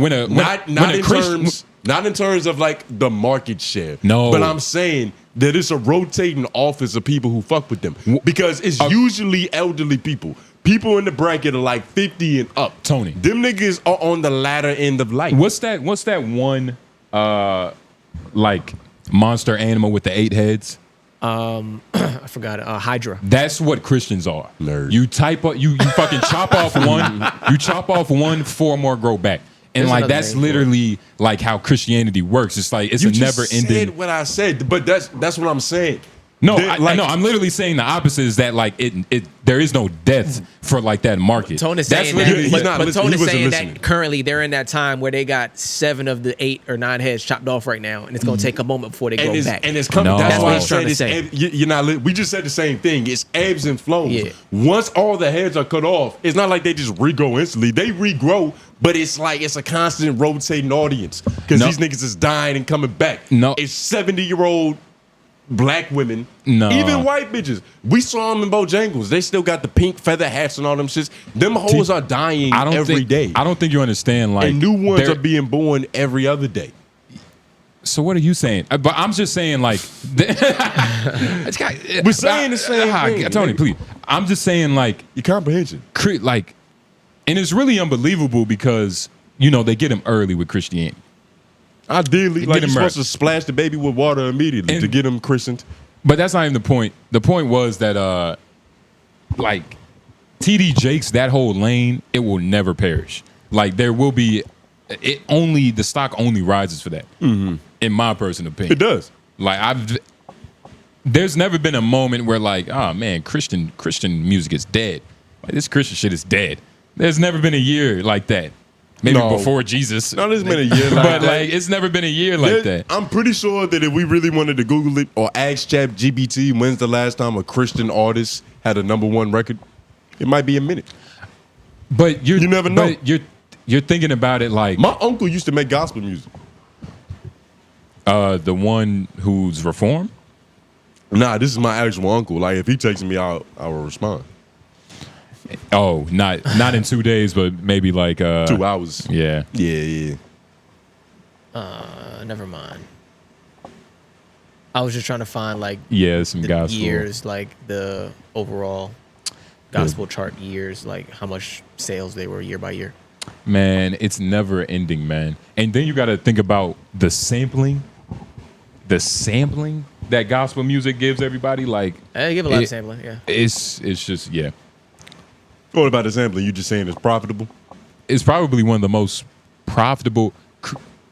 S3: when
S1: in terms of like the market share.
S3: No.
S1: But I'm saying that it's a rotating office of people who fuck with them because it's usually elderly people. People in the bracket are like 50 and up.
S3: Tony.
S1: Them niggas are on the latter end of life.
S3: What's that one like monster animal with the 8 heads?
S2: I forgot it. Hydra.
S3: That's what Christians are.
S1: Nerd.
S3: You type up, you fucking chop off one, you chop off one, 4 more grow back. And
S2: There's
S3: like
S2: another
S3: that's
S2: name for it.
S3: literally like how Christianity works. It's like it's
S1: You
S3: a
S1: just
S3: never ending.
S1: said what I said, but that's what I'm saying.
S3: No,
S1: They're
S3: no, I'm literally saying the opposite is that like it there is no death for like that market.
S2: Tone is
S3: That's
S2: saying
S3: literally-
S2: that,
S1: he's not
S2: but
S1: listening.
S2: Tone
S1: He
S2: is
S1: wasn't
S2: saying
S1: listening.
S2: that currently they're in that time where they got 7 of the 8 or 9 heads chopped off right now, and it's gonna take a moment before they grow back.
S1: And it's coming.
S3: No.
S1: That's
S3: That's
S1: why
S3: what
S1: I
S3: he's
S2: trying
S1: said
S2: to
S1: it's
S2: say.
S1: you're not. We just said the same thing. It's ebbs and flows.
S2: Yeah.
S1: Once all the heads are cut off, it's not like they just regrow instantly. They regrow, but it's like it's a constant rotating audience because
S3: No.
S1: these niggas is dying and coming back.
S3: No.
S1: It's 70-year-old black women.
S3: No.
S1: Even white bitches. We saw them in Bojangles. They still got the pink feather hats and all them shits. Them hoes are dying every day.
S3: I don't think you understand. Like
S1: And new ones
S3: there-
S1: are being born every other day.
S3: So what are you saying? But I'm just saying like
S1: We're saying the same thing,
S3: Tony,
S1: nigga.
S3: please. I'm just saying like
S1: Your comprehension.
S3: like, and it's really unbelievable because they get him early with Christianity.
S1: Ideally,
S3: Get
S1: like you're
S3: him
S1: supposed
S3: right.
S1: to splash the baby with water immediately
S3: And-
S1: to get him christened.
S3: But that's not even the point. The point was that like TD Jakes, that whole lane, it will never perish. Like there will be the stock only rises for that. In my personal opinion.
S1: It does.
S3: Like there's never been a moment where like, oh man, Christian music is dead. Like this Christian shit is dead. There's never been a year like that. Maybe
S1: No.
S3: before Jesus.
S1: No, there's been a year like
S3: But
S1: that.
S3: like it's never been a year like that.
S1: I'm pretty sure that if we really wanted to Google it or ask ChatGPT when's the last time a Christian artist had a #1 record, it might be a minute.
S3: But you
S1: never know.
S3: But you're thinking about it like
S1: My uncle used to make gospel music.
S3: the one who's reformed.
S1: Nah, this is my actual uncle. Like if he texts me, I will respond.
S3: Oh, not in 2 days, but maybe like
S1: 2 hours.
S3: Yeah.
S1: Yeah.
S2: Never mind. I was just trying to find like
S3: Yeah, some
S2: the
S3: gospel.
S2: years, like the overall gospel chart years, like how much sales they were year by year.
S3: Man, it's never ending, man. And then you got to think about the sampling that gospel music gives everybody. Like
S2: They give a lot of sampling, yeah.
S3: it's just
S1: What about the sampling? You just saying it's profitable?
S3: it's probably one of the most profitable.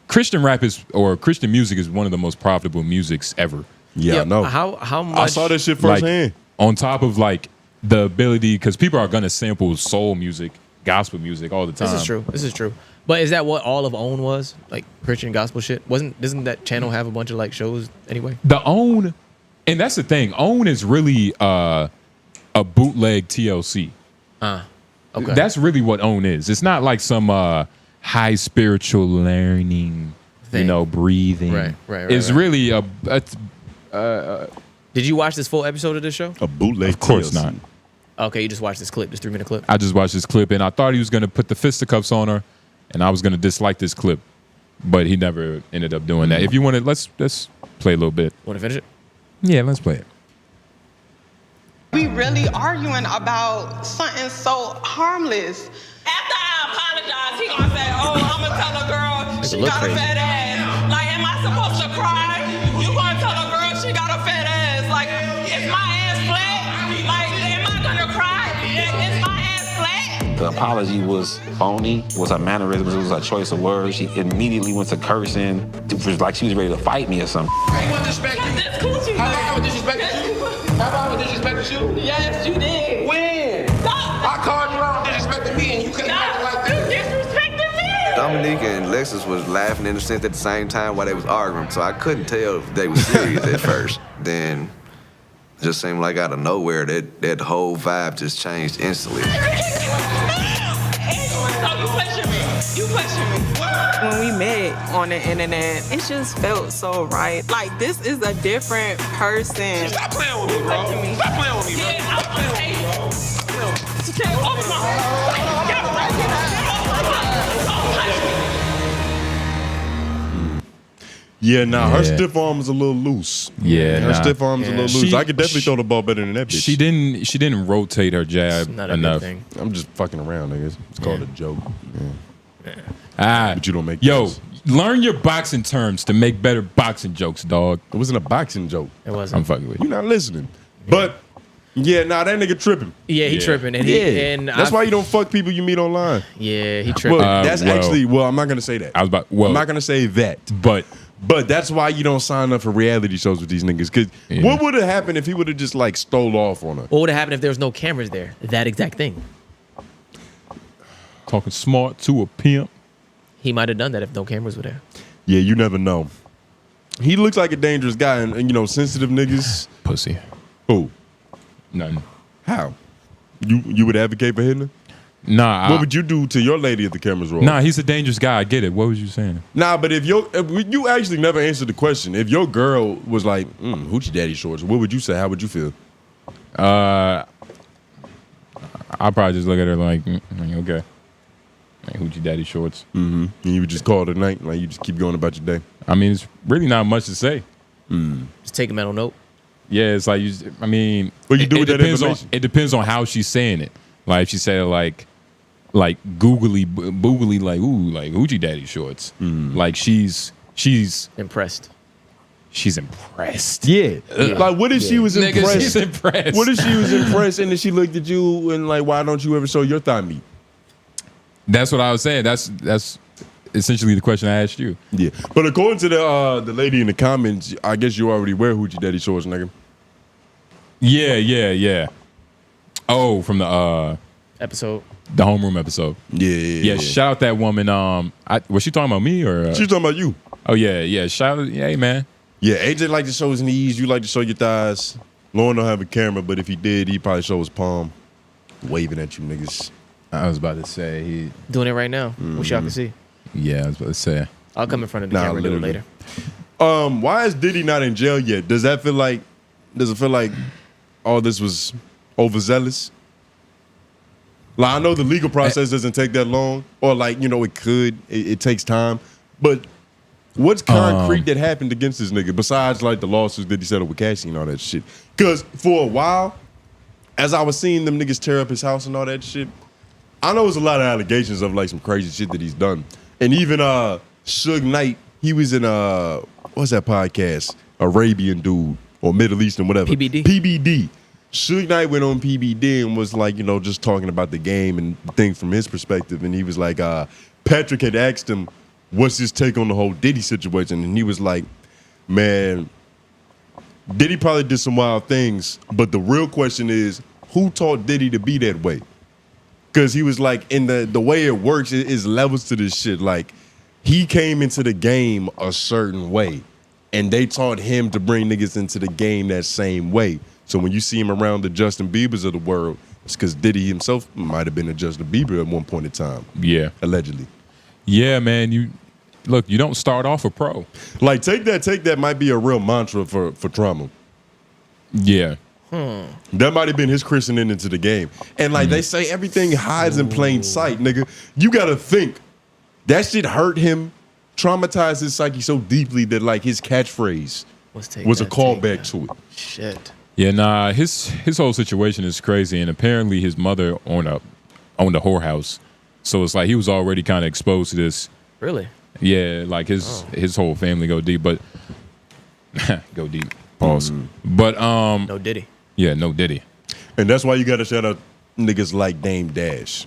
S3: Christian rap or Christian music is one of the most profitable musics ever.
S1: Yeah, I know.
S2: How much?
S1: I saw this shit firsthand.
S3: On top of like the ability, because people are gonna sample soul music, gospel music all the time.
S2: This is true. But is that what all of OWN was? Like Christian gospel shit? Doesn't that channel have a bunch of like shows anyway?
S3: The OWN, and that's the thing. OWN is really a bootleg TLC.
S2: Okay.
S3: That's really what OWN is. It's not like some high spiritual learning,
S2: thing.
S3: Breathing.
S2: Right.
S3: It's really a
S2: Did you watch this full episode of this show?
S1: A bootleg.
S3: Of course
S1: TLC.
S3: not.
S2: Okay, you just watched this clip, this 3-minute clip.
S3: I just watched this clip and I thought he was gonna put the fisticuffs on her, and I was gonna dislike this clip, but he never ended up doing that. If you want to, let's play a little bit.
S2: Want to finish it?
S3: Yeah, let's play it.
S5: We really arguing about something so harmless. After I apologize, he gonna say, "Oh, I'm gonna tell a girl she
S2: look
S5: got
S2: crazy.
S5: a fat ass." Like, am I supposed to cry? You gonna tell a girl she got a fat ass? Like, is my ass flat? Like, am I gonna cry? Is my ass flat?
S4: The apology was phony. It was her mannerisms. It was her choice of words. She immediately went to cursing. It was like she was ready to fight me or something.
S6: I ain't want to disrespect you.
S5: That's coochie.
S6: Have I ever disrespected you? Have I ever disrespected you?
S5: Yes, you did.
S6: When?
S5: Stop.
S6: I called you out and disrespected me and you couldn't act like
S5: You
S6: this.
S5: disrespected me.
S7: Dominique and Lexus was laughing in a sense at the same time while they was arguing, so I couldn't tell if they was serious at first. Then it just seemed like out of nowhere that whole vibe just changed instantly.
S5: So you pushing me. You pushing me.
S8: When we met on the internet, it just felt so right. Like, this is a different person.
S6: Stop playing with me, bro. Stop playing with me, bro.
S5: Yeah, I'm gonna pay you. Stay over my heart. Get right
S1: Yeah, nah, her
S3: Yeah.
S1: stiff arm was a little loose.
S3: Yeah,
S1: Her stiff arm was a little loose.
S3: She-
S1: I could definitely throw the ball better than that bitch.
S3: She didn't rotate her jab
S2: It's not a
S3: enough.
S2: good thing.
S1: I'm just fucking around, niggas. It's called a joke.
S3: But
S1: you don't make
S3: Yo,
S1: jokes.
S3: learn your boxing terms to make better boxing jokes, dog.
S1: It wasn't a boxing joke.
S2: It wasn't.
S3: I'm fucking with you.
S1: You're not listening. But yeah, nah, that nigga tripping.
S2: Yeah, he tripping, and
S1: That's why you don't fuck people you meet online.
S2: Yeah, he
S1: Well,
S2: tripping.
S1: that's actually. Well, I'm not gonna say that. I'm not gonna say that. But that's why you don't sign up for reality shows with these niggas. Cause what would have happened if he would have just like stole off on her?
S2: What would have happened if there was no cameras there? That exact thing.
S3: Talking smart to a pimp.
S2: He might have done that if no cameras were there.
S1: Yeah, you never know. He looks like a dangerous guy, and you know, sensitive niggas.
S3: Pussy.
S1: Who?
S3: Nothing.
S1: How? You would advocate for hitting her?
S3: Nah.
S1: What would you do to your lady if the cameras roll?
S3: Nah, he's a dangerous guy. I get it. What was you saying?
S1: Nah, but if you actually never answered the question. If your girl was like, hoochie daddy shorts, what would you say? How would you feel?
S3: I'll probably just look at her like, okay. Like hoochie daddy shorts.
S1: Mm-hmm. And you would just call it a night, like you just keep going about your day.
S3: I mean, it's really not much to say.
S2: Just take a mental note.
S3: Yeah, it's like
S1: What you do with that information?
S3: It depends on how she's saying it. Like if she said it like googly boogly, like ooh, like hoochie daddy shorts. Like she's
S2: impressed.
S3: She's impressed.
S1: Yeah. Like what if she was
S3: Nigga,
S1: impressed?
S3: she's impressed.
S1: What if she was impressed and then she looked at you and like, why don't you ever show your thigh meat?
S3: That's what I was saying. That's essentially the question I asked you.
S1: Yeah. But according to the lady in the comments, I guess you already wear hoochie daddy shorts, nigga.
S3: Yeah. Oh, from the
S2: episode.
S3: The homeroom episode.
S1: Yeah.
S3: Shout out that woman. Was she talking about me or?
S1: She's talking about you.
S3: Oh yeah. Shout out, hey man.
S1: Yeah, AJ like to show his knees. You like to show your thighs. Lauren don't have a camera, but if he did, he'd probably show his palm, waving at you niggas.
S3: I was about to say he
S2: doing it right now. Wish y'all could see.
S3: Yeah, I was about to say.
S2: I'll come in front of the camera a little later.
S1: Why is Diddy not in jail yet? Does it feel like all this was overzealous? Like I know the legal process doesn't take that long, or like it could. It takes time, but what's concrete that happened against this nigga besides like the lawsuits that he settled with Cassie and all that shit? Because for a while, as I was seeing them niggas tear up his house and all that shit, I know there's a lot of allegations of like some crazy shit that he's done, and even Suge Knight, he was in what's that podcast? Arabian dude or Middle Eastern, whatever. PBD. Suge Knight went on PBD and was like, just talking about the game and things from his perspective. And he was like, Patrick had asked him, what's his take on the whole Diddy situation? And he was like, man, Diddy probably did some wild things, but the real question is, who taught Diddy to be that way? Because he was like, in the way it works, it is levels to this shit. Like, he came into the game a certain way, and they taught him to bring niggas into the game that same way. So when you see him around the Justin Biebers of the world, it's because Diddy himself might have been a Justin Bieber at one point in time.
S3: Yeah.
S1: Allegedly.
S3: Yeah, man. You don't start off a pro.
S1: Like, take that might be a real mantra for Trauma.
S3: Yeah.
S1: That might have been his christening into the game. And like they say, everything hides in plain sight, nigga. You gotta think. That shit hurt him, traumatized his psyche so deeply that like his catchphrase was a callback to it.
S2: Shit.
S3: Yeah, nah, his whole situation is crazy, and apparently his mother owned a whorehouse. So it's like he was already kind of exposed to this.
S2: Really?
S3: Yeah, like his whole family go deep, but go deep. Pause. But
S2: No Diddy.
S3: Yeah, no Diddy.
S1: And that's why you gotta shout out niggas like Dame Dash.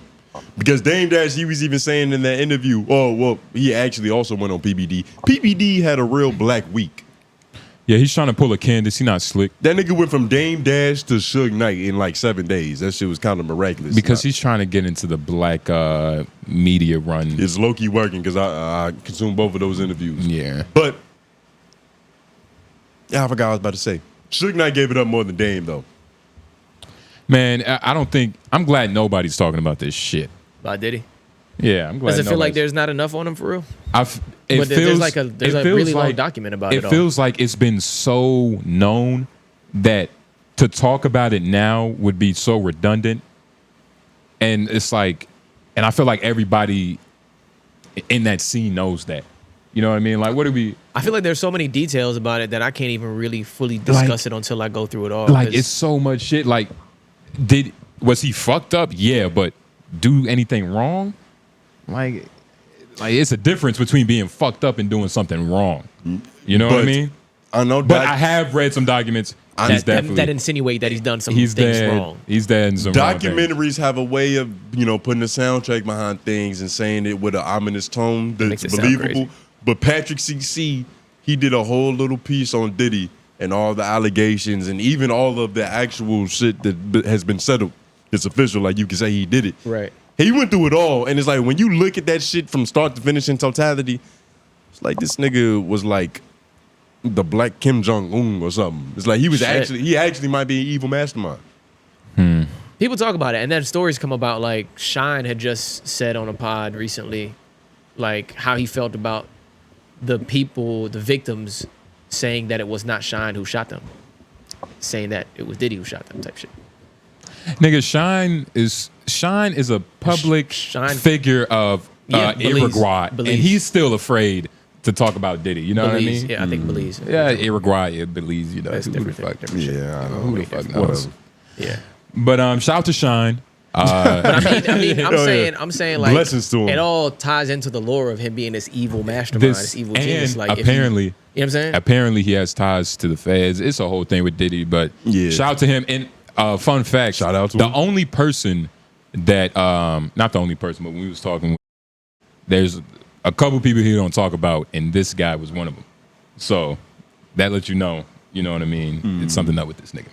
S1: Because Dame Dash, he was even saying in that interview, oh, well, he actually also went on PBD. PBD had a real black week.
S3: Yeah, he's trying to pull a Candace. He not slick.
S1: That nigga went from Dame Dash to Suge Knight in like 7 days. That shit was kind of miraculous.
S3: Because he's trying to get into the black media run.
S1: It's low-key working because I consumed both of those interviews.
S3: Yeah.
S1: But, yeah, I forgot what I was about to say. Suge Knight gave it up more than Dame, though.
S3: Man, I don't think, I'm glad nobody's talking about this shit.
S2: About Diddy?
S3: Yeah, I'm glad.
S2: Does it feel like there's not enough on him for real?
S3: There's
S2: a really long document about it.
S3: It feels like it's been so known that to talk about it now would be so redundant. And it's like, and I feel like everybody in that scene knows that. You know what I mean? Like, what do we?
S2: I feel like there's so many details about it that I can't even really fully discuss it until I go through it all.
S3: Like, it's so much shit. Like, was he fucked up? Yeah, but do anything wrong? Like it's a difference between being fucked up and doing something wrong. You know what I mean?
S1: I know,
S3: but I have read some documents
S2: that insinuate that he's done some things wrong.
S3: He's dead in some
S1: documentaries have a way of putting a soundtrack behind things and saying it with an ominous tone that's believable. But Patrick CC, he did a whole little piece on Diddy and all the allegations and even all of the actual shit that has been settled. It's official, like you can say he did it.
S2: Right.
S1: He went through it all, and it's like when you look at that shit from start to finish in totality, it's like this nigga was like the black Kim Jong-un or something. It's like he actually might be an evil mastermind.
S2: People talk about it, and then stories come about like Shyne had just said on a pod recently, like how he felt about the victims saying that it was not Shyne who shot them, saying that it was Diddy who shot them type shit.
S3: Nigga, Shyne is a public figure of Uruguay, and he's still afraid to talk about Diddy. You know what I mean?
S2: Yeah, I think Belize.
S3: Yeah, Uruguay, Belize. You know,
S2: that's
S3: who the fuck?
S1: Yeah, I know.
S3: Who the fuck knows?
S2: Yeah.
S3: But shout out to Shyne.
S2: But I mean, I'm saying like
S1: blessings to him.
S2: It all ties into the lore of him being this evil mastermind, this evil genius. Like
S3: apparently,
S2: you know what I'm saying?
S3: Apparently, he has ties to the feds. It's a whole thing with Diddy. But shout out to him. And fun fact:
S1: shout out to
S3: the
S1: him.
S3: only person that not the only person, but when we was talking, there's a couple people he don't talk about, and this guy was one of them. So that lets you know. You know what I mean? It's something up with this nigga.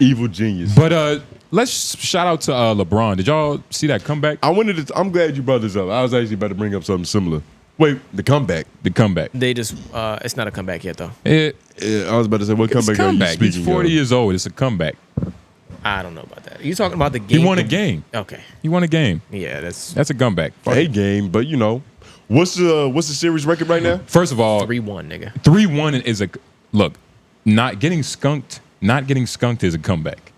S1: Evil genius.
S3: But let's shout out to LeBron. Did y'all see that comeback?
S1: I'm glad you brought this up. I was actually about to bring up something similar. Wait, the comeback.
S3: The comeback.
S2: They just it's not a comeback yet though.
S1: I was about to say, what comeback are you speaking
S3: He's 40 years old. It's a comeback.
S2: I don't know about that. Are you talking about the game?
S3: He won a game.
S2: Okay.
S3: He won a game.
S2: Yeah, that's
S3: a comeback.
S1: A game, but what's the series record right now?
S3: First of all,
S2: 3-1, nigga.
S3: 3-1 is a look. Not getting skunked is a comeback.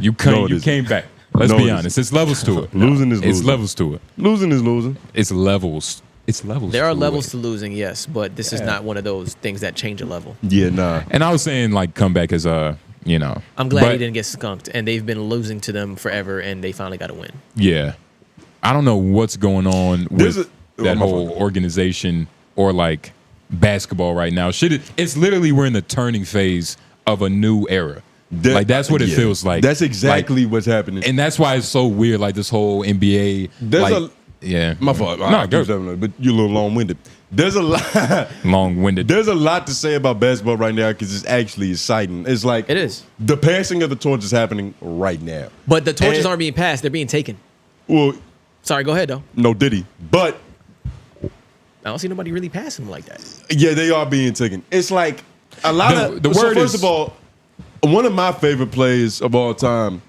S3: You came back. Let's be honest. It's levels to it.
S1: Losing is losing.
S3: It's levels to it.
S1: Losing is losing.
S3: It's levels. It's levels.
S2: There are levels to losing, yes, but this is not one of those things that change a level.
S1: Yeah, nah.
S3: And I was saying like comeback is
S2: I'm glad he didn't get skunked, and they've been losing to them forever, and they finally got a win.
S3: Yeah, I don't know what's going on with that whole organization or like basketball right now. It's literally we're in the turning phase of a new era. That's what it feels like.
S1: That's exactly what's happening,
S3: and that's why it's so weird. Like this whole NBA, Yeah.
S1: My fault.
S3: No, go.
S1: But you're a little long-winded. There's a lot.
S3: Long-winded.
S1: There's a lot to say about basketball right now because it's actually exciting. It's like
S2: It is.
S1: the passing of the torch is happening right now.
S2: But the torches
S1: And-
S2: aren't being passed; they're being taken.
S1: Well,
S2: Sorry, go ahead though.
S1: no Diddy, but
S2: I don't see nobody really passing them like that.
S1: yeah, they are being taken. It's like a lot of
S3: The
S1: so
S3: word
S1: first
S3: is-
S1: of all, one of my favorite players of all time.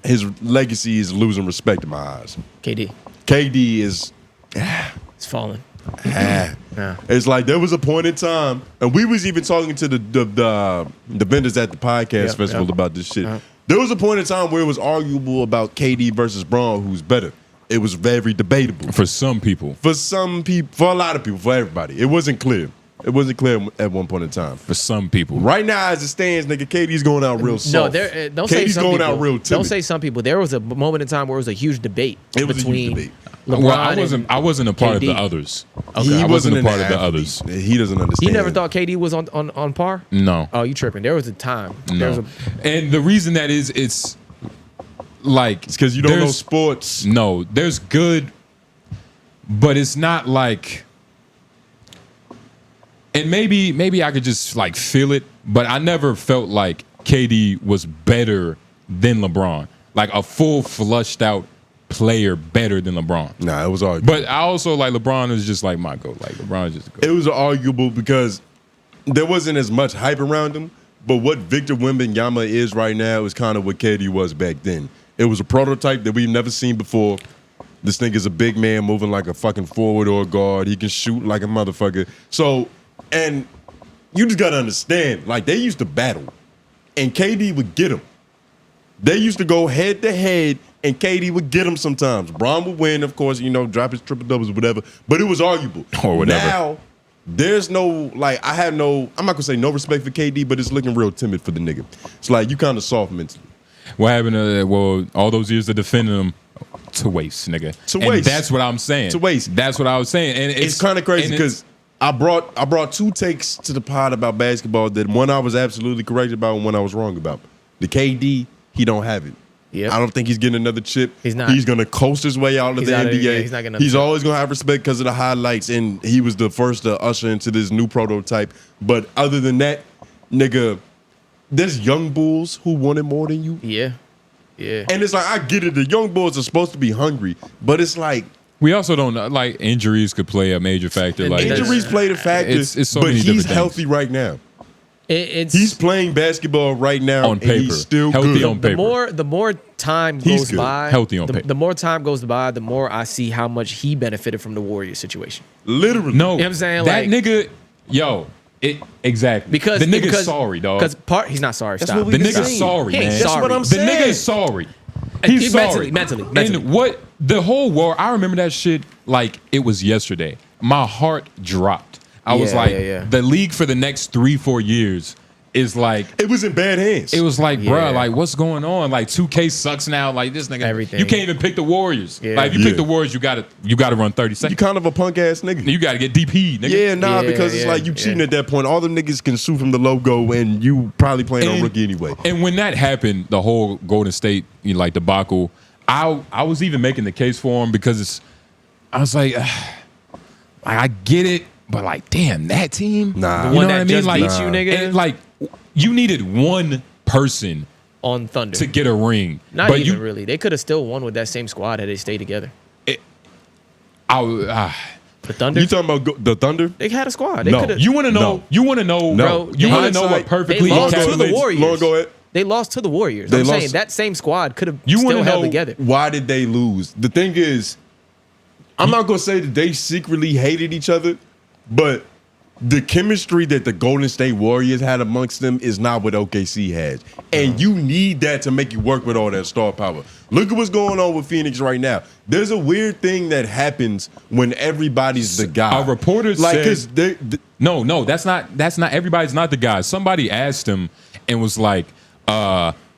S1: His legacy is losing respect in my eyes.
S2: KD,
S1: KD is.
S2: it's falling.
S1: It's like there was a point in time, and we was even talking to the vendors at the podcast festival about this shit. There was a point in time where it was arguable about KD versus Braun, who's better. It was very debatable
S3: For some people.
S1: for some people, for a lot of people, for everybody. It wasn't clear. It wasn't clear at one point in time.
S3: For some people.
S1: Right now, as it stands, nigga, KD's going out real soft.
S2: No, don't say
S1: KD's
S2: some
S1: going
S2: people.
S1: out real timid.
S2: Don't say some people. There was a moment in time where it was a huge debate
S1: It was a
S2: between
S1: huge debate.
S2: LeBron
S3: Well,
S2: and
S3: I wasn't a part of
S2: KD.
S3: the others.
S1: He
S3: I wasn't a
S1: an
S3: part of the
S1: athlete.
S3: others.
S1: He doesn't understand.
S2: You never thought KD was on par?
S3: No.
S2: Oh, you tripping? There was a time. There was
S3: No.
S2: a,
S3: And the reason that is, it's like
S1: It's because you don't know
S3: there's-
S1: sports.
S3: No, there's good, but it's not like. And maybe I could just like feel it, but I never felt like KD was better than LeBron, like a full flushed out player better than LeBron.
S1: Nah, it was arguable.
S3: But I also like LeBron is just like my goat. Like LeBron is just a goat.
S1: It was arguable because there wasn't as much hype around him. But what Victor Wembanyama is right now is kind of what KD was back then. It was a prototype that we've never seen before. This thing is a big man moving like a fucking forward or a guard. He can shoot like a motherfucker. So, and you just gotta understand, like they used to battle, and KD would get him. They used to go head to head, and KD would get him sometimes. Bron would win, of course, you know, drop his triple doubles or whatever. But it was arguable.
S3: Or whatever.
S1: Now, there's no, like, I'm not gonna say no respect for KD, but it's looking real timid for the nigga. It's like you kind of soft mentally.
S3: What happened to all those years of defending him to waste, nigga?
S1: To
S3: And
S1: waste.
S3: that's what I'm saying.
S1: To waste.
S3: That's what I was saying. And
S1: It's kind of crazy
S3: and it's-
S1: because I brought two takes to the pod about basketball that one I was absolutely correct about and one I was wrong about. The KD, he don't have it.
S2: Yep.
S1: I don't think he's getting another chip.
S2: He's not.
S1: He's gonna coast his way out of
S2: He's
S1: the
S2: out of-
S1: NBA.
S2: yeah, he's not getting another
S1: He's
S2: chip.
S1: always gonna have respect because of the highlights, and he was the first to usher into this new prototype. But other than that, nigga, there's young bulls who wanted more than you.
S2: yeah.
S1: And it's like, I get it. The young bulls are supposed to be hungry, but it's like
S3: we also don't know, like injuries could play a major factor.
S2: And
S3: Like
S1: injuries play the factor.
S3: It's so
S1: but
S3: many
S1: he's
S3: different things.
S1: healthy right now.
S2: It's
S1: He's playing basketball right now
S3: On
S1: and
S3: paper.
S1: he's still
S3: Healthy
S1: good.
S3: on paper.
S2: the more time
S1: He's
S2: goes
S1: good.
S2: by,
S3: Healthy on
S2: the,
S3: paper.
S2: the more time goes by, the more I see how much he benefited from the Warriors situation.
S1: Literally.
S3: No,
S2: You know what I'm saying?
S3: That
S2: Like-
S3: nigga, exactly.
S2: Because
S3: the nigga's
S2: because,
S3: sorry, dog.
S2: Because he's not sorry.
S1: That's
S2: Stop.
S1: what
S3: The
S1: we been
S3: nigga's
S1: saying.
S3: sorry,
S2: He ain't
S3: man.
S2: sorry. That's what
S1: I'm
S3: The
S1: saying.
S3: nigga's sorry. He's
S2: He
S3: sorry.
S2: mentally.
S3: And what the whole war, I remember that shit like it was yesterday. My heart dropped. I was
S2: Yeah,
S3: like,
S2: yeah.
S3: the league for the next 3-4 years is like,
S1: It was in bad hands.
S3: it was like,
S2: Yeah.
S3: bruh, like what's going on? Like 2K sucks now. Like this nigga,
S2: Everything.
S3: you can't even pick the Warriors.
S2: Yeah.
S3: Like if you
S1: Yeah.
S3: pick the Warriors, you gotta run 30
S1: you
S3: seconds.
S1: kind of a punk ass nigga.
S3: You gotta get DP, nigga.
S1: Yeah, nah,
S2: Yeah,
S1: because it's
S2: yeah,
S1: like you cheating
S2: yeah.
S1: at that point. All the niggas can sue from the logo, and you probably playing on
S3: And-
S1: rookie anyway.
S3: And when that happened, the whole Golden State like debacle, I was even making the case for him because I was like, I get it, but like, damn, that team,
S1: Nah.
S3: you
S1: The
S3: know
S2: one
S3: what
S2: that
S3: I mean?
S2: just
S3: Like,
S2: beat you, nigga?
S3: and, like, you needed one person
S2: on Thunder.
S3: to get a ring,
S2: Not
S3: but
S2: even really. They could have still won with that same squad had they stayed together.
S3: The
S2: The Thunder.
S1: You talking about the Thunder?
S2: They had a squad. They
S1: No.
S2: could have.
S3: you want to know?
S1: No.
S3: You want to know?
S1: No.
S3: You want to know
S1: Hindsight,
S3: what perfectly
S2: they lost to the
S3: encapsulates?
S2: Warriors.
S1: Lauren, go ahead.
S2: They lost to the Warriors.
S1: They
S2: I'm
S1: lost-
S2: saying that same squad could have
S3: You
S2: still
S3: wanna
S2: held
S3: know
S2: together.
S1: Why did they lose? The thing is, I'm not gonna say that they secretly hated each other, but the chemistry that the Golden State Warriors had amongst them is not what OKC has. And you need that to make you work with all that star power. Look at what's going on with Phoenix right now. There's a weird thing that happens when everybody's the guy.
S3: A reporter
S1: like,
S3: said-
S1: 'cause
S3: No, that's not everybody's not the guy. Somebody asked him and was like,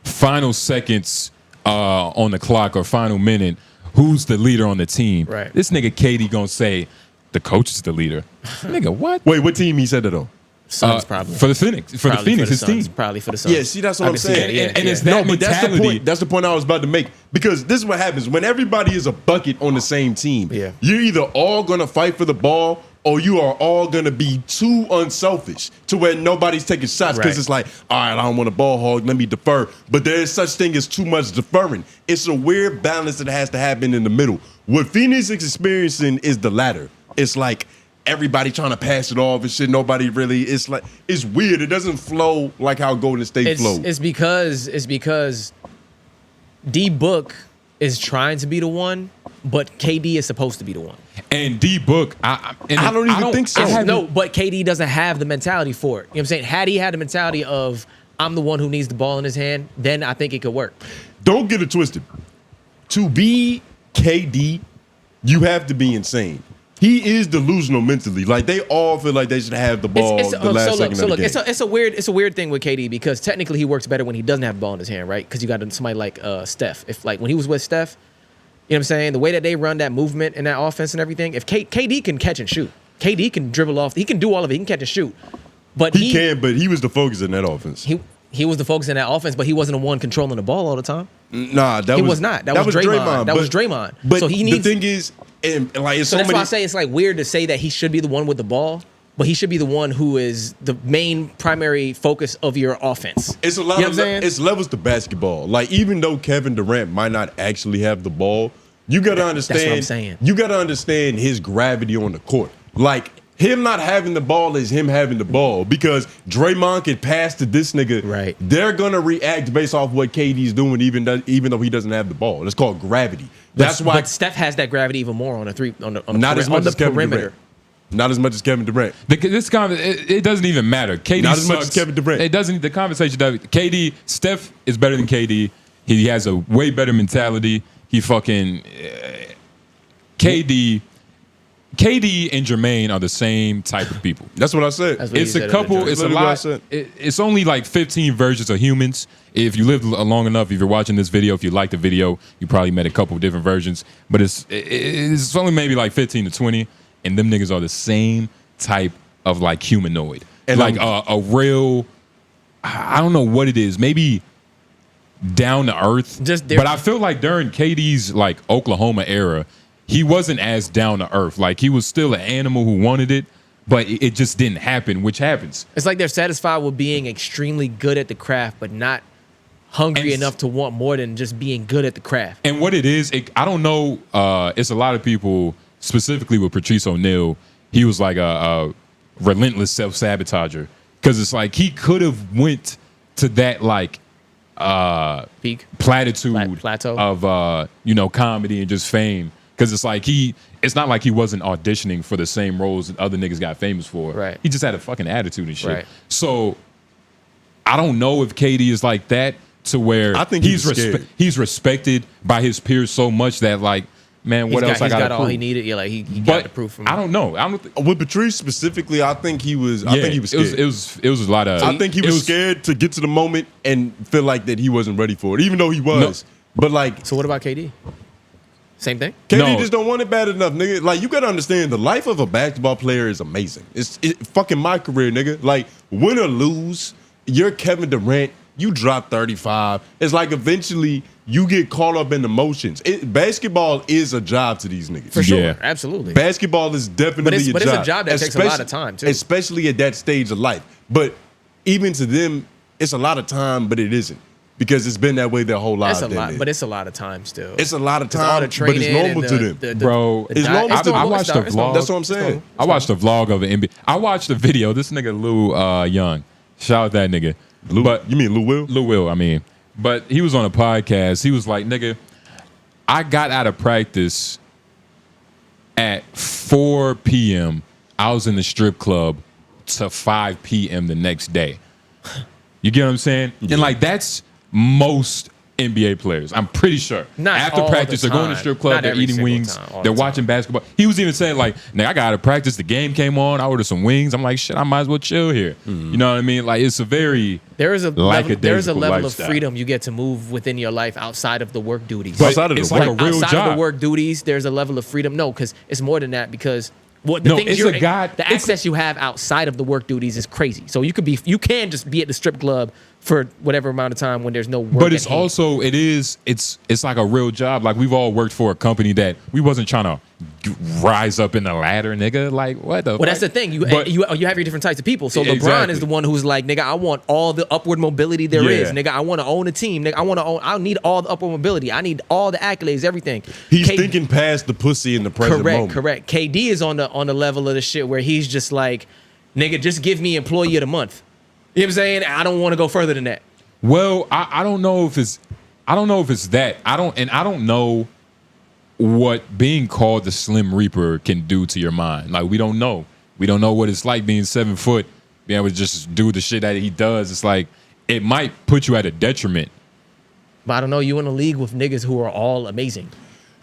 S3: final seconds on the clock or final minute, who's the leader on the team?
S2: Right.
S3: This nigga Katie gonna say, the coach is the leader. Nigga, what?
S1: wait, what team he said it on?
S2: Suns probably.
S3: For the Phoenix, his team.
S2: Probably for the Suns.
S1: Yeah, see, that's what I'm saying.
S3: And it's that
S1: but that's the
S3: mentality.
S1: point. That's the point I was about to make. Because this is what happens when everybody is a bucket on the same team.
S2: Yeah.
S1: You're either all gonna fight for the ball, or you are all gonna be too unselfish to where nobody's taking shots because
S2: Right.
S1: it's like, all right, I don't want a ball hog, let me defer. But there is such thing as too much deferring. It's a weird balance that has to happen in the middle. What Phoenix is experiencing is the latter. It's like everybody trying to pass it off and shit. Nobody really. It's like it's weird. It doesn't flow like how Golden State flows.
S2: It's because D Book is trying to be the one, but KD is supposed to be the one.
S3: And D Book, I
S1: don't even think so.
S2: No, but KD doesn't have the mentality for it. You know what I'm saying? Had he had the mentality of I'm the one who needs the ball in his hand, then I think it could work.
S1: Don't get it twisted. To be KD, you have to be insane. He is delusional mentally. Like they all feel like they should have the ball the last second of the game.
S2: It's a weird thing with KD because technically he works better when he doesn't have the ball in his hand, right? Because you got somebody like Steph. If like when he was with Steph, you know what I'm saying? The way that they run that movement and that offense and everything. If KD can catch and shoot, KD can dribble off. He can do all of it. He can catch and shoot. But
S1: he can. But he was the focus in that offense.
S2: He was the focus in that offense, but he wasn't the one controlling the ball all the time.
S1: Nah,
S2: he was not. That was Draymond. That was Draymond.
S1: But
S2: so he needs.
S1: The thing is, and like it's
S2: so that's
S1: many,
S2: why I say it's like weird to say that he should be the one with the ball, but he should be the one who is the main primary focus of your offense.
S1: It's a lot of it's levels to basketball. Like even though Kevin Durant might not actually have the ball, you gotta understand.
S2: That's what I'm saying.
S1: You gotta understand his gravity on the court. Like him not having the ball is him having the ball because Draymond can pass to this nigga.
S2: Right.
S1: They're gonna react based off what KD's doing, even though he doesn't have the ball. It's called gravity. That's why.
S2: But Steph has that gravity even more on the
S1: not as much as Kevin
S2: perimeter.
S1: Durant. Not as much as Kevin Durant.
S3: It doesn't even matter. KD
S1: not
S3: sucks.
S1: as much as Kevin Durant.
S3: It doesn't. The conversation. KD, Steph is better than KD. He has a way better mentality. He fucking KD and Jermaine are the same type of people.
S1: That's what I said.
S3: It's a couple. It's a lot. It's only like 15 versions of humans. If you live long enough, if you're watching this video, if you like the video, you probably met a couple of different versions. But it's only maybe like 15 to 20, and them niggas are the same type of like humanoid, and like a real. I don't know what it is. Maybe down to earth. But I feel like during KD's like Oklahoma era, he wasn't as down to earth. Like he was still an animal who wanted it, but it just didn't happen, which happens.
S2: It's like they're satisfied with being extremely good at the craft, but not hungry enough to want more than just being good at the craft.
S3: And what it is, I don't know. It's a lot of people, specifically with Patrice O'Neal. He was like a relentless self-sabotager because it's like he could have went to that like
S2: peak
S3: plateau of comedy and just fame. Because it's like it's not like he wasn't auditioning for the same roles that other niggas got famous for.
S2: Right.
S3: He just had a fucking attitude and shit.
S2: Right.
S3: So I don't know if KD is like that to where
S1: I think
S3: he's respected by his peers so much that like, man, what else I got to prove?
S2: All he needed. Yeah, like he got the proof from
S3: I don't know.
S1: With Patrice specifically, I think he was. I think he was scared.
S3: It was a lot of.
S1: I think he was scared to get to the moment and feel like that he wasn't ready for it, even though he was. No. But like,
S2: so what about KD? Same thing.
S1: KD just don't want it bad enough, nigga. Like you gotta understand, the life of a basketball player is amazing. It's fucking my career, nigga. Like win or lose, you're Kevin Durant. You drop 35. It's like eventually you get caught up in emotions. Basketball is a job to these niggas.
S2: For sure, absolutely.
S1: Basketball is definitely a job.
S2: But it's a job that takes a lot of time too.
S1: Especially at that stage of life. But even to them, it's a lot of time, but it isn't. Because it's been that way their whole lives.
S2: But it's a lot of time still.
S1: It's a lot of time, but it's normal to them.
S3: Bro,
S1: it's normal to them.
S3: I watched a vlog.
S1: That's what I'm saying.
S3: I watched a vlog of an NBA. I watched a video. This nigga Lou Young. Shout out that nigga.
S1: You mean Lou Will?
S3: Lou Will, I mean. But he was on a podcast. He was like, nigga, I got out of practice at 4 p.m. I was in the strip club to 5 p.m. the next day. You get what I'm saying? Yeah. And like that's most NBA players, I'm pretty sure. After practice, they're going to the strip club, they're eating wings, they're watching basketball. He was even saying like, "Nigga, I got out of practice. The game came on. I ordered some wings. I'm like, shit, I might as well chill here." You know what I mean? Like, it's a very
S2: there is a level of freedom you get to move within your life outside of the work duties.
S3: But it's like a real
S2: outside
S3: job.
S2: of the work duties, there's a level of freedom. No, because it's more than that. Because what the things
S3: it's
S2: you're,
S3: a guy.
S2: the access you have outside of the work duties is crazy. So you can just be at the strip club for whatever amount of time when there's no work.
S3: But it's
S2: at hand.
S3: also it's like a real job. Like we've all worked for a company that we wasn't trying to rise up in the ladder, nigga. Like what the?
S2: Well, that's the thing. You have your different types of people. So LeBron
S3: Exactly.
S2: is the one who's like, nigga, I want all the upward mobility there is. Nigga, I want to own a team. Nigga, I need all the upward mobility. I need all the accolades, everything.
S1: He's thinking past the pussy in the present moment.
S2: Correct. KD is on the level of the shit where he's just like, nigga, just give me employee of the month. You know what I'm saying? I don't want to go further than that.
S3: Well, I don't know if it's that. I don't know what being called the Slim Reaper can do to your mind. Like we don't know. We don't know what it's like being 7 foot, being able to just do the shit that he does. It's like it might put you at a detriment.
S2: But I don't know. You in a league with niggas who are all amazing.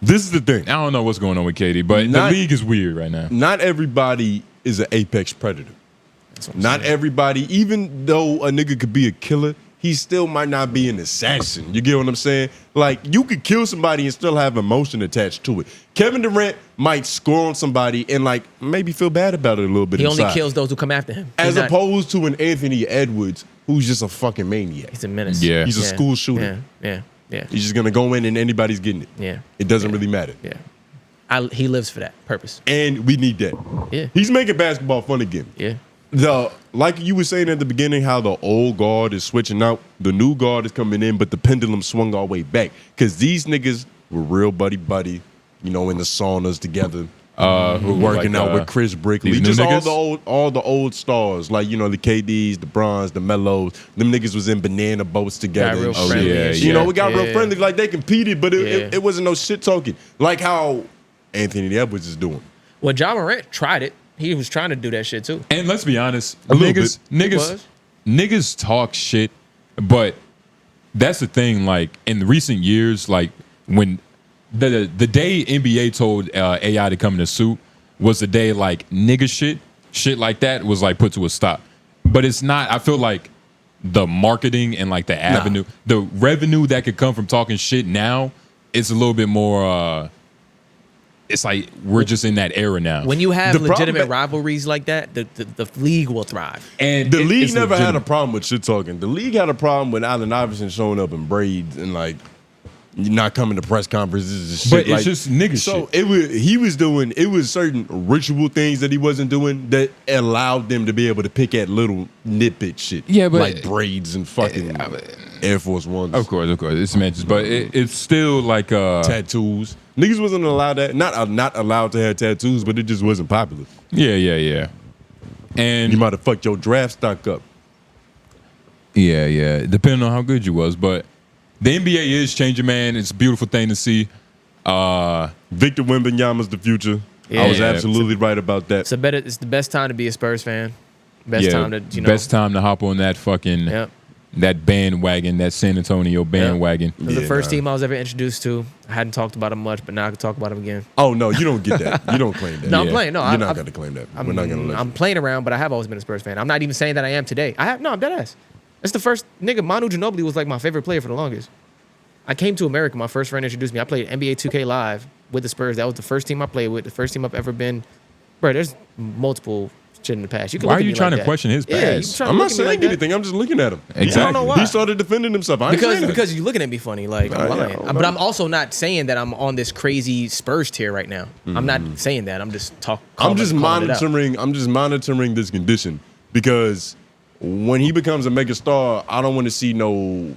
S1: This is the thing.
S3: I don't know what's going on with KD, but the league is weird right now.
S1: Not everybody is an apex predator. Not everybody, even though a nigga could be a killer, he still might not be an assassin. You get what I'm saying? Like, you could kill somebody and still have emotion attached to it. Kevin Durant might score on somebody and, like, maybe feel bad about it a little bit
S2: He
S1: inside.
S2: only kills those who come after him.
S1: As opposed to an Anthony Edwards, who's just a fucking maniac.
S2: He's a menace.
S3: Yeah.
S1: He's a school shooter.
S2: Yeah.
S1: He's just going to go in and anybody's getting it.
S2: Yeah.
S1: It doesn't really matter.
S2: Yeah. He lives for that purpose.
S1: And we need that.
S2: Yeah.
S1: He's making basketball fun again.
S2: Yeah.
S1: Like you were saying at the beginning, how the old guard is switching out, the new guard is coming in, but the pendulum swung all the way back because these niggas were real buddy, you know, in the saunas together, working out with Chris Brickley, just all the old stars, like you know the KDs, the Brons, the Melos. Them niggas was in banana boats together.
S2: Got real friendly.
S1: You know, we got real friendly, like they competed, but it wasn't no shit talking, like how Anthony Edwards is doing.
S2: Well, John Morant tried it. He was trying to do that shit too.
S3: And let's be honest,
S1: niggas
S3: talk shit, but that's the thing. Like in recent years, like when the day NBA told AI to come in a suit was the day like nigga shit like that was like put to a stop. But it's not. I feel like the marketing and like the avenue, the revenue that could come from talking shit now, it's a little bit more. It's like we're just in that era now.
S2: When you have legitimate rivalries like that, the league will thrive.
S3: And
S1: the league never had a problem with shit talking. The league had a problem with Allen Iverson showing up in braids and like not coming to press conferences and shit.
S3: But it's
S1: like,
S3: just nigga
S1: so
S3: shit.
S1: It was certain ritual things that he wasn't doing that allowed them to be able to pick at little nitpick shit.
S3: Yeah, but
S1: like braids and fucking Air Force Ones.
S3: Of course, it's mentions, but it's still like
S1: tattoos. Niggas wasn't allowed that. Not allowed to have tattoos, but it just wasn't popular.
S3: Yeah. And
S1: you might have fucked your draft stock up.
S3: Yeah. Depending on how good you was, but the NBA is changing, man. It's a beautiful thing to see.
S1: Victor Wembanyama's the future.
S2: Yeah.
S1: I was absolutely right about that.
S2: It's the best time to be a Spurs fan. Best time to
S3: hop on that fucking that bandwagon, that San Antonio bandwagon.
S2: It was the first team I was ever introduced to. I hadn't talked about them much, but now I can talk about them again.
S1: Oh no, you don't get that. You don't claim that.
S2: No, I'm playing. No,
S1: you're not gonna claim that. We're not gonna let you.
S2: I'm playing around, but I have always been a Spurs fan. I'm not even saying that I am today. I'm dead ass. That's the first nigga. Manu Ginobili was like my favorite player for the longest. I came to America. My first friend introduced me. I played NBA 2K Live with the Spurs. That was the first team I played with. The first team I've ever been. Bro, there's multiple shit in the past.
S3: Why are you trying to question his past?
S1: I'm not saying anything. I'm just looking at him.
S3: Exactly.
S2: I don't know why.
S1: He started defending himself.
S2: Because you're looking at me funny. Like I'm lying. But I'm also not saying that I'm on this crazy Spurs tier right now. I'm not saying that. I'm just
S1: I'm just monitoring this condition because when he becomes a mega star, I don't want to see no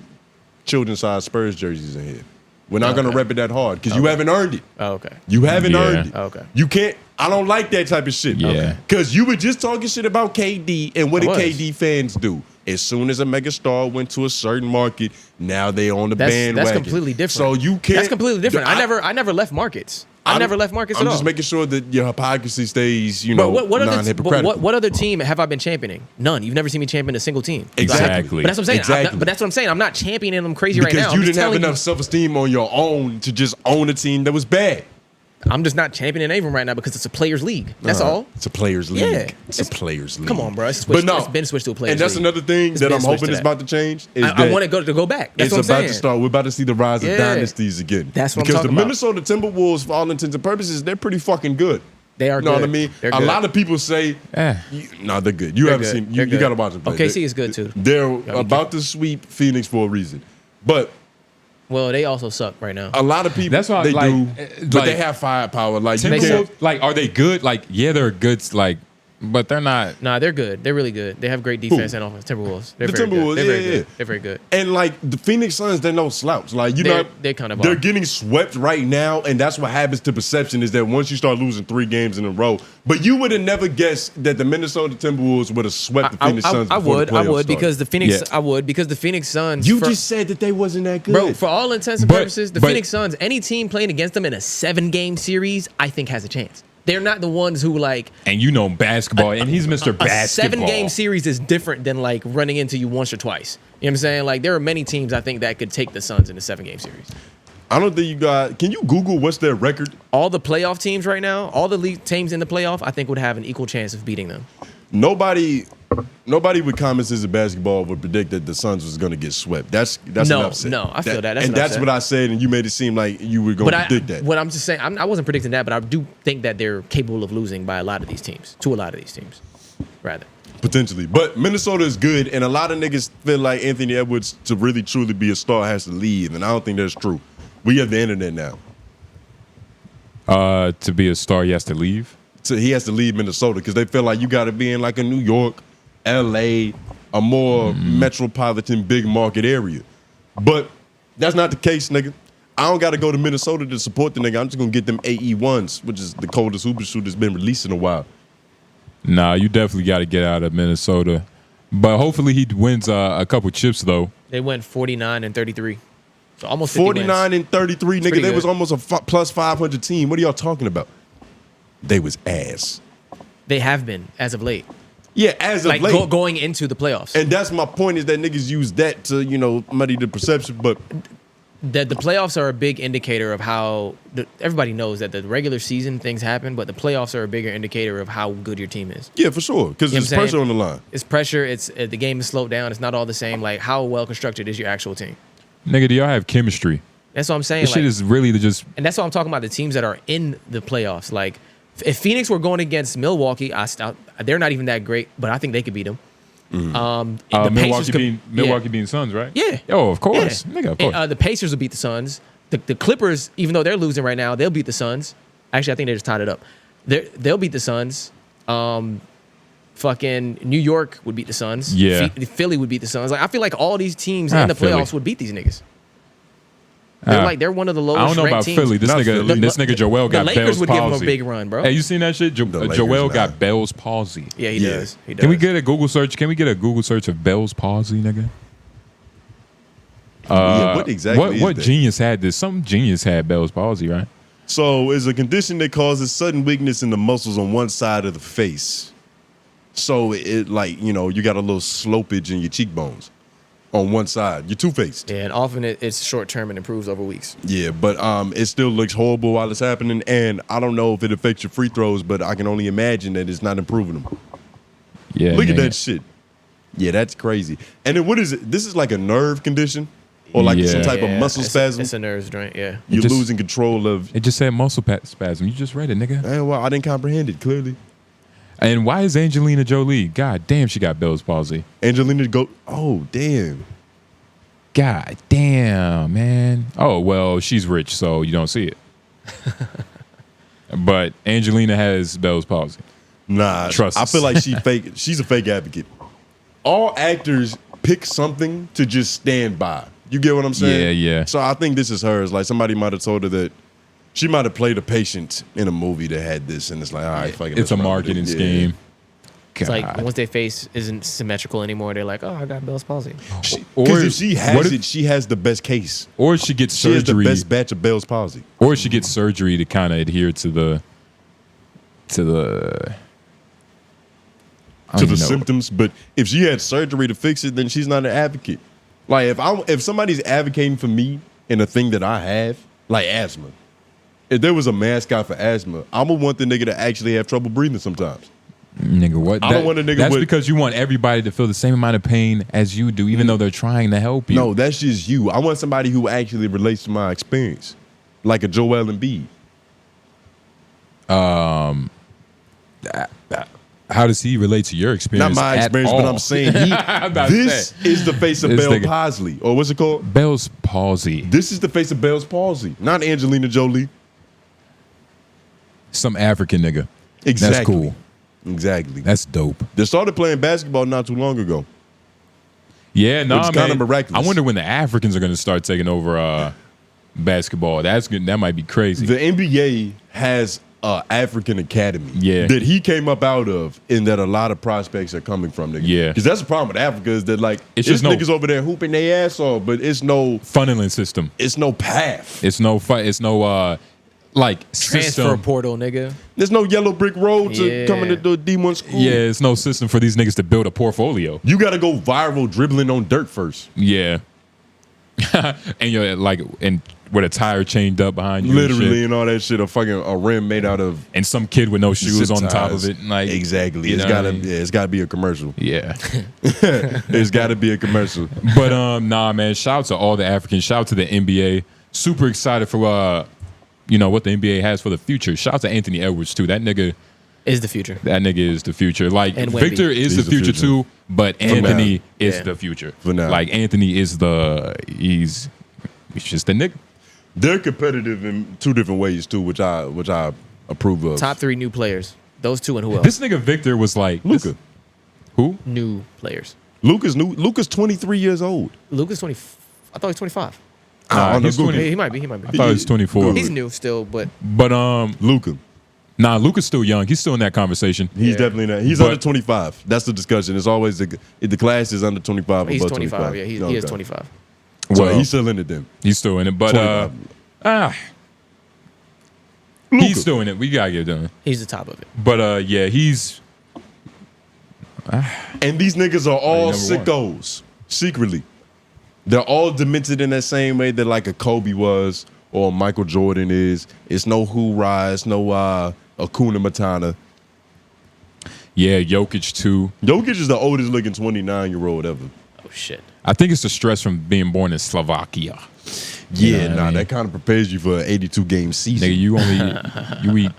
S1: children's size Spurs jerseys in here. We're not gonna rep it that hard because you haven't earned it.
S2: Oh, okay.
S1: You haven't earned it.
S2: Okay.
S1: You can't. I don't like that type of shit.
S3: Yeah.
S1: Because you were just talking shit about KD, and what did KD fans do? As soon as a mega star went to a certain market, now they on the bandwagon.
S2: That's completely different.
S1: So you can't.
S2: That's completely different. I never left markets. I never left markets at all.
S1: I'm just making sure that your hypocrisy stays, non-hypocritical.
S2: What other team have I been championing? None. You've never seen me champion a single team.
S3: Exactly.
S2: But that's what I'm saying.
S1: Exactly.
S2: But that's what I'm saying. I'm not championing them crazy right now.
S1: Because you didn't have enough self-esteem on your own to just own a team that was bad.
S2: I'm just not championing Avon right now because it's a players' league. That's all.
S1: It's a players' league.
S2: Yeah.
S1: It's a players' league.
S2: Come on, bro. It's been switched to a players' league.
S1: And that's another thing that I'm hoping is about to change.
S2: I want to go back. That's what I'm saying.
S1: It's about to start. We're about to see the rise of dynasties again.
S2: That's what
S1: because
S2: I'm talking
S1: the Minnesota Timberwolves, for all intents and purposes, they're pretty fucking good.
S2: They are
S1: You know
S2: good.
S1: what I mean?
S2: They're
S1: A
S2: good.
S1: lot of people say, no, they're good. You
S2: They're
S1: haven't
S2: good.
S1: seen,
S2: They're
S1: you
S2: good.
S1: got to watch them play.
S2: OKC is good too.
S1: They're
S2: be
S1: about to sweep Phoenix for a reason. But
S2: Well, they also suck right now.
S1: a lot of people,
S3: That's why
S1: they
S3: like,
S1: do, but
S3: like,
S1: they have firepower. Like, you
S2: They
S1: can't,
S2: suck.
S3: Like, are they good? Like, yeah, they're good. Like, but they're not.
S2: Nah, they're good. They're really good. They have great defense and offense. Timberwolves. They're
S1: The
S2: very
S1: Timberwolves,
S2: good. They're very
S1: yeah,
S2: good.
S1: yeah.
S2: They're very good.
S1: and like the Phoenix Suns, they're no slouch. Like, you know,
S2: They kind of
S1: they're
S2: are.
S1: getting swept right now, and that's what happens to perception is that once you start losing 3 games in a row, but you would have never guessed that the Minnesota Timberwolves would have swept the Phoenix Suns.
S2: I
S1: before
S2: would
S1: the playoffs started.
S2: because the Phoenix.
S3: Yeah.
S2: I would because the Phoenix Suns.
S1: You just said that they wasn't that good,
S2: bro. For all intents and
S3: But-
S2: purposes, the
S3: but-
S2: Phoenix Suns. Any team playing against them in a 7-game series, I think has a chance. They're not the ones who like.
S3: And you know basketball, and he's Mr.
S2: A
S3: Basketball.
S2: 7-game series is different than like running into you once or twice. You know what I'm saying? Like there are many teams I think that could take the Suns in a 7-game series.
S1: I don't think you got. Can you Google what's their record?
S2: All the playoff teams right now, all the league teams in the playoff, I think would have an equal chance of beating them.
S1: Nobody with common sense of basketball would predict that the Suns was going to get swept. That's
S2: No,
S1: what I've said.
S2: no, I feel that. That's
S1: and
S2: what I've
S1: that's
S2: said.
S1: what I said, and you made it seem like you were going to predict that.
S2: What I'm just saying, I wasn't predicting that, but I do think that they're capable of losing by a lot of these teams, to a lot of these teams, rather.
S1: Potentially. But Minnesota is good, and a lot of niggas feel like Anthony Edwards, to really truly be a star, has to leave, and I don't think that's true. We have the internet now.
S3: To be a star, he has to leave.
S1: So he has to leave Minnesota because they feel like you got to be in like a New York, LA, a more metropolitan big market area. But that's not the case, nigga. I don't got to go to Minnesota to support the nigga. I'm just going to get them AE1s, which is the coldest hooper shoe that's been released in a while.
S3: Nah, you definitely got to get out of Minnesota. But hopefully he wins a couple chips, though.
S2: They went 49-33. So almost 50
S1: 49
S2: wins.
S1: and 33, nigga.
S2: pretty
S1: They
S2: good.
S1: was almost a plus 500 team. What are y'all talking about? They was ass.
S2: They have been, as of late.
S1: Yeah, as of
S2: Like
S1: late.
S2: going into the playoffs.
S1: And that's my point is that niggas use that to, muddy the perception. But
S2: The playoffs are a big indicator of how everybody knows that the regular season things happen, but the playoffs are a bigger indicator of how good your team is.
S1: yeah, for sure. Because
S2: You know
S1: there's
S2: what I'm
S1: pressure
S2: saying?
S1: on the line.
S2: It's pressure. It's the game is slowed down. It's not all the same. Like how well constructed is your actual team?
S3: Nigga, do y'all have chemistry?
S2: That's what I'm saying.
S3: This shit is really just.
S2: And that's what I'm talking about. The teams that are in the playoffs. Like if Phoenix were going against Milwaukee, they're not even that great, but I think they could beat them. The Pacers
S3: Milwaukee being Suns, right?
S2: Yeah.
S3: Oh, of course.
S2: Yeah.
S3: Nigga, of course.
S2: And, the Pacers will beat the Suns. The Clippers, even though they're losing right now, they'll beat the Suns. Actually, I think they just tied it up. They'll beat the Suns. Fucking New York would beat the Suns.
S3: Yeah.
S2: Philly would beat the Suns. Like I feel like all these teams
S3: Ah,
S2: in the playoffs
S3: Philly.
S2: would beat these niggas. They're one of the lowest
S3: I don't know
S2: ranked
S3: about
S2: teams.
S3: Philly. This
S1: Not
S3: nigga,
S1: Philly.
S3: this nigga Joel
S2: The
S3: got
S2: Lakers
S3: Bell's
S2: would give him a
S3: palsy.
S2: big run, bro.
S3: Hey, you seen that shit?
S1: Lakers,
S3: Joel
S1: nah.
S3: got Bell's palsy.
S2: Yeah, he
S1: Yeah.
S2: does. He does.
S3: Can we get a Google search? Can we get a Google search of Bell's palsy, nigga?
S1: Yeah, what exactly is
S3: What
S1: that?
S3: genius had this? Some genius had Bell's palsy, right?
S1: So it's a condition that causes sudden weakness in the muscles on one side of the face. So it you got a little slopage in your cheekbones on one side. You're two-faced.
S2: Yeah, and often it's short term and improves over weeks.
S1: Yeah, but it still looks horrible while it's happening. And I don't know if it affects your free throws, but I can only imagine that it's not improving them.
S3: Yeah.
S1: Look at
S3: nigga.
S1: that shit. Yeah, that's crazy. And then what is it? This is like a nerve condition? Or like some
S3: Yeah.
S1: type of muscle
S2: it's
S1: spasm?
S2: It's a nerves joint. Yeah.
S1: You're
S3: just-
S1: losing control of...
S3: It just said muscle spasm. You just read it, nigga.
S1: Well, I didn't comprehend it, clearly.
S3: And why is Angelina Jolie? God damn, she got Bell's palsy.
S1: Angelina go... Oh, damn.
S3: God damn, man. Oh, well, she's rich, so you don't see it. But Angelina has Bell's palsy.
S1: Nah,
S3: Trust
S1: I
S3: us.
S1: feel like she's a fake advocate. All actors pick something to just stand by. You get what I'm saying?
S3: Yeah.
S1: So I think this is hers. Like somebody might have told her that she might have played a patient in a movie that had this, and it's like, all right, fuck it.
S3: It's
S1: let's
S3: a
S1: run with
S3: marketing
S1: it. Yeah.
S3: scheme.
S2: It's like
S3: God.
S2: once their face isn't symmetrical anymore, they're like, oh, I got Bell's palsy.
S1: Because if she has
S3: what if-
S1: it, she has the best case.
S3: Or she gets
S1: She has the
S3: surgery.
S1: best batch of Bell's palsy.
S3: Or she gets surgery to kind of adhere to the I
S1: To
S3: don't
S1: the
S3: know.
S1: symptoms, but if she had surgery to fix it, then she's not an advocate. Like if somebody's advocating for me in a thing that I have, like asthma, if there was a mascot for asthma, I would want the nigga to actually have trouble breathing sometimes.
S3: Nigga, what?
S1: I don't want a nigga
S3: That's
S1: with-
S3: because you want everybody to feel the same amount of pain as you do, even though they're trying to help you.
S1: No, that's just you. I want somebody who actually relates to my experience, like a Joel Embiid.
S3: how does he relate to your
S1: Not
S3: experience?
S1: my
S3: at
S1: experience,
S3: all?
S1: but I'm saying this is the face of
S3: This
S1: Bell's
S3: nigga.
S1: palsy, or what's it called?
S3: Bell's palsy.
S1: This is the face of Bell's palsy, not Angelina Jolie.
S3: Some African nigga.
S1: Exactly.
S3: That's cool.
S1: Exactly.
S3: That's dope.
S1: They started playing basketball not too long ago.
S3: Yeah, no,
S1: Which is
S3: man.
S1: kinda miraculous.
S3: I wonder when the Africans are going to start taking over basketball. That's good. That might be crazy.
S1: The NBA has an African academy that he came up out of, and that a lot of prospects are coming from. Nigga.
S3: Yeah.
S1: Because that's the problem with Africa is that like
S3: It's
S1: it's
S3: just no-
S1: niggas over there hooping their ass off, but it's no
S3: funneling system.
S1: It's no path.
S3: It's no like
S2: Transfer
S3: system.
S2: portal, nigga.
S1: There's no yellow brick road to coming to the D1 school.
S3: Yeah, it's no system for these niggas to build a portfolio.
S1: You got to go viral dribbling on dirt first.
S3: Yeah. And you're like, and with a tire chained up behind you.
S1: Literally and all that shit. A rim made out of.
S3: And some kid with no shoes
S1: zip
S3: on top
S1: ties.
S3: of it. Like
S1: Exactly.
S3: you
S1: It's
S3: know
S1: gotta
S3: what I mean?
S1: it's gotta be a commercial.
S3: Yeah.
S1: It's gotta be a commercial.
S3: But nah, man, shout out to all the Africans. Shout out to the NBA. Super excited for what the NBA has for the future. Shout out to Anthony Edwards too. That nigga
S2: is the future.
S3: That nigga is the future. Like
S2: And Wemby.
S3: Victor is the future too, but Anthony is the future.
S1: For now.
S3: Like Anthony is he's just a nigga.
S1: They're competitive in two different ways too, which I approve of.
S2: Top 3 new players. Those two and who else?
S3: This nigga Victor was like
S1: Luka.
S3: Who?
S2: New players.
S1: Luka's 23 years old.
S2: Luka's 20. I thought he was 25.
S3: Nah, he's 20.
S2: He might be.
S3: I thought he was 24.
S2: He's new still, but
S1: Luka.
S3: Nah, Luka's still young. He's still in that conversation.
S1: He's definitely not. He's under 25. That's the discussion. It's always the class is under 25.
S2: he's
S1: above
S2: 25. Yeah, he is 25.
S1: Well, he's still in it then.
S3: He's still in it, but he's still in it. We gotta get it done.
S2: He's the top of it.
S3: But yeah, he's.
S1: And these niggas are all
S3: number one.
S1: sickos. Secretly, they're all demented in that same way that like a Kobe was or Michael Jordan is. It's no hoorah. It's no 𝔓𝔦𝔐𝔓𝔦𝔑 Matana.
S3: Yeah, Jokic too.
S1: Jokic is the oldest looking 29-year-old ever.
S2: Oh shit.
S3: I think it's the stress from being born in Slovakia.
S1: Yeah,
S3: know what I mean?
S1: that kind of prepares you for an 82-game season.
S3: Nigga, you eat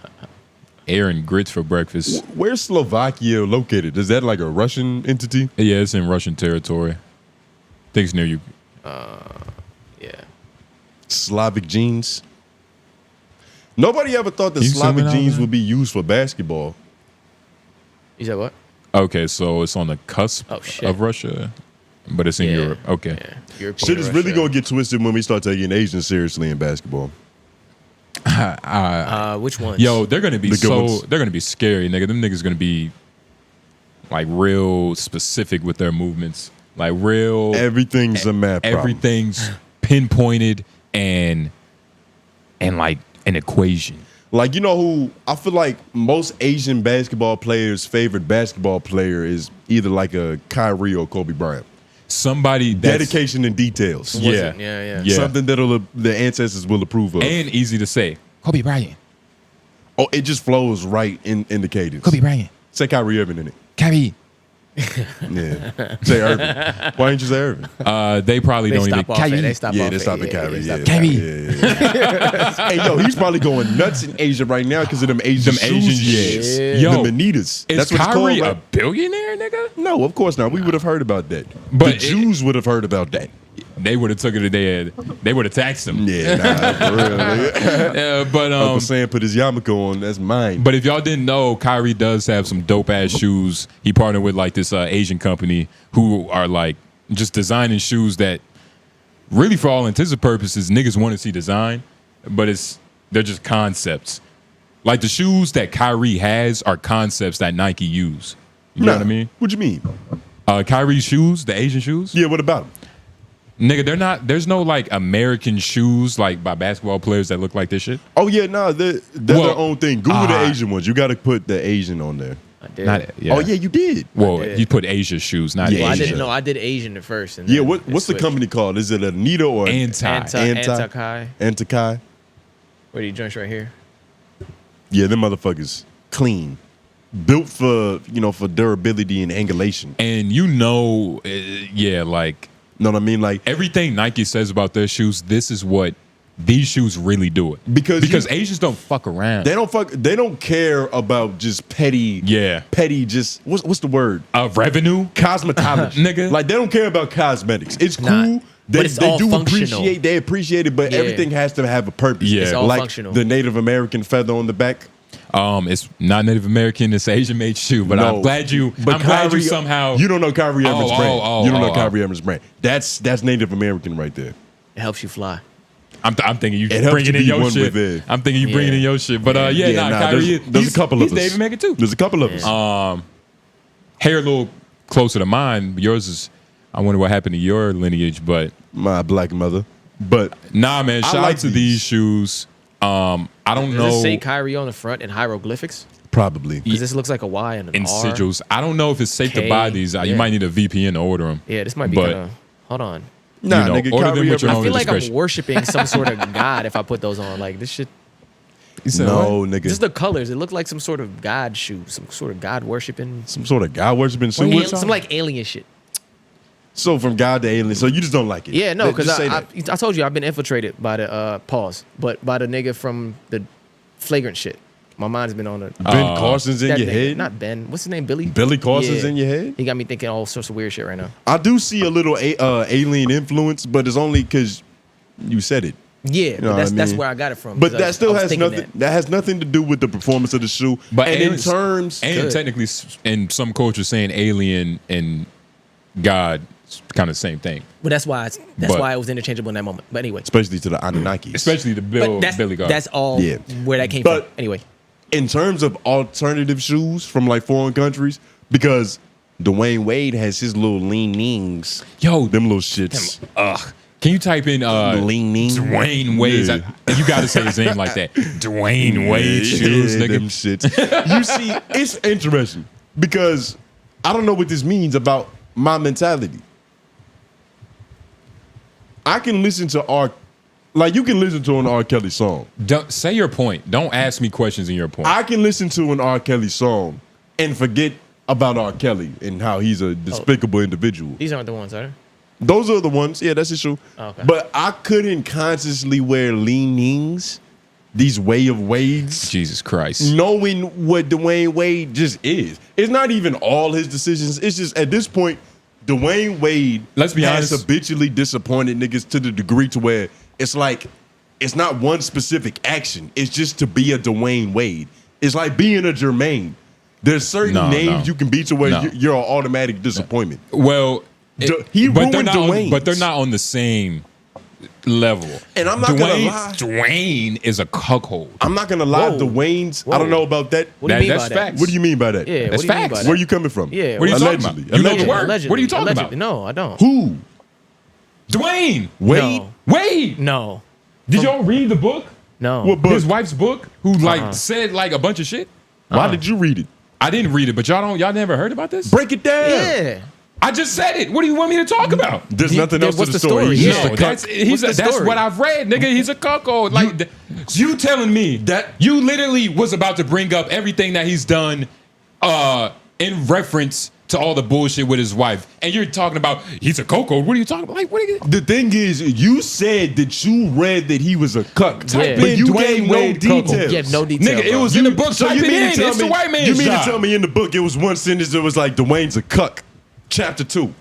S3: air and grits for breakfast.
S1: Where's Slovakia located? Is that like a Russian entity?
S3: Yeah, it's in Russian territory. I think it's near you.
S2: Yeah.
S1: Slavic genes. Nobody ever thought that
S3: You
S1: Slavic
S3: zooming out,
S1: genes
S3: man?
S1: would be used for basketball.
S2: You said what?
S3: Okay, so it's on the cusp of Russia, but it's in Europe. Okay.
S2: European
S1: Shit is really
S2: Russia.
S1: gonna get twisted when we start taking Asians seriously in basketball.
S2: Which ones?
S3: Yo, they're gonna be
S1: The good ones.
S3: they're gonna be scary, nigga. Them niggas gonna be like real specific with their movements, like real.
S1: Everything's a math problem.
S3: Everything's pinpointed and like an equation.
S1: Like, you know who, I feel like most Asian basketball players' favorite basketball player is either like a Kyrie or Kobe Bryant.
S3: Somebody that's,
S1: Dedication and details.
S3: yeah,
S2: Yeah.
S1: Something that the ancestors will approve of.
S3: and easy to say. Kobe Bryant.
S1: Oh, it just flows right in the cadence.
S3: Kobe Bryant.
S1: Say Kyrie Irving in it.
S3: Kyrie.
S1: Yeah. Say Irving. Why didn't you say Irving?
S3: They probably
S2: They
S3: don't even.
S2: stop off it. They stop
S1: Yeah,
S2: off
S1: they
S2: it.
S1: stopped at Kyrie.
S2: they
S1: Yeah,
S2: stop-
S3: Kyrie.
S1: yeah. Hey, yo, he's probably going nuts in Asia right now because of them Asian shoes.
S3: Years.
S2: Yeah.
S3: Yo,
S1: the Manitas.
S3: is
S1: That's what it's
S3: Kyrie
S1: called,
S3: a
S1: right?
S3: billionaire, nigga?
S1: No, of course not. We would have heard about that.
S3: But
S1: the Jews would have heard about that.
S3: They would have took it to their. They would have taxed him.
S1: Yeah, nah, for real. Nigga.
S3: But
S1: Uncle Sam put his yarmulke on. That's mine.
S3: But if y'all didn't know, Kyrie does have some dope ass shoes. He partnered with like this Asian company who are like just designing shoes that really, for all intents and purposes, niggas want to see design, but they're just concepts. Like the shoes that Kyrie has are concepts that Nike use. You know what I mean?
S1: What you mean?
S3: Kyrie's shoes, the Asian shoes.
S1: Yeah, what about them?
S3: Nigga, they're not. There's no like American shoes like by basketball players that look like this shit.
S1: Oh yeah, no, they're
S3: Well,
S1: their own thing. Google the Asian ones. You got to put the Asian on there.
S2: I did.
S1: Oh yeah, you did.
S3: Well,
S2: did.
S3: you put Asia shoes, not
S1: Yeah,
S2: Well, I
S3: Asia.
S2: didn't know. I did Asian at first. And
S1: Yeah,
S2: then
S1: what's
S2: it
S1: the
S2: switched.
S1: company called? Is it Anita or
S2: Antakai.
S1: Antakai?
S2: Where do you joints right here?
S1: Yeah, them motherfuckers clean, built for for durability and angulation.
S3: And you know, yeah, like
S1: Know what I mean? Like
S3: everything Nike says about their shoes, this is what these shoes really do it. Because Asians don't fuck around.
S1: They don't care about just petty.
S3: Yeah.
S1: Petty. Just what's the word?
S3: Revenue.
S1: Cosmetology,
S3: nigga.
S1: Like they don't care about cosmetics. It's cool.
S2: Nah. But it's all functional.
S1: They appreciate it, but everything has to have a purpose.
S3: Yeah. It's
S2: all
S1: like
S2: functional.
S1: The Native American feather on the back.
S3: It's not Native American. It's Asian made shoe. But I'm glad you. I'm glad you somehow.
S1: You don't know Kyrie Evans' brand. You don't know Kyrie Evans' brand. That's Native American right there.
S2: It helps you fly.
S3: I'm thinking you
S1: It helps
S3: bringing
S1: you
S3: in
S1: be
S3: your
S1: one
S3: shit.
S1: with it.
S3: I'm thinking you bringing in your shit. But Kyrie.
S1: There's a couple of us.
S3: He's Native American too.
S1: There's a couple of us.
S3: Hair a little closer to mine. Yours is. I wonder what happened to your lineage, but
S1: My black mother. But
S3: nah, man. Shout
S1: like
S3: out to these shoes. I don't know.
S2: Does it say Kyrie on the front in hieroglyphics?
S1: probably.
S2: Because this looks like a Y and an
S3: in
S2: R.
S3: sigils. I don't know if it's safe to
S2: K,
S3: buy these. You
S2: yeah.
S3: might need a VPN to order them.
S2: Yeah, this might be
S3: But-
S2: kind of. Hold on.
S1: Nah,
S3: you know,
S1: nigga,
S3: order them
S1: Kyrie
S3: with your
S1: Evans-
S3: own
S2: I feel like I'm
S3: discretion.
S2: worshiping some sort of god if I put those on. Like this shit.
S1: No, nigga.
S2: Just the colors. It looked like some sort of god shoe, some sort of god worshiping,
S1: Some sort of God worshiping suit.
S2: some like alien shit.
S1: So from God to alien. So you just don't like it.
S2: Yeah, no, because
S1: Just say
S2: I
S1: that.
S2: told you I've been infiltrated by the but by the nigga from the flagrant shit. My mind's been on it.
S1: Ben Carson's in
S2: That
S1: your
S2: nigga,
S1: head.
S2: not Ben. What's his name? Billy.
S1: Billy Carson's
S2: Yeah.
S1: in your head.
S2: He got me thinking all sorts of weird shit right now.
S1: I do see a little alien influence, but it's only because you said it.
S2: Yeah,
S1: know
S2: but
S1: what I
S2: that's
S1: mean?
S2: where I got it from.
S1: But
S2: 'cause
S1: that still
S2: I was
S1: has
S2: thinking
S1: nothing. That has nothing to do with the performance of the shoe.
S3: But
S1: and in
S3: aliens-
S1: terms,
S3: And
S2: Good.
S3: technically, in some cultures, saying alien and God is kind of the same thing.
S2: But that's why
S3: But-
S2: why it was interchangeable in that moment. But anyway,
S1: especially to the Anunnakis.
S3: Especially the
S2: but
S3: Billy God.
S2: that's all
S1: Yeah.
S2: where that came
S1: But-
S2: from. Anyway,
S1: in terms of alternative shoes from like foreign countries, because Dwayne Wade has his little leanings.
S3: Yo,
S1: Them little shits.
S3: Can you type in
S1: Leaning.
S3: Dwayne Wade?
S1: Yeah.
S3: You got to say his name like that. Dwayne Wade shoes,
S1: Yeah,
S3: nigga.
S1: them shits. You see, it's interesting because I don't know what this means about my mentality. I can listen to you can listen to an R. Kelly song.
S3: Don't say your point. Don't ask me questions in your point.
S1: I can listen to an R. Kelly song and forget about R. Kelly and how he's a despicable individual.
S2: these aren't the ones, are they?
S1: Those are the ones. Yeah, that's the true.
S2: Okay.
S1: But I couldn't consciously wear leanings, these way of Wades,
S3: Jesus Christ.
S1: knowing what Dwayne Wade just is. It's not even all his decisions. It's just at this point, Dwayne Wade
S3: Let's be
S1: has
S3: honest.
S1: habitually disappointed niggas to the degree to where it's like it's not one specific action. It's just to be a Dwayne Wade. It's like being a Jermaine. There's certain
S3: No,
S1: names
S3: no.
S1: you can be to where
S3: No.
S1: you're an automatic disappointment.
S3: Well,
S1: He
S3: but they're
S1: ruined
S3: not
S1: Dwayne's.
S3: but they're not on the same level.
S1: And I'm not gonna lie.
S3: Dwayne is a cuckold.
S1: I'm not gonna lie,
S2: Whoa.
S1: Dwayne's. I
S2: Whoa.
S1: don't know about that.
S2: What do you mean
S3: That's
S2: by that?
S3: facts.
S1: What do you mean by that?
S2: Yeah,
S3: That's
S2: what do you mean
S3: facts.
S2: by that?
S1: Where you coming from?
S2: Yeah,
S3: What are you talking
S1: Allegedly.
S3: about? You know the
S1: Allegedly.
S3: word. What are you talking
S2: Allegedly.
S3: about?
S2: No, I don't.
S1: Who?
S3: Dwayne.
S1: Wade?
S2: No.
S3: Wade.
S2: No.
S3: Did y'all read the book?
S2: No.
S1: What book?
S3: His wife's book, who like said like a bunch of shit.
S1: Why did you read it?
S3: I didn't read it, but y'all never heard about this?
S1: Break it down.
S2: Yeah.
S3: I just said it. What do you want me to talk about?
S1: There's nothing else to
S2: what's
S1: the
S2: the
S1: story.
S2: story?
S1: He's
S2: Yeah.
S1: just a
S3: No,
S1: cuck.
S3: that's
S2: story?
S3: what I've read, nigga. He's a cuckold. Like you telling me that you literally was about to bring up everything that he's done in reference to all the bullshit with his wife, and you're talking about he's a cuckold. What are you talking about? Like, what are you?
S1: The thing is, you said that you read that he was a cuck,
S2: Yeah.
S1: but you
S3: Dwayne
S1: gave no
S3: Wade cuckold.
S1: details.
S2: Yeah, no detail.
S3: Nigga, it
S2: bro.
S3: was in the book.
S1: So
S3: Type
S1: you
S3: it
S1: mean
S3: in.
S1: to tell
S3: It's
S1: me?
S3: the white man's
S1: You mean
S3: job.
S1: to tell me in the book it was one sentence that was like Dwayne's a cuck, chapter 2.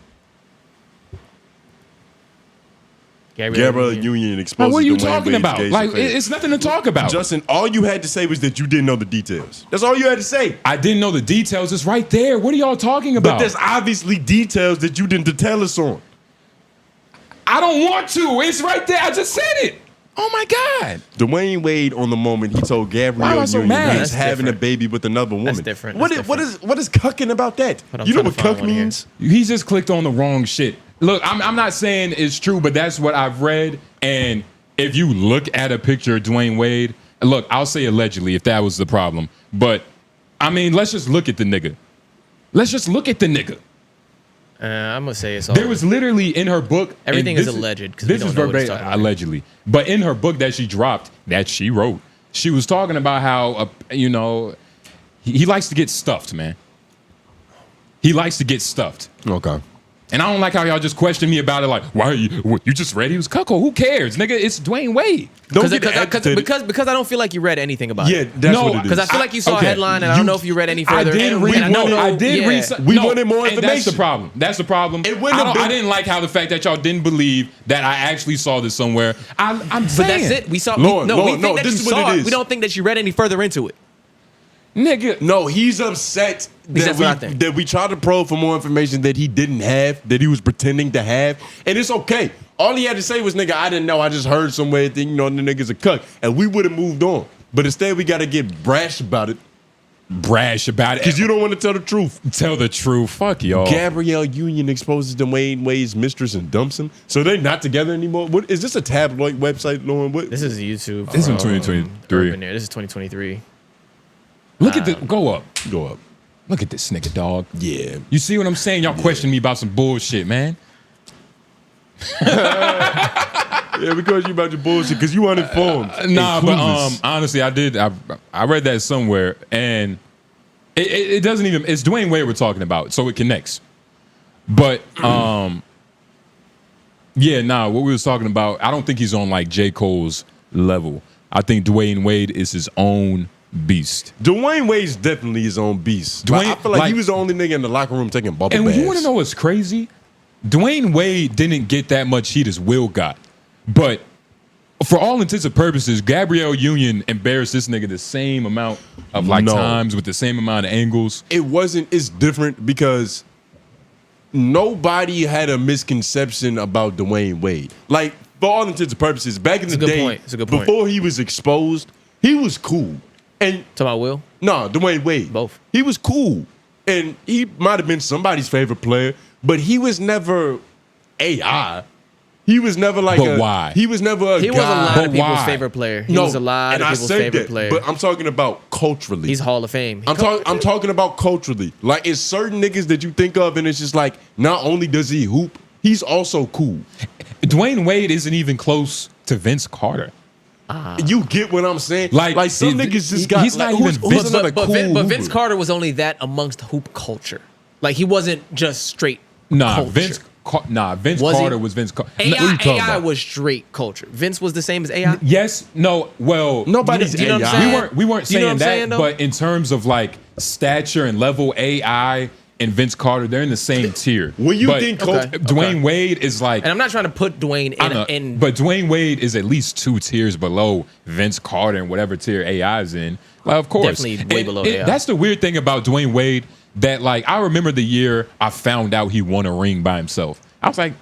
S1: Gabrielle Union exposes
S3: Like, what are you
S1: Dwayne
S3: talking
S1: Wade's
S3: about?
S1: gay
S3: Like,
S1: affair.
S3: it's nothing to talk about.
S1: Justin, all you had to say was that you didn't know the details. That's all you had to say.
S3: I didn't know the details. It's right there. What are y'all talking
S1: But
S3: about?
S1: there's obviously details that you didn't tell us on.
S3: I don't want to. It's right there. I just said it. Oh my God.
S1: Dwayne Wade, on the moment, he told
S3: Why am
S1: Gabrielle
S3: I so
S1: Union
S3: mad?
S1: that he's
S2: That's
S1: having
S2: different.
S1: a baby with another woman.
S2: That's different.
S1: What
S2: That's
S1: is cucking about that?
S2: Hold on,
S1: You know
S2: I'm
S1: what
S2: trying to
S1: cuck
S2: find one
S1: means?
S3: He just clicked on the wrong shit. Look, I'm not saying it's true, but that's what I've read. And if you look at a picture of Dwayne Wade, look, I'll say allegedly if that was the problem. But, I mean, let's just look at the nigga. Let's just look at the nigga.
S2: I'm gonna say it's all.
S3: There was literally in her book.
S2: Everything
S3: and
S2: is alleged, 'cause we
S3: This
S2: don't
S3: is
S2: know what it's
S3: verbatim,
S2: talking about.
S3: allegedly. But in her book that she dropped, that she wrote, she was talking about how, he likes to get stuffed, man. He likes to get stuffed.
S1: Okay.
S3: And I don't like how y'all just question me about it. Like, why are you just read he was cuckold? Who cares, nigga? It's Dwayne Wade.
S2: Because I don't feel like you read anything about it.
S1: Yeah, that's what it is.
S2: Because I feel like you saw a headline, and I don't know if you read any further.
S3: I did read some.
S1: We wanted more information.
S3: That's the problem. That's the problem. I didn't like how the fact that y'all didn't believe that I actually saw this somewhere. I'm saying.
S2: But that's it. We saw. We think that you saw it. We don't think that you read any further into it.
S3: Nigga.
S1: No, he's upset that we tried to probe for more information that he didn't have, that he was pretending to have. And it's okay. All he had to say was, nigga, I didn't know. I just heard somewhere that, you know, the nigga's a cuck. And we would have moved on. But instead, we got to get brash about it. Because you don't want to tell the truth.
S3: Tell the truth. Fuck y'all.
S1: Gabrielle Union exposes Dwayne Wade's mistress and dumps him. So they're not together anymore. What is this, a tabloid website, Lauren?
S2: This is YouTube.
S3: This is 2023.
S2: This is 2023.
S3: Look at this. Go up.
S1: Go up.
S3: Look at this nigga, dog.
S1: Yeah.
S3: You see what I'm saying? Y'all question me about some bullshit, man.
S1: Yeah, because you about your bullshit, because you uninformed.
S3: But honestly, I did. I read that somewhere, and it doesn't even. It's Dwayne Wade we're talking about, so it connects. But what we was talking about, I don't think he's on like J. Cole's level. I think Dwayne Wade is his own beast.
S1: Dwayne Wade's definitely his own beast. I feel like he was the only nigga in the locker room taking bubble baths.
S3: And you want to know what's crazy? Dwayne Wade didn't get that much heat as Will got. But for all intents and purposes, Gabrielle Union embarrassed this nigga the same amount of times with the same amount of angles.
S1: It's different because nobody had a misconception about Dwayne Wade. Like, for all intents and purposes, back in the day, before he was exposed, he was cool. And
S2: talking about Will?
S1: No, Dwayne Wade.
S2: Both.
S1: He was cool. And he might have been somebody's favorite player, but he was never AI. He was never like
S3: why?
S1: He was never a guy.
S2: He was a lot of people's favorite player. He was a lot of people's favorite player.
S1: But I'm talking about culturally.
S2: He's Hall of Fame.
S1: I'm talking about culturally. Like, it's certain niggas that you think of, and it's just like, not only does he hoop, he's also cool.
S3: Dwayne Wade isn't even close to Vince Carter.
S1: You get what I'm saying? Like some niggas just got.
S3: He's not even Vince.
S2: But Vince Carter was only that amongst hoop culture. Like, he wasn't just straight. Culture.
S3: Vince Carter was Vince Carter.
S2: AI was straight culture. Vince was the same as AI.
S3: Yes. No. Well,
S1: nobody's
S2: AI.
S3: We weren't saying that. But in terms of like stature and level, AI and Vince Carter, they're in the same tier.
S1: When you think
S3: Dwayne Wade is like,
S2: and I'm not trying to put Dwayne in,
S3: but Dwayne Wade is at least 2 tiers below Vince Carter and whatever tier AI is in. Like, of course,
S2: definitely way below AI.
S3: That's the weird thing about Dwayne Wade. That, like, I remember the year I found out he won a ring by himself. I was like,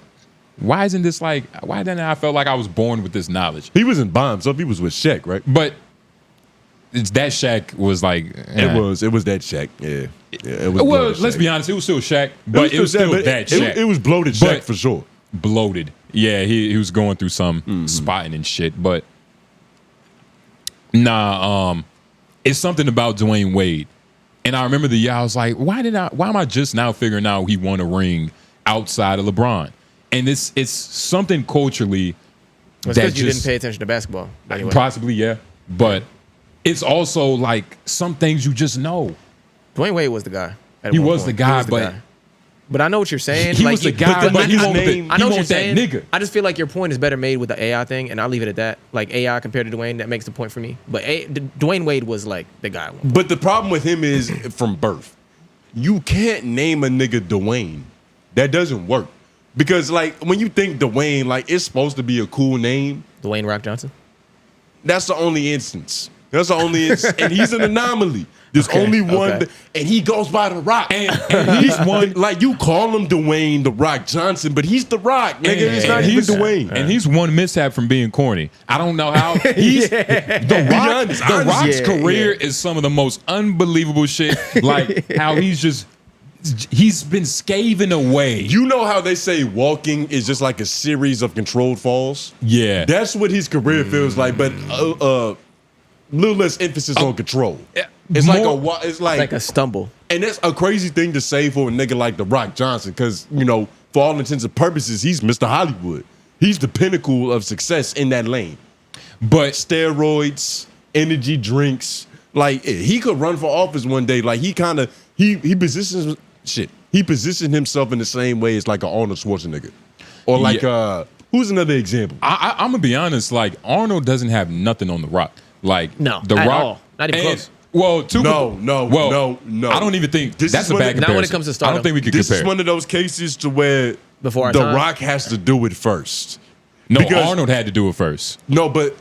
S3: why isn't this like? Why didn't I feel like I was born with this knowledge?
S1: He wasn't by himself. He was with Shaq, right?
S3: But that Shaq was like,
S1: it was that Shaq. Yeah. It was.
S3: Well, let's be honest. It was still Shaq, but it was still that Shaq.
S1: It was bloated Shaq for sure.
S3: Bloated. Yeah, he was going through some spotting and shit. But it's something about Dwayne Wade. And I remember the year I was like, why am I just now figuring out he won a ring outside of LeBron? And it's something culturally
S2: that because you didn't pay attention to basketball. Anyway.
S3: Possibly, yeah. But it's also like some things you just know.
S2: Dwayne Wade was the guy.
S3: He was the guy,
S2: but I know what you're saying.
S3: He was the guy, but he won't that nigga.
S2: I just feel like your point is better made with the AI thing, and I'll leave it at that. Like, AI compared to Dwayne, that makes the point for me. But Dwayne Wade was like the guy.
S1: But the problem with him is from birth. You can't name a nigga Dwayne. That doesn't work. Because, like, when you think Dwayne, like, it's supposed to be a cool name.
S2: Dwayne Rock Johnson?
S1: That's the only instance. And he's an anomaly. There's only one, and he goes by The Rock. And he's one, like, you call him Dwayne The Rock Johnson, but he's The Rock, nigga. It's not even Dwayne.
S3: And he's one mishap from being corny. I don't know how. The Rock's career is some of the most unbelievable shit. Like, how he's been scaving away.
S1: You know how they say walking is just like a series of controlled falls?
S3: Yeah.
S1: That's what his career feels like, but little less emphasis on control. It's like a
S2: stumble.
S1: And that's a crazy thing to say for a nigga like The Rock Johnson, because, you know, for all intents and purposes, he's Mr. Hollywood. He's the pinnacle of success in that lane. But steroids, energy drinks, like, he could run for office one day. Like, he positions he positioned himself in the same way as like an Arnold Schwarzenegger, or like who's another example?
S3: I'm gonna be honest. Like Arnold doesn't have nothing on The Rock. Like
S2: No,
S3: The
S2: at
S3: Rock,
S2: all. Not even close.
S3: Well,
S1: No.
S3: I don't even think
S1: This
S3: that's
S1: is
S3: a
S1: when
S3: bad
S1: it-
S3: comparison.
S2: Not when it comes to
S3: I
S2: stardom.
S3: don't think we could
S1: This
S3: compare.
S1: is one of those cases to where
S2: Before our
S1: The
S2: time?
S1: Rock has to do it first.
S3: No,
S1: because-
S3: Arnold had to do it first.
S1: No, but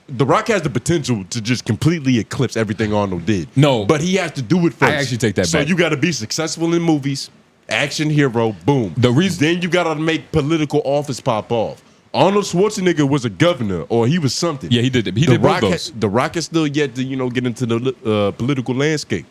S1: The Rock has the potential to just completely eclipse everything Arnold did.
S3: No.
S1: But he has to do it first.
S3: I actually take that
S1: so
S3: back.
S1: you got to be successful in movies, action hero, boom. Then you got to make political office pop off. Arnold Schwarzenegger was a governor, or he was something.
S3: Yeah, he did. He
S1: The
S3: did both
S1: Rock
S3: those.
S1: The Rock is still yet to get into the political landscape.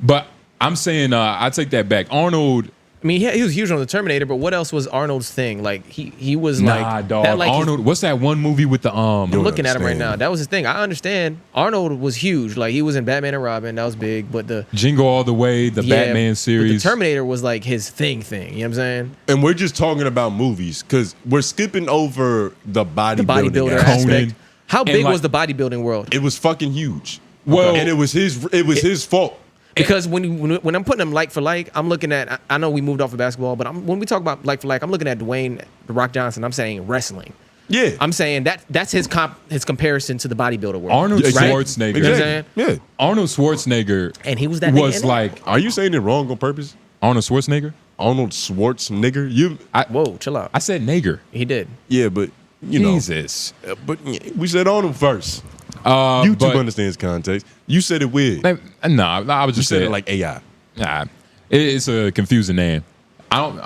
S3: But I'm saying I take that back. Arnold.
S2: I mean, he was huge on the Terminator, but what else was Arnold's thing? Like he was
S3: Nah,
S2: like
S3: dog.
S2: that, like,
S3: Arnold. What's that one movie with the
S2: I'm looking at him right now. That was his thing. I understand. Arnold was huge. Like he was in Batman and Robin. That was big. But the
S3: Jingle All the Way, the Batman
S2: but
S3: series.
S2: the Terminator was like his thing. You know what I'm saying?
S1: And we're just talking about movies because we're skipping over the
S2: Bodybuilder
S1: aspect.
S2: aspect. How big
S3: like-
S2: was the bodybuilding world?
S1: It was fucking huge.
S3: Well-
S1: and it was his fault.
S2: Because when I'm putting them like for like, I'm looking at. I know we moved off of basketball, but when we talk about like for like, I'm looking at Dwayne The Rock Johnson. I'm saying wrestling.
S1: Yeah,
S2: I'm saying that's his comparison to the bodybuilder world.
S3: Arnold
S2: right?
S3: Schwarzenegger.
S2: You know what I'm saying?
S1: Yeah.
S3: Arnold Schwarzenegger.
S2: And he was that nigga
S3: was
S2: in it?
S3: like
S1: Are you saying it wrong on purpose?
S3: Arnold Schwarzenegger.
S1: Arnold Schwarzenegger?
S2: Whoa, chill out.
S3: I said nigger.
S2: He did.
S1: Yeah, but
S3: Jesus.
S1: But we said Arnold first.
S3: But-
S1: YouTube understands context. You said it weird.
S3: No, I was
S1: You
S3: just
S1: said
S3: saying
S1: it like AI.
S3: Nah, it's a confusing name. I don't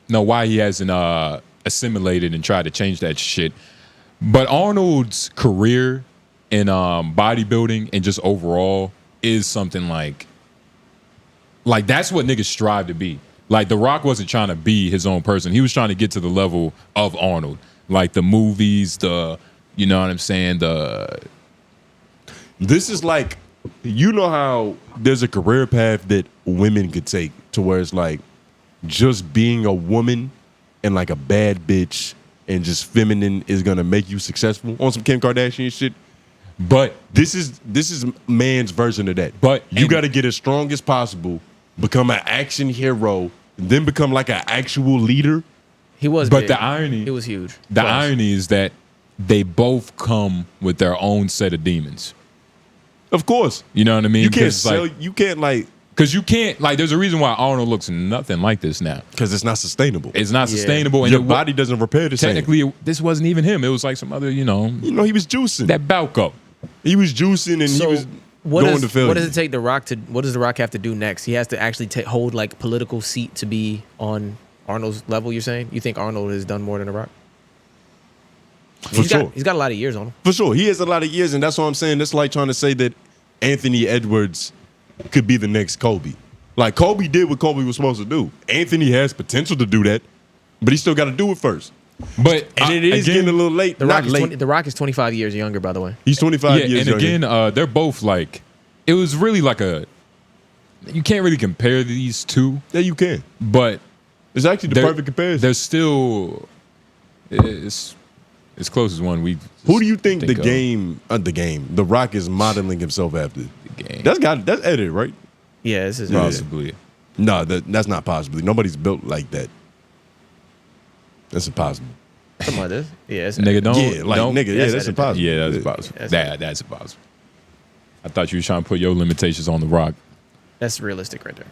S3: know why he hasn't assimilated and tried to change that shit. But Arnold's career in bodybuilding and just overall is something like that's what niggas strive to be. Like The Rock wasn't trying to be his own person. He was trying to get to the level of Arnold. Like the movies, you know what I'm saying?
S1: This is like, you know how there's a career path that women could take to where it's like just being a woman and like a bad bitch and just feminine is gonna make you successful on some Kim Kardashian shit.
S3: But
S1: this is man's version of that.
S3: But
S1: you got to get as strong as possible, become an action hero, and then become like an actual leader.
S2: He was.
S3: But
S2: big.
S3: the irony,
S2: he was huge.
S3: The irony is that they both come with their own set of demons.
S1: Of course,
S3: you know what I mean.
S1: You can't
S3: 'Cause,
S1: sell.
S3: like,
S1: you can't like.
S3: Because you can't like. There's a reason why Arnold looks nothing like this now.
S1: Because it's not sustainable.
S3: It's not sustainable. And
S1: Your body doesn't repair the same.
S3: Technically, this wasn't even him. It was like some other,
S1: he was juicing.
S3: that Balco.
S1: He was juicing and he was going to failure.
S2: What does it take The Rock to? What does The Rock have to do next? He has to actually hold like political seat to be on Arnold's level. You're saying? You think Arnold has done more than The Rock?
S1: For sure.
S2: He's got a lot of years on him.
S1: For sure. He has a lot of years, and that's what I'm saying. That's like trying to say that Anthony Edwards could be the next Kobe. Like, Kobe did what Kobe was supposed to do. Anthony has potential to do that, but he still got to do it first.
S3: But
S1: and it is getting a little late.
S2: The
S1: Not
S2: Rock is
S1: late.
S2: The Rock is 25 years younger, by the way.
S1: He's 25
S3: Yeah,
S1: years
S3: and
S1: younger.
S3: again, they're both like. It was really like a. You can't really compare these two.
S1: Yeah, you can.
S3: But
S1: it's actually the perfect comparison.
S3: They're still. It's as close as one we.
S1: Who do you think
S3: of.
S1: The Rock is modeling himself after?
S3: The game.
S1: That's edited, right?
S2: Yeah, this is
S3: Possibly.
S1: No, that's not possibly. Nobody's built like that. That's impossible.
S2: Something like this. Yeah, it's
S3: Nigga, don't.
S1: Yeah, like,
S3: don't,
S1: nigga, yeah, that's impossible.
S3: Yeah, that's
S1: Yeah.
S3: impossible. That's impossible. I thought you were trying to put your limitations on The Rock.
S2: That's realistic right there.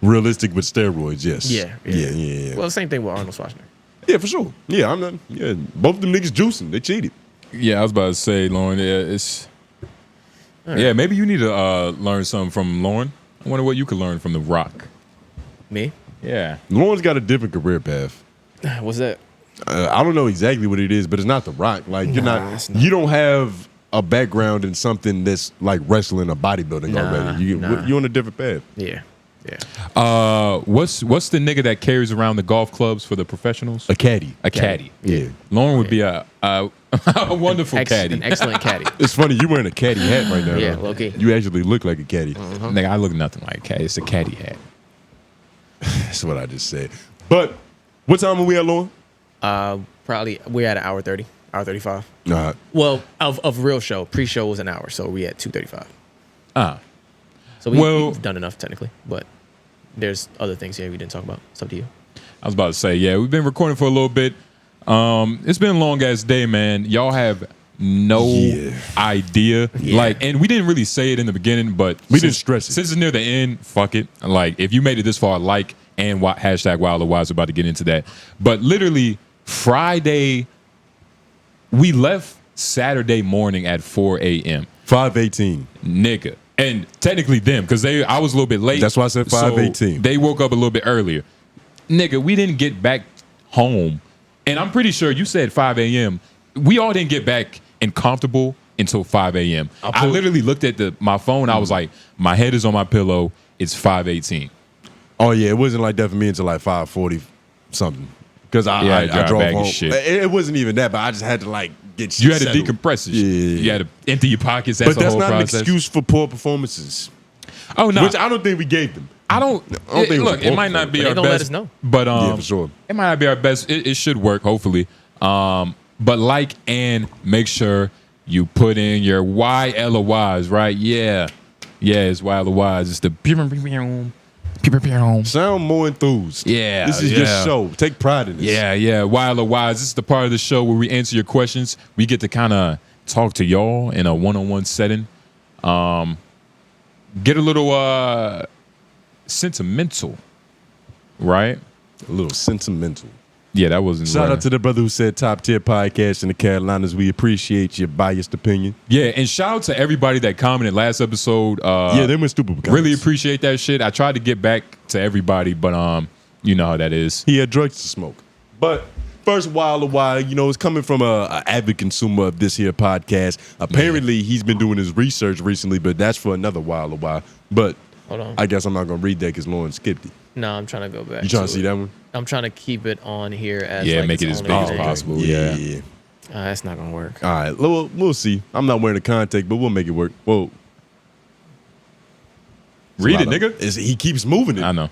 S1: Realistic with steroids, yes.
S2: Yeah. Well, same thing with Arnold Schwarzenegger.
S1: Yeah, for sure. Yeah, I'm not. Yeah, both of them niggas juicing. They cheated.
S3: Yeah, I was about to say, Lauren. Yeah, it's.
S2: All right.
S3: Yeah, maybe you need to learn something from Lauren. I wonder what you could learn from The Rock.
S2: Me?
S3: Yeah.
S1: Lauren's got a different career path.
S2: What's that?
S1: I don't know exactly what it is, but it's not The Rock. Like you're
S2: it's
S1: not. You don't have a background in something that's like wrestling or bodybuilding already. You're on a different path.
S2: Yeah.
S3: What's the nigga that carries around the golf clubs for the professionals?
S1: A caddy.
S3: A caddy.
S1: Yeah.
S3: Lauren would be a wonderful caddy.
S2: An excellent caddy.
S1: It's funny you wearing a caddy hat right now.
S2: Yeah,
S1: though.
S2: low-key.
S1: You actually look like a caddy.
S3: Nigga, I look nothing like a caddy. It's a caddy hat.
S1: That's what I just said. But what time are we at, Lauren?
S2: Probably we're at an hour 30, hour 35.
S1: Nah.
S2: Well, of real show. Pre-show was an hour, so we at 2:35.
S3: Ah.
S2: So we've done enough technically, but there's other things here we didn't talk about. It's up to you.
S3: I was about to say, yeah, we've been recording for a little bit. It's been a long ass day, man. Y'all have no idea.
S2: Yeah.
S3: Like, and we didn't really say it in the beginning, but
S1: We didn't stress it.
S3: Since it's near the end, fuck it. Like, if you made it this far, like, and hashtag Wild or Wise, about to get into that. But literally, Friday, we left Saturday morning at 4 a.m.
S1: 5:18.
S3: Nigga. And technically them, because I was a little bit late.
S1: That's why I said 5:18.
S3: So they woke up a little bit earlier. Nigga, we didn't get back home. And I'm pretty sure you said 5 a.m. We all didn't get back and comfortable until 5 a.m. I literally looked at my phone. I was like, my head is on my pillow. It's 5:18.
S1: Oh yeah, it wasn't like that for me until like 5:40 something. Because I drove
S3: bag of
S1: home.
S3: shit.
S1: It wasn't even that, but I just had to like get shit
S3: You had to
S1: settled.
S3: decompress it.
S1: Yeah.
S3: You had to empty your pockets.
S1: But that's
S3: whole
S1: not
S3: process.
S1: an excuse for poor performances.
S3: Oh no,
S1: Which I don't think we gave them.
S3: I don't
S1: think it was
S3: look.
S1: a
S3: It might not be
S2: But they
S3: our
S2: gonna
S3: best.
S2: let us know.
S3: But
S1: Yeah, for sure.
S3: it might not be our best. It should work, hopefully. But like and make sure you put in your LOIs, right? Yeah, it's LOIs. It's the
S1: Sound more enthused.
S3: Yeah,
S1: This is your show. Take pride in this.
S3: yeah. LOIs. This is the part of the show where we answer your questions. We get to kind of talk to y'all in a one-on-one setting. Get a little sentimental, right?
S1: A little sentimental.
S3: Yeah, that wasn't
S1: Shout
S3: right.
S1: out to the brother who said top tier podcast in the Carolinas. We appreciate your biased opinion.
S3: Yeah, and shout out to everybody that commented last episode.
S1: Yeah, they went stupid with
S3: Really
S1: comments.
S3: appreciate that shit. I tried to get back to everybody, but you know how that is.
S1: He had drugs to smoke. But first while, it's coming from a avid consumer of this here podcast. Apparently, he's been doing his research recently, but that's for another while. But
S2: Hold on.
S1: I guess I'm not gonna read that because Lauren skipped it.
S2: No, I'm trying to go back.
S1: You trying to see that one?
S2: I'm trying to keep it on here as
S3: Make it
S2: its
S3: as
S2: own
S3: big as
S2: thing.
S3: possible.
S1: Yeah.
S2: That's not gonna work.
S1: All right, we'll see. I'm not wearing the contact, but we'll make it work. Whoa.
S3: Read it, nigga.
S1: He keeps moving it.
S3: I know.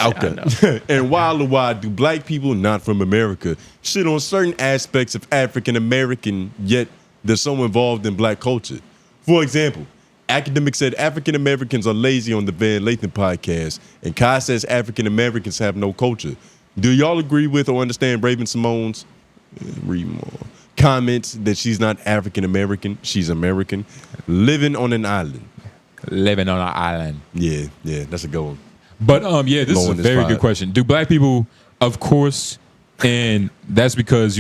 S1: Okay. And why do black people not from America shit on certain aspects of African American, yet they're so involved in black culture? For example, Academic said African Americans are lazy on the Van Lathan podcast, and Kai says African Americans have no culture. Do y'all agree with or understand Raven Simone's read more comments that she's not African American, she's American, living on an island?
S3: Living on an island.
S1: Yeah, that's a good one.
S3: But this is a
S1: Lauren is
S3: very
S1: fired.
S3: good question. Do black people, of course, and that's because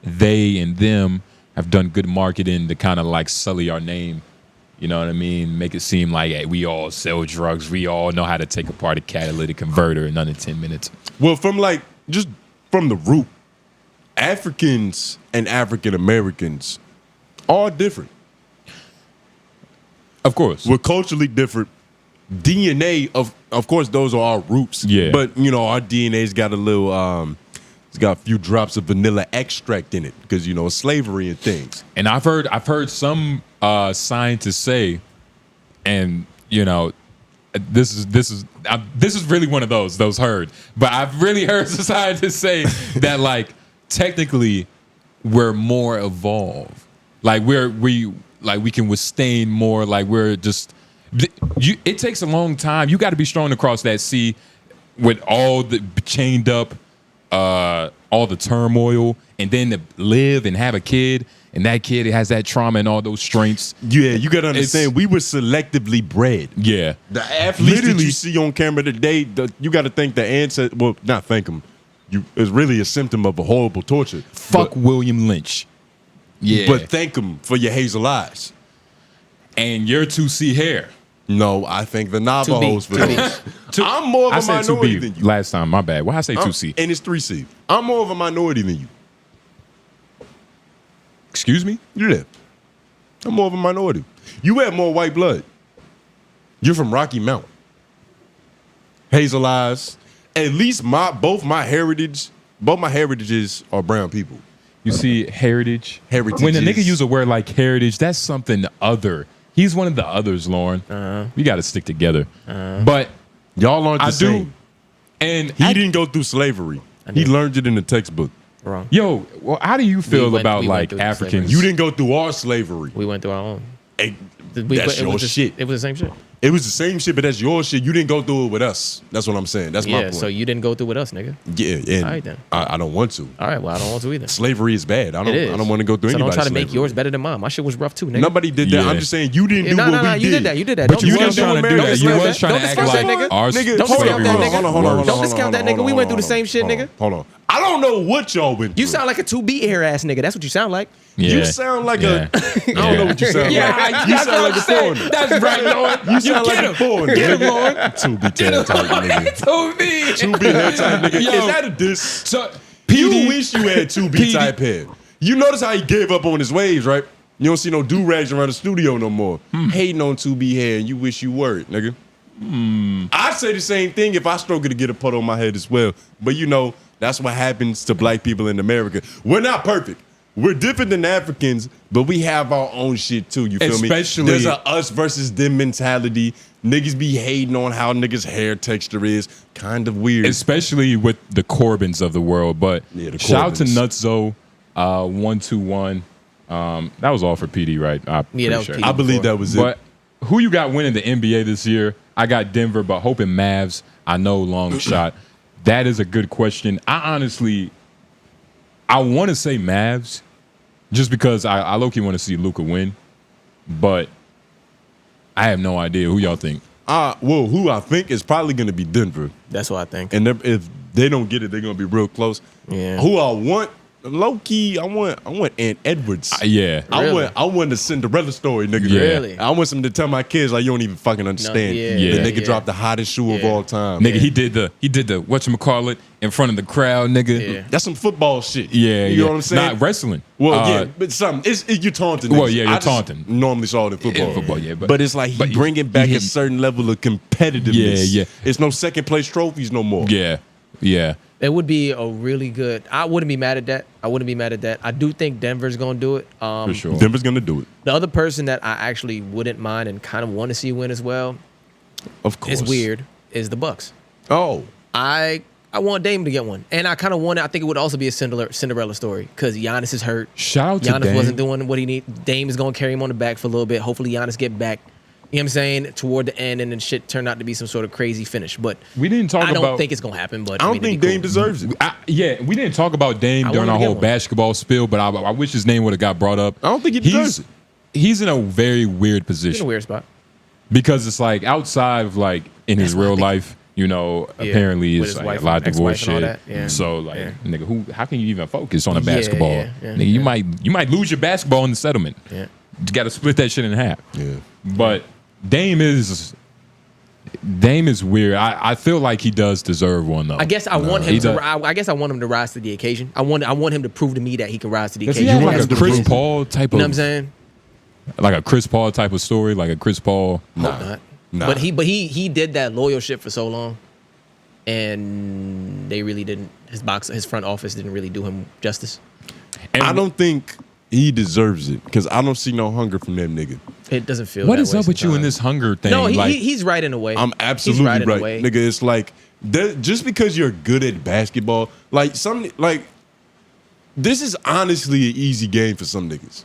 S3: they and them have done good marketing to kind of like sully our name. You know what I mean? Make it seem like, hey, we all sell drugs. We all know how to take apart a catalytic converter in under 10 minutes.
S1: Well, from the root, Africans and African Americans are different.
S3: Of course.
S1: We're culturally different. DNA, of course, those are our roots.
S3: Yeah.
S1: But our DNA's got a little it's got a few drops of vanilla extract in it because slavery and things.
S3: And I've heard some scientists say, and this is really one of those heard, but I've really heard some scientists say that like technically we're more evolved, like we can withstand more, like we're just it takes a long time. You got to be strong to cross that sea with all the chained up. All the turmoil, and then to live and have a kid, and that kid has that trauma and all those strengths.
S1: Yeah, you gotta understand, we were selectively bred.
S3: Yeah.
S1: The athletes that you see on camera today, you gotta thank the ancestors. Well, not thank them. It's really a symptom of a horrible torture.
S3: Fuck William Lynch. Yeah.
S1: But thank them for your hazel eyes.
S3: And your 2C hair.
S1: No, I think the Navajos for this. I'm more of a minority than you.
S3: Last time, my bad. Why I say 2C?
S1: And it's 3C. I'm more of a minority than you.
S3: Excuse me?
S1: Yeah. I'm more of a minority. You have more white blood. You're from Rocky Mount. Hazel eyes. At least both my heritages are brown people.
S3: You see, heritage.
S1: Heritage.
S3: When a nigga use a word like heritage, that's something other. He's one of the others, Lauren. We got to stick together. But
S1: y'all aren't the same.
S3: And
S1: he didn't go through slavery. He learned it in the textbook.
S2: Wrong.
S3: Yo, well, how do you feel about like Africans?
S1: You didn't go through our slavery.
S2: We went through our own.
S1: That's your shit.
S2: It was the same shit.
S1: It was the same shit, but that's your shit. You didn't go through it with us. That's what I'm saying. That's my point.
S2: So you didn't go through with us, nigga.
S1: Yeah, and
S2: All right, then.
S1: I don't want to.
S2: All right, well, I don't want to either.
S1: Slavery is bad. I
S2: It is.
S1: don't want to go through
S2: So don't
S1: anybody's
S2: try to make
S1: slavery.
S2: yours better than mine. My shit was rough too, nigga.
S1: Nobody did that.
S3: Yeah.
S1: I'm just saying you didn't do what we did.
S2: You did that. You did that.
S1: But
S2: Don't
S1: you
S2: discount
S1: wasn't
S2: that.
S1: trying to do
S2: Don't
S1: that. You
S2: discount
S3: was
S2: that.
S3: trying to
S2: Don't
S3: act
S2: discount that,
S3: like
S2: nigga.
S3: ours.
S1: Nigga,
S2: Don't
S1: hold
S2: discount
S1: on,
S2: that,
S1: hold on,
S2: nigga.
S1: hold on, hold on, hold
S2: Don't
S1: on,
S2: discount that,
S1: hold
S2: nigga.
S1: on,
S2: We went through the
S1: hold
S2: same shit,
S1: on,
S2: nigga.
S1: Hold on. I don't know what y'all went through.
S2: You sound like a 2B hair ass nigga. That's what you sound like.
S3: Yeah.
S1: You sound like
S3: Yeah.
S1: I don't know what you sound like. You sound like a foreigner.
S3: That's right, Lord.
S1: You sound like a foreigner.
S3: Get him,
S1: nigga.
S3: Lord.
S1: 2B type nigga.
S3: 2B.
S1: 2B hair type nigga.
S3: Yo.
S1: Is that a diss?
S3: So,
S1: You
S3: PD,
S1: wish you had 2B
S3: PD.
S1: type hair. You notice how he gave up on his waves, right? You don't see no do-rags around the studio no more. Hating on 2B hair, and you wish you were it, nigga. I say the same thing if I struggle to get a put on my head as well. But you know, that's what happens to black people in America. We're not perfect. We're different than Africans, but we have our own shit too. You feel me?
S3: Especially-
S1: There's a us versus them mentality. Niggas be hating on how niggas' hair texture is. Kind of weird.
S3: especially with the Corbins of the world. But
S1: Yeah, the
S3: shout out to
S1: Corbins.
S3: Nutzo, 121. That was all for PD, right? I'm
S2: Yeah, that
S3: pretty
S2: was
S3: sure.
S2: PD.
S1: I believe that was it.
S3: But who you got winning the NBA this year? I got Denver, but hoping Mavs. I know long shot. That is a good question. I want to say Mavs, just because I low-key want to see Luka win, but I have no idea. Who y'all think?
S1: Well, who I think is probably going to be Denver.
S2: That's what I think.
S1: And if they don't get it, they're going to be real close.
S2: Yeah.
S1: Who I want, low key, I want Ant Edwards.
S3: Yeah.
S2: Really?
S1: I want the Cinderella story, nigga.
S3: Yeah.
S2: Really?
S1: I want something to tell my kids like you don't even fucking understand.
S2: yeah,
S1: The
S3: yeah,
S1: nigga
S2: yeah.
S1: dropped the hottest shoe of
S2: Yeah.
S1: all time.
S3: Nigga, he did the whatchamacallit in front of the crowd, nigga.
S2: Yeah.
S1: That's some football shit.
S3: Yeah,
S1: you know what I'm saying?
S3: Not wrestling.
S1: Well, yeah, but something. You're taunting.
S3: Well,
S1: niggas.
S3: yeah, you're
S1: I just
S3: taunting.
S1: Normally saw it in football.
S3: In football, yeah,
S1: but it's like he
S3: but
S1: bringing back
S3: he-
S1: a certain level of competitiveness.
S3: Yeah, yeah.
S1: It's no second place trophies no more.
S3: Yeah. Yeah.
S2: It would be a really good. I wouldn't be mad at that. I do think Denver's gonna do it.
S3: For sure.
S1: Denver's gonna do it.
S2: The other person that I actually wouldn't mind and kind of want to see win as well,
S1: Of course.
S2: it's weird, is the Bucks.
S1: Oh,
S2: I want Dame to get one, and I kind of want it. I think it would also be a Cinderella story because Giannis is hurt.
S3: Shout out to
S2: Giannis
S3: Dame.
S2: wasn't doing what he need. Dame is gonna carry him on the back for a little bit. Hopefully Giannis get back. You know what I'm saying? Toward the end, and then shit turned out to be some sort of crazy finish. But
S3: We didn't talk
S2: I don't
S3: about-
S2: think it's gonna happen. But
S1: I don't
S2: mean, it'd
S1: think
S2: be
S1: Dame
S2: cool.
S1: deserves it.
S3: We didn't talk about Dame
S2: I
S3: during
S2: want him
S3: our
S2: to get
S3: whole
S2: one.
S3: basketball spill, but I wish his name would have got brought up.
S1: I don't think he deserves it.
S3: He's in a very weird
S2: He's
S3: position
S2: in a weird spot.
S3: because it's like outside of like in his real life, you know,
S2: Yeah,
S3: apparently
S2: with
S3: it's
S2: his
S3: like
S2: wife,
S3: a lot of divorce
S2: ex-wife and all
S3: shit.
S2: that, yeah.
S3: So like,
S2: Yeah.
S3: nigga, how can you even focus on a
S2: Yeah,
S3: basketball?
S2: yeah, yeah,
S3: Nigga, you might lose your basketball in the settlement.
S2: Yeah.
S3: You got to split that shit in half.
S1: Yeah.
S3: But Dame is weird. I feel like he does deserve one though.
S2: I guess I want him
S3: he
S2: to.
S3: does.
S2: I guess I want him to rise to the occasion. I want him to prove to me that he can rise to the
S3: Does he
S2: occasion.
S3: have like
S1: has
S3: a
S1: to
S3: Chris
S1: prove-
S3: Paul type
S2: You know what
S3: of
S2: I'm saying?
S3: like a Chris Paul type of story, like a Chris Paul.
S2: Hope not.
S1: Nah.
S2: But he did that loyal shit for so long, and they really didn't. His front office didn't really do him justice.
S3: And
S1: I don't think he deserves it because I don't see no hunger from that nigga.
S2: It doesn't feel.
S3: What
S2: that
S3: is
S2: way
S3: up with you in
S2: sometimes.
S3: this hunger thing?
S2: No,
S3: like,
S2: he's right in a way.
S1: I'm absolutely
S2: He's right. In a
S1: right,
S2: way.
S1: nigga. It's like just because you're good at basketball, like this is honestly an easy game for some niggas.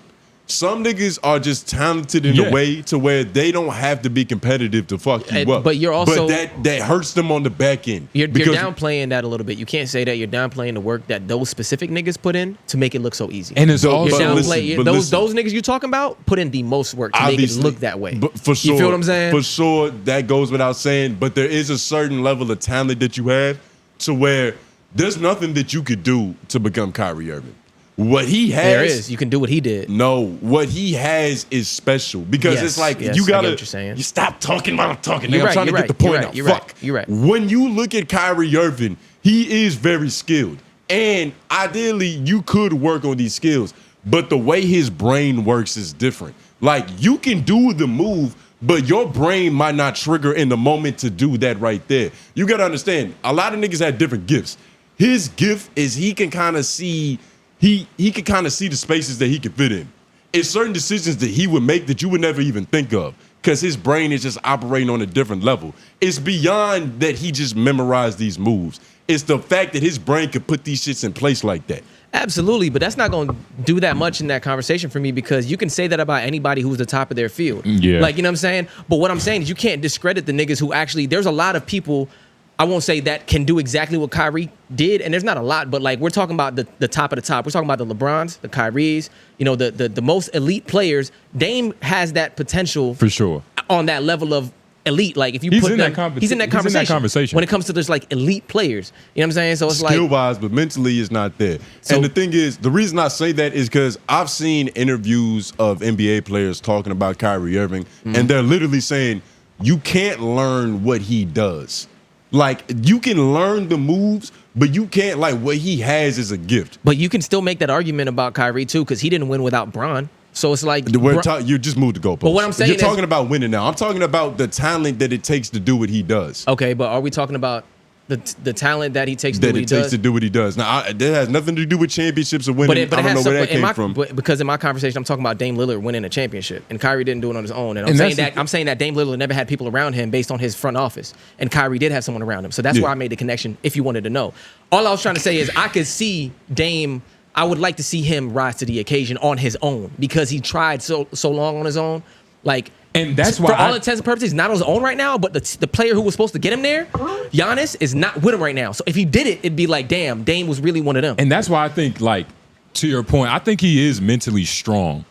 S1: Some niggas are just talented in
S3: Yeah.
S1: a way to where they don't have to be competitive to fuck you up.
S2: But you're also-
S1: that hurts them on the back end.
S2: You're
S1: because
S2: downplaying that a little bit. You can't say that. You're downplaying the work that those specific niggas put in to make it look so easy.
S3: and it's
S1: So-
S3: also
S2: You're
S1: but listen,
S2: downplaying
S1: but
S2: those
S1: listen.
S2: niggas you talking about put in the most work to make it
S1: Obviously,
S2: look that way.
S1: But for sure,
S2: you feel what I'm saying?
S1: For sure, that goes without saying. But there is a certain level of talent that you have to where there's nothing that you could do to become Kyrie Irving. What he has,
S2: There is. You can do what he did.
S1: no, what he has is special because
S2: Yes,
S1: it's like
S2: yes,
S1: you
S2: I get
S1: gotta.
S2: what you're saying.
S1: You stop talking while I'm talking.
S2: You're
S1: Nigga, I'm
S2: right,
S1: trying to
S2: you're
S1: get the
S2: right, you're
S1: point
S2: right,
S1: out.
S2: you're right,
S1: Fuck.
S2: you're right.
S1: When you look at Kyrie Irving, he is very skilled, and ideally you could work on these skills, but the way his brain works is different. Like you can do the move, but your brain might not trigger in the moment to do that right there. You gotta understand, a lot of niggas have different gifts. His gift is he can kind of see. He can kind of see the spaces that he can fit in. It's certain decisions that he would make that you would never even think of because his brain is just operating on a different level. It's beyond that he just memorized these moves. It's the fact that his brain could put these shits in place like that.
S2: Absolutely, but that's not going to do that much in that conversation for me because you can say that about anybody who's the top of their field.
S3: Yeah.
S2: Like, you know what I'm saying? But what I'm saying is you can't discredit the niggas who actually, there's a lot of people, I won't say that can do exactly what Kyrie did, and there's not a lot, but like we're talking about the top of the top. We're talking about the LeBrons, the Kyries, you know, the most elite players. Dame has that potential
S3: For sure.
S2: on that level of elite. Like if you
S3: He's
S2: put
S3: in
S2: them,
S3: that
S2: he's in that conversation when it comes to this like elite players. You know what I'm saying? So it's like
S1: skill-wise, but mentally it's not there.
S2: So-
S1: and the thing is, the reason I say that is because I've seen interviews of NBA players talking about Kyrie Irving, and they're literally saying, you can't learn what he does. Like, you can learn the moves, but you can't, like, what he has is a gift.
S2: But you can still make that argument about Kyrie too, because he didn't win without Bron. So it's like
S1: You just moved the goalpost.
S2: But what I'm saying
S1: you're
S2: is-
S1: talking about winning now. I'm talking about the talent that it takes to do what he does.
S2: okay, but are we talking about the talent that he takes to do
S1: That
S2: what he
S1: it takes
S2: does?
S1: to do what he does. Now, that has nothing to do with championships or winning.
S2: But
S1: I
S2: it
S1: don't know
S2: has
S1: where that
S2: something
S1: came from.
S2: because in my conversation, I'm talking about Dame Lillard winning a championship, and Kyrie didn't do it on his own. And I'm
S3: And
S2: saying
S3: that's
S2: that I'm saying that Dame Lillard never had people around him based on his front office, and Kyrie did have someone around him. So that's
S1: Yeah.
S2: why I made the connection. If you wanted to know, all I was trying to say is I could see Dame. I would like to see him rise to the occasion on his own because he tried so long on his own, like.
S3: And that's why
S2: for all intents and purposes, he's not on his own right now. But the player who was supposed to get him there, Giannis, is not with him right now. So if he did it, it'd be like, damn, Dame was really one of them.
S3: And that's why I think, like, to your point, I think he is mentally strong.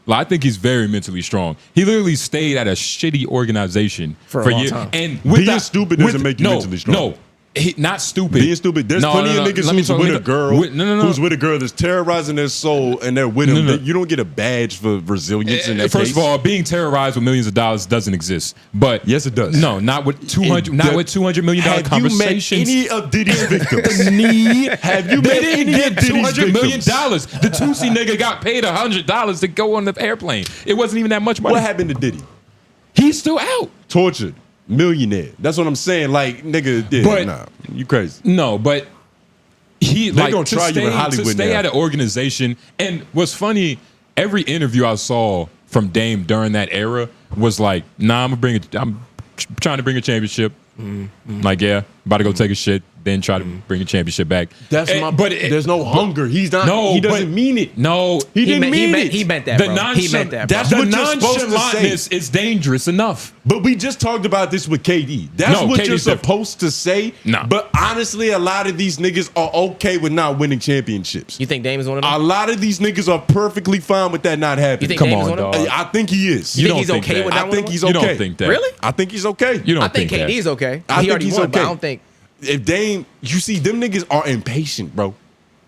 S3: Like, I think he's very mentally strong. He literally stayed at a shitty organization
S2: For a long
S3: years.
S2: time.
S3: And
S1: Being stupid doesn't make you mentally strong.
S3: No, not stupid.
S1: Being stupid. There's plenty of niggas who's with a girl who's with a girl that's terrorizing their soul and they're with him. You don't get a badge for resilience in that
S3: First
S1: case.
S3: of all, being terrorized with millions of dollars doesn't exist. But
S1: yes, it does.
S3: No, not with $200 million
S1: Have
S3: conversations.
S1: you met any of Diddy's victims? Have you
S3: They
S1: met
S3: didn't
S1: any
S3: get
S1: of Diddy's
S3: $200 million.
S1: victims?
S3: The Tusi nigga got paid $100 to go on the airplane. It wasn't even that much money.
S1: What happened to Diddy?
S3: He's still out.
S1: Tortured. Millionaire. That's what I'm saying. Like, nigga, yeah,
S3: But-
S1: nah, you crazy.
S3: No, but he
S1: They
S3: like
S1: gonna
S3: to
S1: try you in
S3: stay,
S1: Hollywood
S3: to stay
S1: now.
S3: at an organization. And what's funny, every interview I saw from Dame during that era was like, nah, I'm trying to bring a championship. Like, yeah, about to go take a shit, then try to bring a championship back.
S1: That's there's no hunger. He's not.
S3: No,
S1: he doesn't
S3: but-
S1: mean it.
S3: No,
S1: He didn't mean it.
S2: He meant that,
S3: the
S2: bro. He meant that, bro.
S1: That's
S3: the
S1: what you're supposed to say.
S3: nonchalantness is dangerous enough.
S1: But we just talked about this with KD. That's
S3: No,
S1: what
S3: KD's
S1: you're
S3: different.
S1: supposed to say.
S3: Nah.
S1: But honestly, a lot of these niggas are okay with not winning championships.
S2: You think Dame is one of them?
S1: A lot of these niggas are perfectly fine with that not happening.
S2: You think
S3: Come
S2: Dame is
S3: on,
S2: one of them?
S3: dog.
S1: I think he is.
S2: You think
S3: don't
S2: he's
S3: think
S2: okay
S3: that.
S2: with that
S1: I think
S2: one?
S1: he's
S3: You
S1: okay.
S3: don't think that.
S2: Really?
S1: I think he's okay.
S3: You don't
S2: I think
S3: that.
S2: KD is okay.
S1: I
S2: He
S1: think
S2: already
S1: he's
S2: won, but I
S1: okay.
S2: don't think.
S1: If Dame, you see, them niggas are impatient, bro.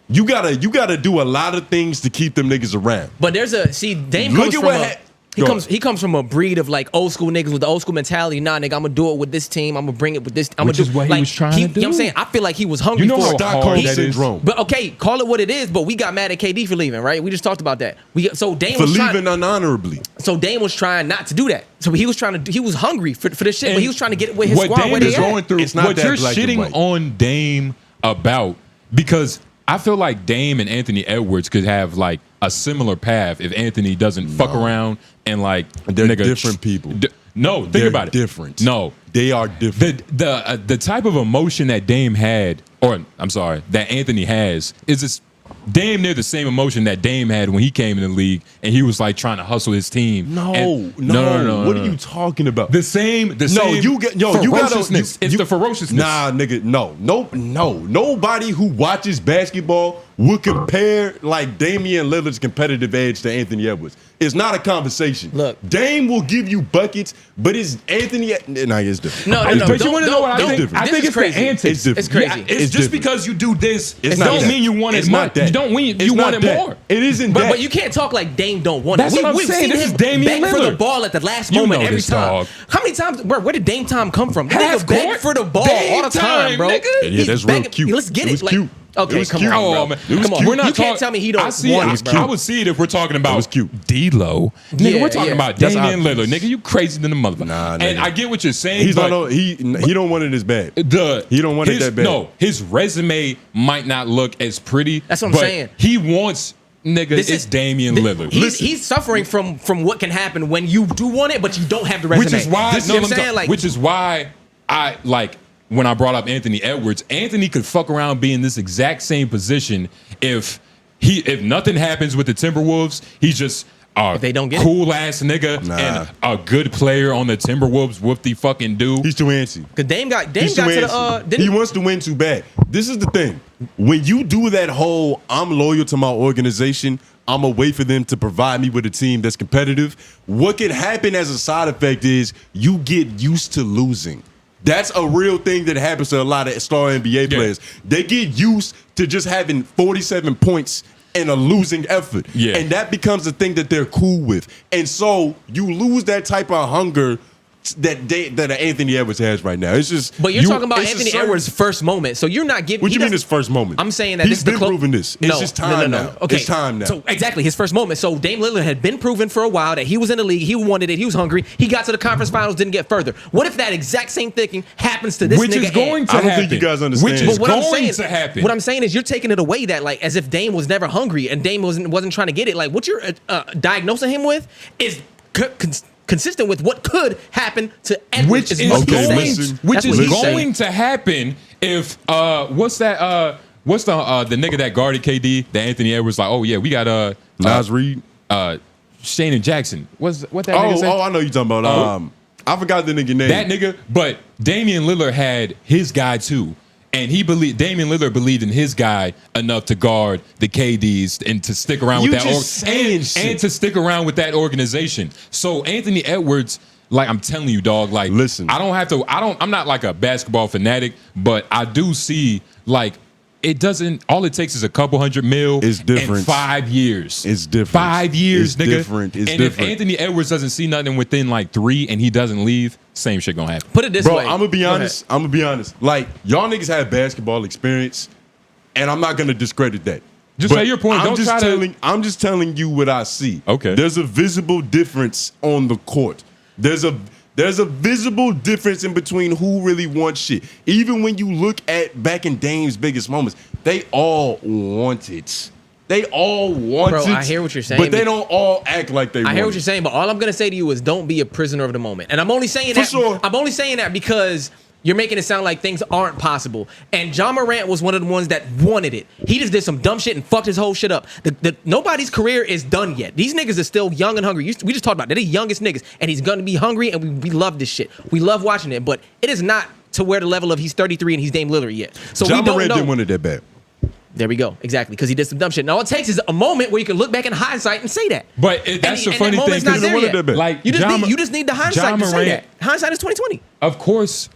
S1: You gotta do a lot of things to keep them niggas around.
S2: But there's a Dame
S1: Look
S2: comes
S1: at
S2: from
S1: what
S2: a,
S1: ha-
S2: he
S1: Go
S2: comes
S1: on.
S2: he comes from a breed of like old school niggas with the old school mentality. Nah, nigga, I'm gonna do it with this team. I'm gonna bring it with this.
S3: Which is what he was trying to
S2: You know what I'm
S3: do.
S2: saying? I feel like he was hungry
S3: You know
S2: for
S3: how
S2: it.
S3: hard
S1: Stockholm
S3: that is.
S1: syndrome.
S2: But okay, call it what it is. But we got mad at KD for leaving, right? We just talked about that. So Dame
S1: For
S2: was
S1: leaving
S2: trying.
S1: unhonorably.
S2: So Dame was trying not to do that. So he was trying to. He was hungry for this shit, but
S3: And
S2: he was trying to get it with his
S3: what
S2: squad
S3: Dame
S2: where they
S3: is
S2: at.
S3: going through.
S1: It's not
S3: what
S1: that
S3: you're
S1: black and
S3: shitting
S1: white.
S3: on Dame about, because I feel like Dame and Anthony Edwards could have like a similar path if Anthony doesn't fuck around and like
S1: They're
S3: nigga,
S1: different people.
S3: No, think
S1: They're
S3: about it.
S1: different.
S3: No,
S1: They are different.
S3: the type of emotion that Dame had, or I'm sorry, that Anthony has, is this damn near the same emotion that Dame had when he came in the league and he was like trying to hustle his team.
S1: No.
S3: No.
S1: What are you talking about?
S3: The same.
S1: You gotta.
S3: ferociousness. It's the ferociousness.
S1: Nah, nigga, no. Nobody who watches basketball would compare like Damian Lillard's competitive edge to Anthony Edwards. It's not a conversation.
S2: Look.
S1: Dame will give you buckets, but it's Anthony. Nah, it's different.
S2: No.
S3: But you want to know what I
S2: don't-
S3: think?
S1: different.
S3: I
S2: This
S3: think
S2: is
S3: it's
S2: crazy.
S3: the antics.
S1: It's different.
S2: It's crazy.
S3: Yeah, it's
S1: It's
S3: just
S1: different.
S3: because you do this,
S1: It's
S3: it
S1: not
S3: don't
S1: that.
S3: mean you want
S1: It's
S3: as
S1: not
S3: much.
S1: that.
S3: You don't mean
S1: It's
S3: you
S1: not
S3: want it
S1: that.
S3: more.
S1: It isn't that.
S2: But you can't talk like Dame don't want it.
S3: That's what I'm
S2: We've
S3: saying.
S2: seen
S3: This is
S2: him
S3: Damian
S2: beg for the
S3: Lillard.
S2: ball at the last
S3: You
S2: moment
S3: know
S2: every
S3: this,
S2: time.
S3: dog.
S2: How many times, bro? Where did Dame time come from? The
S3: Half
S2: nigga beg
S3: court.
S2: for the ball
S3: Dame
S2: all the time,
S3: time,
S2: bro.
S3: nigga.
S1: Yeah,
S2: He's
S1: that's real
S2: begging-
S1: cute.
S2: Let's get
S1: It
S2: it.
S1: was
S2: Like,
S1: cute.
S2: okay,
S1: It was
S2: come
S1: cute.
S2: on,
S3: Oh,
S2: bro.
S3: man.
S2: Come on.
S3: We're not
S2: You can't tell me he don't
S3: I see
S2: want
S3: it.
S2: it, bro.
S3: I would see it if we're talking about
S1: It was cute.
S3: D-Lo. Nigga,
S2: Yeah,
S3: we're talking
S2: yeah.
S3: about
S1: That's
S3: Damian
S1: obvious.
S3: Lillard. Nigga, you crazy than the motherfucker.
S1: Nah,
S3: and
S1: nigga.
S3: I get what you're saying,
S1: He's
S3: but
S1: not. He don't want it as bad. He don't want it
S3: his-
S1: that bad.
S3: No, his resume might not look as pretty.
S2: That's what I'm
S3: but
S2: saying.
S3: He wants, nigga, it's Damian Lillard.
S2: He's suffering from what can happen when you do want it, but you don't have the resume.
S3: Which is why,
S2: you know what I'm saying? Like,
S3: which is why I like when I brought up Anthony Edwards, Anthony could fuck around be in this exact same position if nothing happens with the Timberwolves. He's just a
S2: they don't get
S3: cool ass nigga and a good player on the Timberwolves. Whoop the fucking do.
S1: He's too antsy.
S2: Cause Dame got to the
S1: he wants to win too bad. This is the thing. When you do that whole I'm loyal to my organization, I'm gonna wait for them to provide me with a team that's competitive. What can happen as a side effect is you get used to losing. That's a real thing that happens to a lot of star NBA players. They get used to just having 47 points and a losing effort.
S3: Yeah.
S1: And that becomes a thing that they're cool with. And so you lose that type of hunger that Anthony Edwards has right now. It's just.
S2: But you're talking about Anthony Edwards' first moment, so you're not giving.
S1: What you mean his first moment?
S2: I'm saying that
S1: he's been proving this. It's just time now.
S2: Okay,
S1: it's time now.
S2: So exactly his first moment. So Dame Lillard had been proven for a while that he was in the league, he wanted it, he was hungry. He got to the conference finals, didn't get further. What if that exact same thinking happens to this
S3: Which
S2: nigga?
S3: is going to happen.
S1: I don't think you guys understand.
S3: Which is going to happen.
S2: What I'm saying is you're taking it away that like as if Dame was never hungry and Dame wasn't trying to get it. Like what you're diagnosing him with is consistent with what could happen to Edwards.
S3: Which is going to happen if what's the nigga that guarded KD that Anthony Edwards like, oh yeah, we got
S1: Nas Reed,
S3: Shannon Jackson. What that nigga say?
S1: Oh, I know you talking about. I forgot the nigga name.
S3: That nigga, but Damian Lillard had his guy too. And Damian Lillard believed in his guy enough to guard the KDs and to stick around with that and to stick around with that organization. So Anthony Edwards, like I'm telling you, dog, like
S1: listen,
S3: I'm not like a basketball fanatic, but I do see like all it takes is a couple $100 million.
S1: It's different.
S3: In 5 years.
S1: It's different.
S3: 5 years,
S1: it's
S3: nigga.
S1: Different. It's
S3: and
S1: different.
S3: if Anthony Edwards doesn't see nothing within like 3 and he doesn't leave, same shit gonna happen.
S2: Put it this way.
S1: I'm gonna be honest. Like, y'all niggas have basketball experience, and I'm not gonna discredit that.
S3: Just say your point.
S1: I'm just telling you what I see.
S3: Okay.
S1: There's a visible difference on the court. There's a visible difference in between who really wants shit. Even when you look at back in Dame's biggest moments, they all want it. They all want it.
S2: Bro, I hear what you're saying.
S1: But they don't all act like they want it.
S2: I hear what you're saying, but all I'm going to say to you is don't be a prisoner of the moment. And I'm only saying that.
S1: Sure.
S2: I'm only saying that because you're making it sound like things aren't possible. And John Morant was one of the ones that wanted it. He just did some dumb shit and fucked his whole shit up. Nobody's career is done yet. These niggas are still young and hungry. We just talked about they're the youngest niggas, and he's going to be hungry, and we love this shit. We love watching it, but it is not to where the level of he's 33 and he's Dame Lillard yet. So
S1: John
S2: we don't
S1: Morant
S2: know.
S1: didn't want it that bad.
S2: There we go. Exactly. Because he did some dumb shit. And all it takes is a moment where you can look back in hindsight and say that.
S3: But that's the funny thing.
S2: Not there yet.
S3: Like
S2: you just need the hindsight to say that. Hindsight is 2020.
S3: Of course,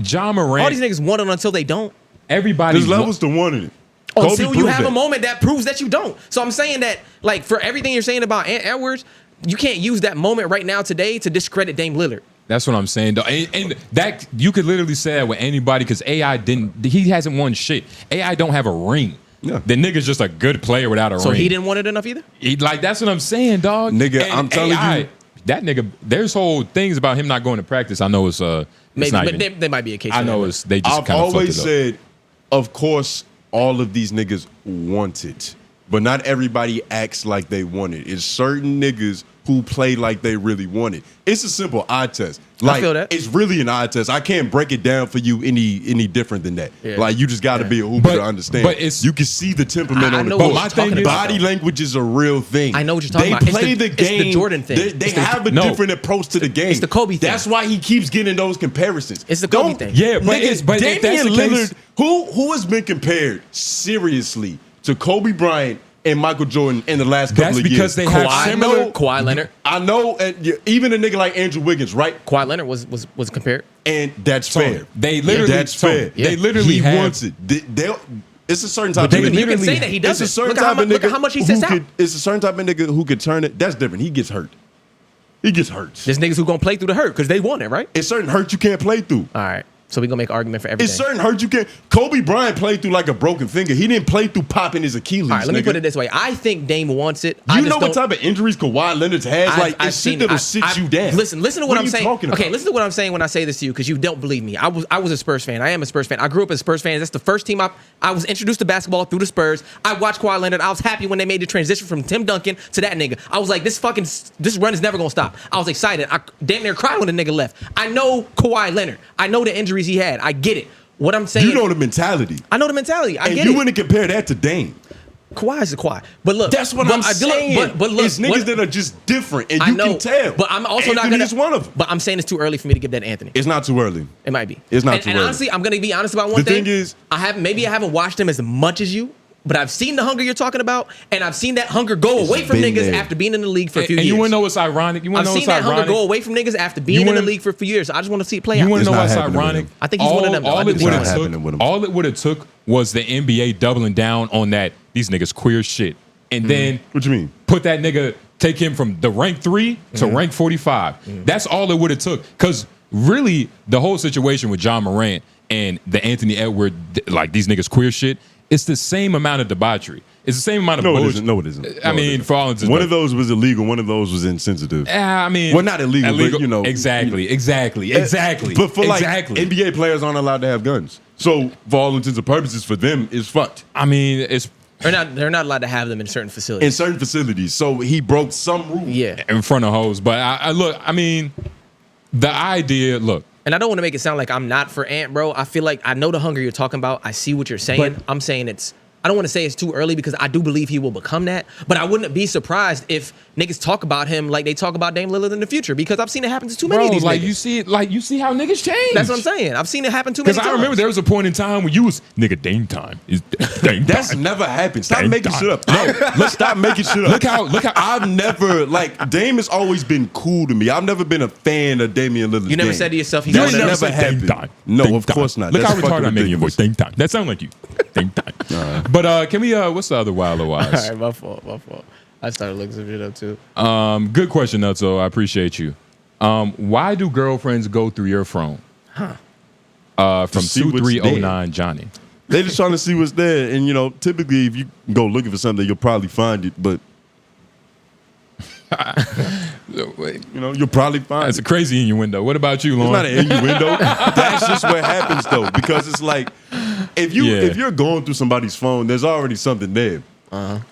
S3: John Morant.
S2: All these niggas want it until they don't.
S3: Everybody's
S1: There's levels to wanting it.
S2: Until you have a moment that proves that you don't. So I'm saying that, like, for everything you're saying about Edwards, you can't use that moment right now today to discredit Dame Lillard.
S3: That's what I'm saying, though. And that you could literally say that with anybody because he hasn't won shit. AI don't have a ring.
S1: Yeah.
S3: The nigga's just a good player without a ring.
S2: So he didn't want it enough either?
S3: That's what I'm saying, dog.
S1: Nigga, I'm telling you.
S3: That nigga, there's whole things about him not going to practice. I know it's
S2: maybe,
S3: not
S2: but
S3: even,
S2: there might be a case.
S3: I know it's they just
S1: I've
S3: kind of
S1: always
S3: fucked it up.
S1: said, of course, all of these niggas want it, but not everybody acts like they want it. It's certain niggas who play like they really want it. It's a simple eye test. Like,
S2: I feel that.
S1: It's really an eye test. I can't break it down for you any different than that.
S2: Yeah.
S1: Like, you just got to be a hooper to understand.
S3: But
S1: you can see the temperament on the
S2: court.
S1: court.
S2: My thing is,
S1: body language is a real thing.
S2: I know what you're talking about.
S1: They play the game.
S2: It's the Jordan thing.
S1: They have a different approach to the game.
S2: It's the Kobe thing.
S1: That's why he keeps getting those comparisons.
S2: It's the Kobe thing.
S3: Yeah, but if that's
S1: Damian
S3: the case,
S1: Lillard, who has been compared seriously to Kobe Bryant and Michael Jordan in the last couple of years?
S3: That's because they have similar.
S2: Kawhi Leonard.
S1: I know, and even a nigga like Andrew Wiggins, right?
S2: Kawhi Leonard was compared.
S1: And that's fair.
S3: They literally.
S1: That's fair.
S3: They literally
S1: he
S3: have.
S1: wants it. It's a certain type of
S2: You
S1: nigga.
S2: can say that he doesn't.
S1: It's a certain
S2: Look
S1: type of nigga.
S2: Look at how much he sits out.
S1: It's a certain type of nigga who could turn it. That's different. He gets hurt. He gets hurt.
S2: There's niggas who gonna play through the hurt because they want it, right?
S1: It's certain hurt you can't play through.
S2: All right. So we gonna make an argument for everything.
S1: It's certain hurt you can't. Kobe Bryant played through like a broken finger. He didn't play through popping his Achilles.
S2: All right, let me
S1: nigga.
S2: put it this way. I think Dame wants it.
S1: You know what type of injuries Kawhi Leonard has?
S2: I've
S1: shit that'll sit you down.
S2: Listen to what I'm saying.
S1: Talking about?
S2: Okay, listen to what I'm saying when I say this to you because you don't believe me. I was a Spurs fan. I am a Spurs fan. I grew up as a Spurs fan. That's the first team I was introduced to basketball through the Spurs. I watched Kawhi Leonard. I was happy when they made the transition from Tim Duncan to that nigga. I was like, this run is never gonna stop. I was excited. I damn near cried when the nigga left. I know Kawhi Leonard. I know the injuries injuries he had. I get it. What I'm saying,
S1: You know the mentality.
S2: I know the mentality. I
S1: And
S2: get
S1: you
S2: it.
S1: wouldn't compare that to Dame.
S2: Kawhi is a Kawhi. But look,
S1: That's what I'm saying.
S2: But look,
S1: it's niggas
S2: what,
S1: that are just different, and
S2: I
S1: you
S2: know,
S1: can tell.
S2: But I'm also not
S1: Anthony
S2: gonna.
S1: is one of them.
S2: But I'm saying it's too early for me to give that to Anthony.
S1: It's not too early.
S2: It might be.
S1: It's not
S2: and,
S1: too
S2: and
S1: early.
S2: honestly, I'm gonna be honest about one
S1: The thing is,
S2: I haven't watched him as much as you, but I've seen the hunger you're talking about, and I've seen that hunger go away from
S1: been
S2: niggas
S1: there.
S2: after being in the league for a few
S3: And
S2: years.
S3: you want to know what's ironic? You want
S2: I've
S3: to know
S2: seen
S3: what's
S2: that hunger
S3: ironic?
S2: go away from niggas after being in
S3: wanna-
S2: the league for a few years. So I just want to see it play
S3: You
S2: out.
S3: want
S1: It's
S3: to know
S1: not
S3: what's
S1: happening with
S3: ironic?
S1: him.
S2: I think he's one of them, though. I
S3: All
S2: do
S3: it
S2: think
S3: would
S1: it's
S3: have
S1: not happening with him.
S3: took, all it would have took was the NBA doubling down on that these niggas queer shit, and then
S1: What you mean?
S3: put that nigga, take him from the rank 3 to rank 45. That's all it would have took. Because really, the whole situation with John Morant and the Anthony Edwards, like these niggas queer shit, it's the same amount of debauchery. It's the same amount of
S1: No, it
S3: bullshit.
S1: isn't. No, it isn't.
S3: I mean, for all intents and
S1: one of those was illegal. One of those was insensitive.
S3: I mean,
S1: Well, not illegal, but, you know,
S3: exactly.
S1: But for like NBA players aren't allowed to have guns. So for all intents and purposes, for them, it's fucked
S3: I mean, it's
S2: They're not allowed to have them in certain facilities.
S1: in certain facilities. So he broke some rules.
S2: Yeah.
S3: in front of hoes. But I look, I mean, the idea, look,
S2: And I don't want to make it sound like I'm not for Ant, bro. I feel like I know the hunger you're talking about. I see what you're saying.
S3: But-
S2: I'm saying I don't want to say it's too early because I do believe he will become that. But I wouldn't be surprised if niggas talk about him like they talk about Dame Lillard in the future because I've seen it happen to too many
S3: bro,
S2: of these
S3: like
S2: niggas.
S3: you see how niggas change.
S2: That's what I'm saying. I've seen it happen too many
S3: Because
S2: times.
S3: I remember there was a point in time when you was nigga Dame time. Is Dame
S1: That's
S3: time.
S1: never happened. Stop
S3: Dame
S1: making
S3: time.
S1: shit up. No, let's stop making shit up.
S3: Look how
S1: I've never Dame has always been cool to me. I've never been a fan of Damian Lillard.
S2: You never said to yourself, he's
S1: That
S2: one of
S1: never
S2: them.
S3: said Dame
S1: happened.
S3: time.
S1: No,
S3: Dame
S1: of
S3: time.
S1: course not.
S3: Look
S1: That's
S3: how retarded
S1: fucking
S3: I'm making your voice.
S1: ridiculous.
S3: Dame time. That sound like you. Dame time. But can we? What's the other wild
S2: All
S3: wise?
S2: right, my fault. I started looking some shit up too.
S3: Good question, Nutso. I appreciate you. Why do girlfriends go through your phone? From
S1: see what's
S3: 2309 Johnny.
S1: They just trying to see what's there, and typically if you go looking for something, you'll probably find it. But you'll probably find
S3: That's
S1: it.
S3: a crazy innuendo. What about you,
S1: It's
S3: Lauren?
S1: not an innuendo. That's just what happens though, because it's like if you're going through somebody's phone, there's already something there.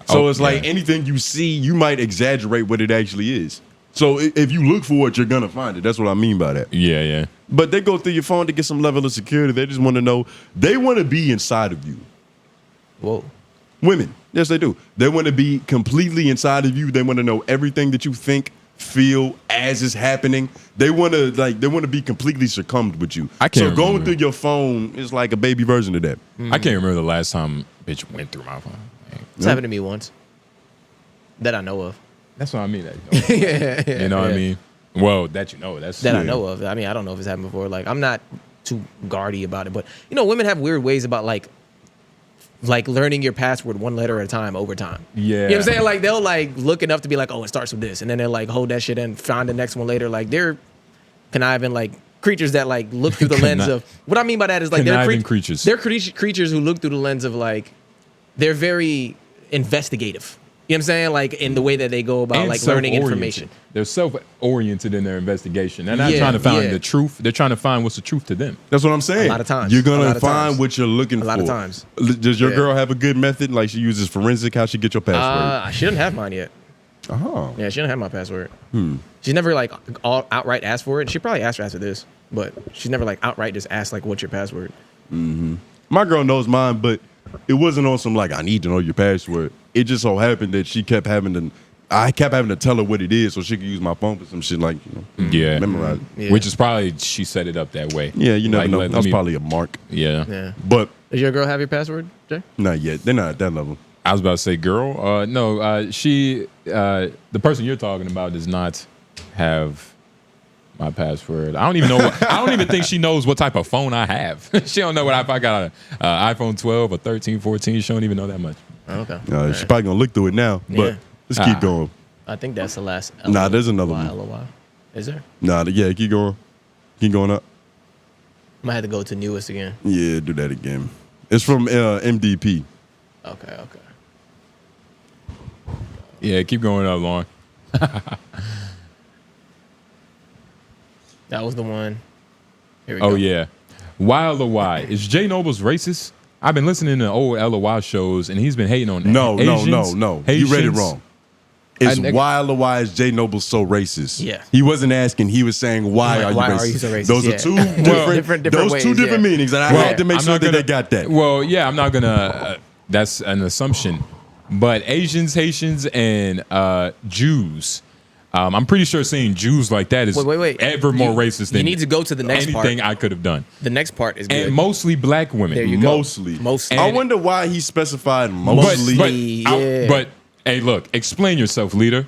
S1: So it's like anything you see, you might exaggerate what it actually is. So if you look for it, you're gonna find it. That's what I mean by that.
S3: Yeah.
S1: But they go through your phone to get some level of security. They just want to know. They want to be inside of you.
S2: Whoa.
S1: Women, yes, they do. They want to be completely inside of you. They want to know everything that you think, feel as it's happening. They want to be completely succumbed with you.
S3: I can't
S1: So going
S3: remember.
S1: through your phone is like a baby version of that.
S3: I can't remember the last time bitch went through my phone.
S2: It's happened to me once. That I know of.
S3: That's what I mean.
S2: Yeah.
S3: You know what I mean? Well, that you know. That's
S2: That I know of. I mean, I don't know if it's happened before. Like, I'm not too guardy about it, but women have weird ways about like learning your password one letter at a time over time.
S3: Yeah.
S2: You know what I'm saying? Like they'll look enough to be like, oh, it starts with this, and then they'll hold that shit and find the next one later. Like they're conniving creatures that look through the lens of. What I mean by that is they're
S3: Conniving creatures.
S2: They're creatures who look through the lens of they're very investigative. You know what I'm saying? In the way that they go about
S3: And
S2: learning
S3: self-oriented.
S2: information.
S3: They're self-oriented in their investigation. They're not
S2: Yeah,
S3: trying to find
S2: yeah.
S3: the truth. They're trying to find what's the truth to them.
S1: That's what I'm saying.
S2: A lot of times.
S1: You're
S2: A lot
S1: gonna
S2: of
S1: find
S2: times.
S1: what you're looking for.
S2: A lot of times.
S1: Does your
S2: Yeah.
S1: girl have a good method? Like she uses forensic? How she get your password?
S2: She doesn't have mine yet.
S1: Oh.
S2: Yeah, she doesn't have my password. She's never outright asked for it. She probably asked her after this, but she's never outright just asked what's your password.
S1: My girl knows mine, but it wasn't on some I need to know your password. It just so happened that I kept having to tell her what it is so she could use my phone for some shit
S3: Yeah.
S1: memorize it.
S2: Yeah.
S3: Which is probably she set it up that way.
S1: Yeah, you never know.
S3: let
S1: That's
S3: me-
S1: probably a mark.
S3: Yeah.
S2: Yeah.
S1: But
S2: Does your girl have your password, Jay?
S1: not yet. They're not at that level.
S3: I was about to say girl. No, she the person you're talking about does not have my password. I don't even know. I don't even think she knows what type of phone I have. She don't know what if I got an iPhone 12 or 13, 14. She don't even know that much.
S2: Okay.
S1: She's probably gonna look through it now. But
S2: Yeah.
S1: let's keep going.
S2: I think that's the last.
S1: Nah, there's another one.
S2: LOI. Is there?
S1: Nah, yeah, keep going. Keep going up.
S2: I might have to go to newest again.
S1: Yeah, do that again. It's from MDP.
S2: Okay.
S3: Yeah, keep going up, Lauren.
S2: That was the one. Here we go.
S3: Oh yeah. Wild LOI. Is Jay Nobles racist? I've been listening to old LOI shows and he's been hating on
S1: No.
S3: Asians,
S1: You read it
S3: Haitians.
S1: wrong. is why LOI is J Noble so racist.
S2: Yeah.
S1: He wasn't asking. He was saying, why are you
S2: Why
S1: racist?
S2: are you so racist?
S1: Those
S2: Yeah.
S1: are two
S2: different
S1: those
S2: ways,
S1: two different meanings, and I had to make sure that they got that.
S3: Well, yeah, I'm not gonna. That's an assumption, but Asians, Haitians, and Jews. I'm pretty sure saying Jews like that is
S2: wait.
S3: ever more racist than
S2: you need to go to the next
S3: anything
S2: part.
S3: I could have done.
S2: The next part is good.
S3: And mostly black women.
S2: There you go.
S1: Mostly.
S2: Mostly.
S1: I wonder why he specified mostly.
S3: But hey, look, explain yourself, leader.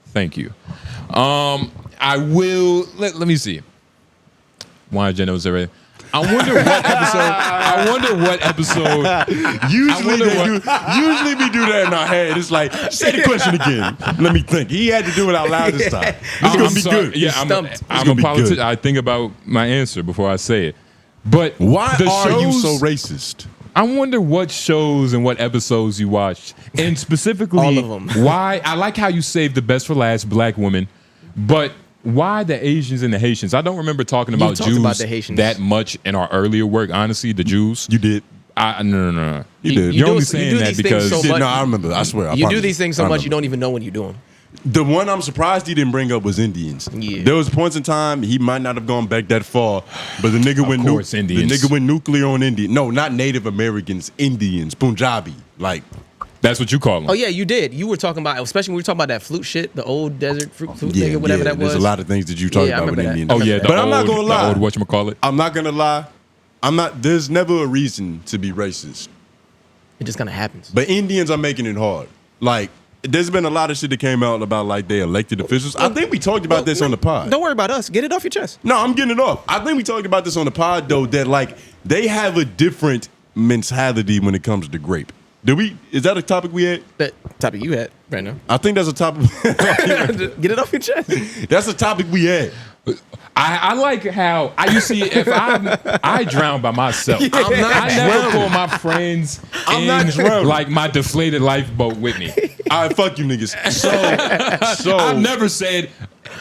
S3: Thank you. I will. Let me see. Why Jen knows already. I wonder what episode.
S1: Usually we do that in our head. It's like, say the question again. Let me think. He had to do it out loud this time. It's gonna be good.
S3: Yeah, I'm a politician. I think about my answer before I say it. But
S1: why are you so racist?
S3: I wonder what shows and what episodes you watched, and specifically
S2: all of them.
S3: Why I like how you saved the best for last, black women, but why the Asians and the Haitians? I don't remember talking about Jews
S2: the Haitians
S3: that much in our earlier work. Honestly, the Jews.
S1: You did.
S3: No.
S1: You did.
S3: You're only saying that because
S2: so
S1: no, I remember. I swear.
S2: You do these things so much you don't even know when you do them.
S1: The one I'm surprised he didn't bring up was Indians.
S2: Yeah.
S1: There was points in time he might not have gone back that far, but the nigga went nuclear on Indian. No, not Native Americans, Indians, Punjabi. Like,
S3: that's what you call them.
S2: Oh yeah, you did. You were talking about, especially when we were talking about that flute shit, the old desert flute nigga, whatever that was.
S1: There's a lot of things that you talk about with
S2: that.
S1: Indians.
S3: Oh yeah,
S1: but I'm not gonna lie.
S3: The old whatchamacallit.
S1: I'm not gonna lie. There's never a reason to be racist.
S2: It just kind of happens.
S1: But Indians are making it hard. Like, there's been a lot of shit that came out about like they elected officials. I think we talked about this on the pod.
S2: Don't worry about us. Get it off your chest.
S1: No, I'm getting it off. I think we talked about this on the pod though, that like they have a different mentality when it comes to grape. Is that a topic we had?
S2: That topic you had right now.
S1: I think that's a topic.
S2: Get it off your chest.
S1: That's a topic we had.
S3: I like how you see if I drown by myself. I never call my friends like my deflated lifeboat with me.
S1: All right, fuck you niggas. So
S3: I've never said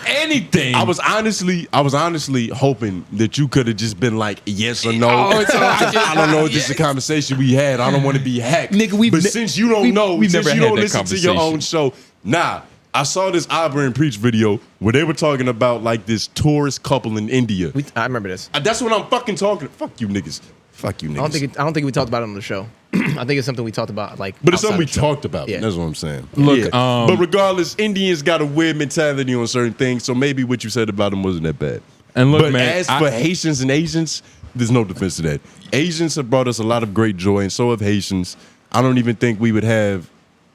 S3: anything.
S1: I was honestly hoping that you could have just been like yes or no. I don't know if this is a conversation we had. I don't want to be hacked.
S3: Nigga,
S1: but since you don't know,
S3: we've
S1: since
S3: never
S1: you
S3: had
S1: don't
S3: that
S1: listen to your
S3: conversation.
S1: own show, I saw this Oprah and Preach video where they were talking about like this tourist couple in India.
S2: I remember this.
S1: That's what I'm fucking talking. Fuck you niggas. Fuck you niggas.
S2: I don't think we talked about it on the show. I think it's something we talked about like.
S1: But it's something we
S2: outside the show.
S1: talked about.
S2: Yeah.
S1: That's what I'm saying.
S3: Look,
S1: but regardless, Indians got a weird mentality on certain things, so maybe what you said about them wasn't that bad.
S3: And look,
S1: but
S3: man,
S1: as for Haitians and Asians, there's no defense to that. Asians have brought us a lot of great joy, and so have Haitians. I don't even think we would have.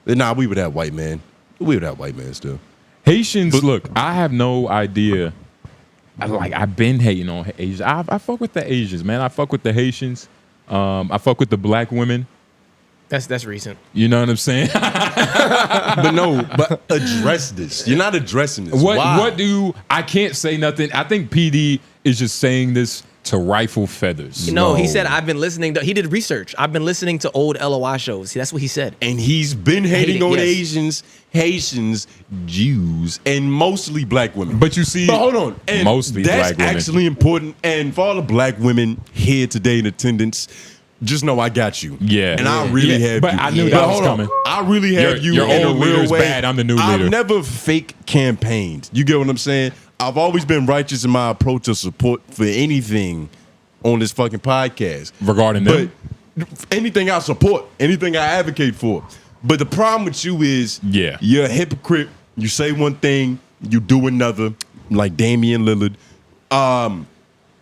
S1: We would have white man. We would have white man still.
S3: Haitians, look, I have no idea. I've been hating on Asians. I fuck with the Asians, man. I fuck with the Haitians. I fuck with the black women.
S2: That's recent.
S3: You know what I'm saying?
S1: but address this. You're not addressing this.
S3: What I can't say nothing. I think PD is just saying this to rifle feathers.
S2: No, he said, I've been listening he did research. I've been listening to old LOI shows. See, that's what he said.
S1: And he's been hating on Asians, Haitians, Jews, and mostly black women.
S3: But you see,
S1: hold on. And
S3: mostly black women.
S1: That's actually important. And for all the black women here today in attendance, just know I got you.
S3: Yeah.
S1: And I really have
S3: but
S1: you.
S3: I knew that was coming.
S1: I really have you
S3: your
S1: in
S3: old
S1: a real
S3: leader's
S1: way.
S3: bad. I'm the new leader.
S1: I've never fake campaigned. You get what I'm saying? I've always been righteous in my approach of support for anything on this fucking podcast.
S3: Regarding them?
S1: But anything I support, anything I advocate for. But the problem with you is you're a hypocrite. You say one thing, you do another, like Damian Lillard. What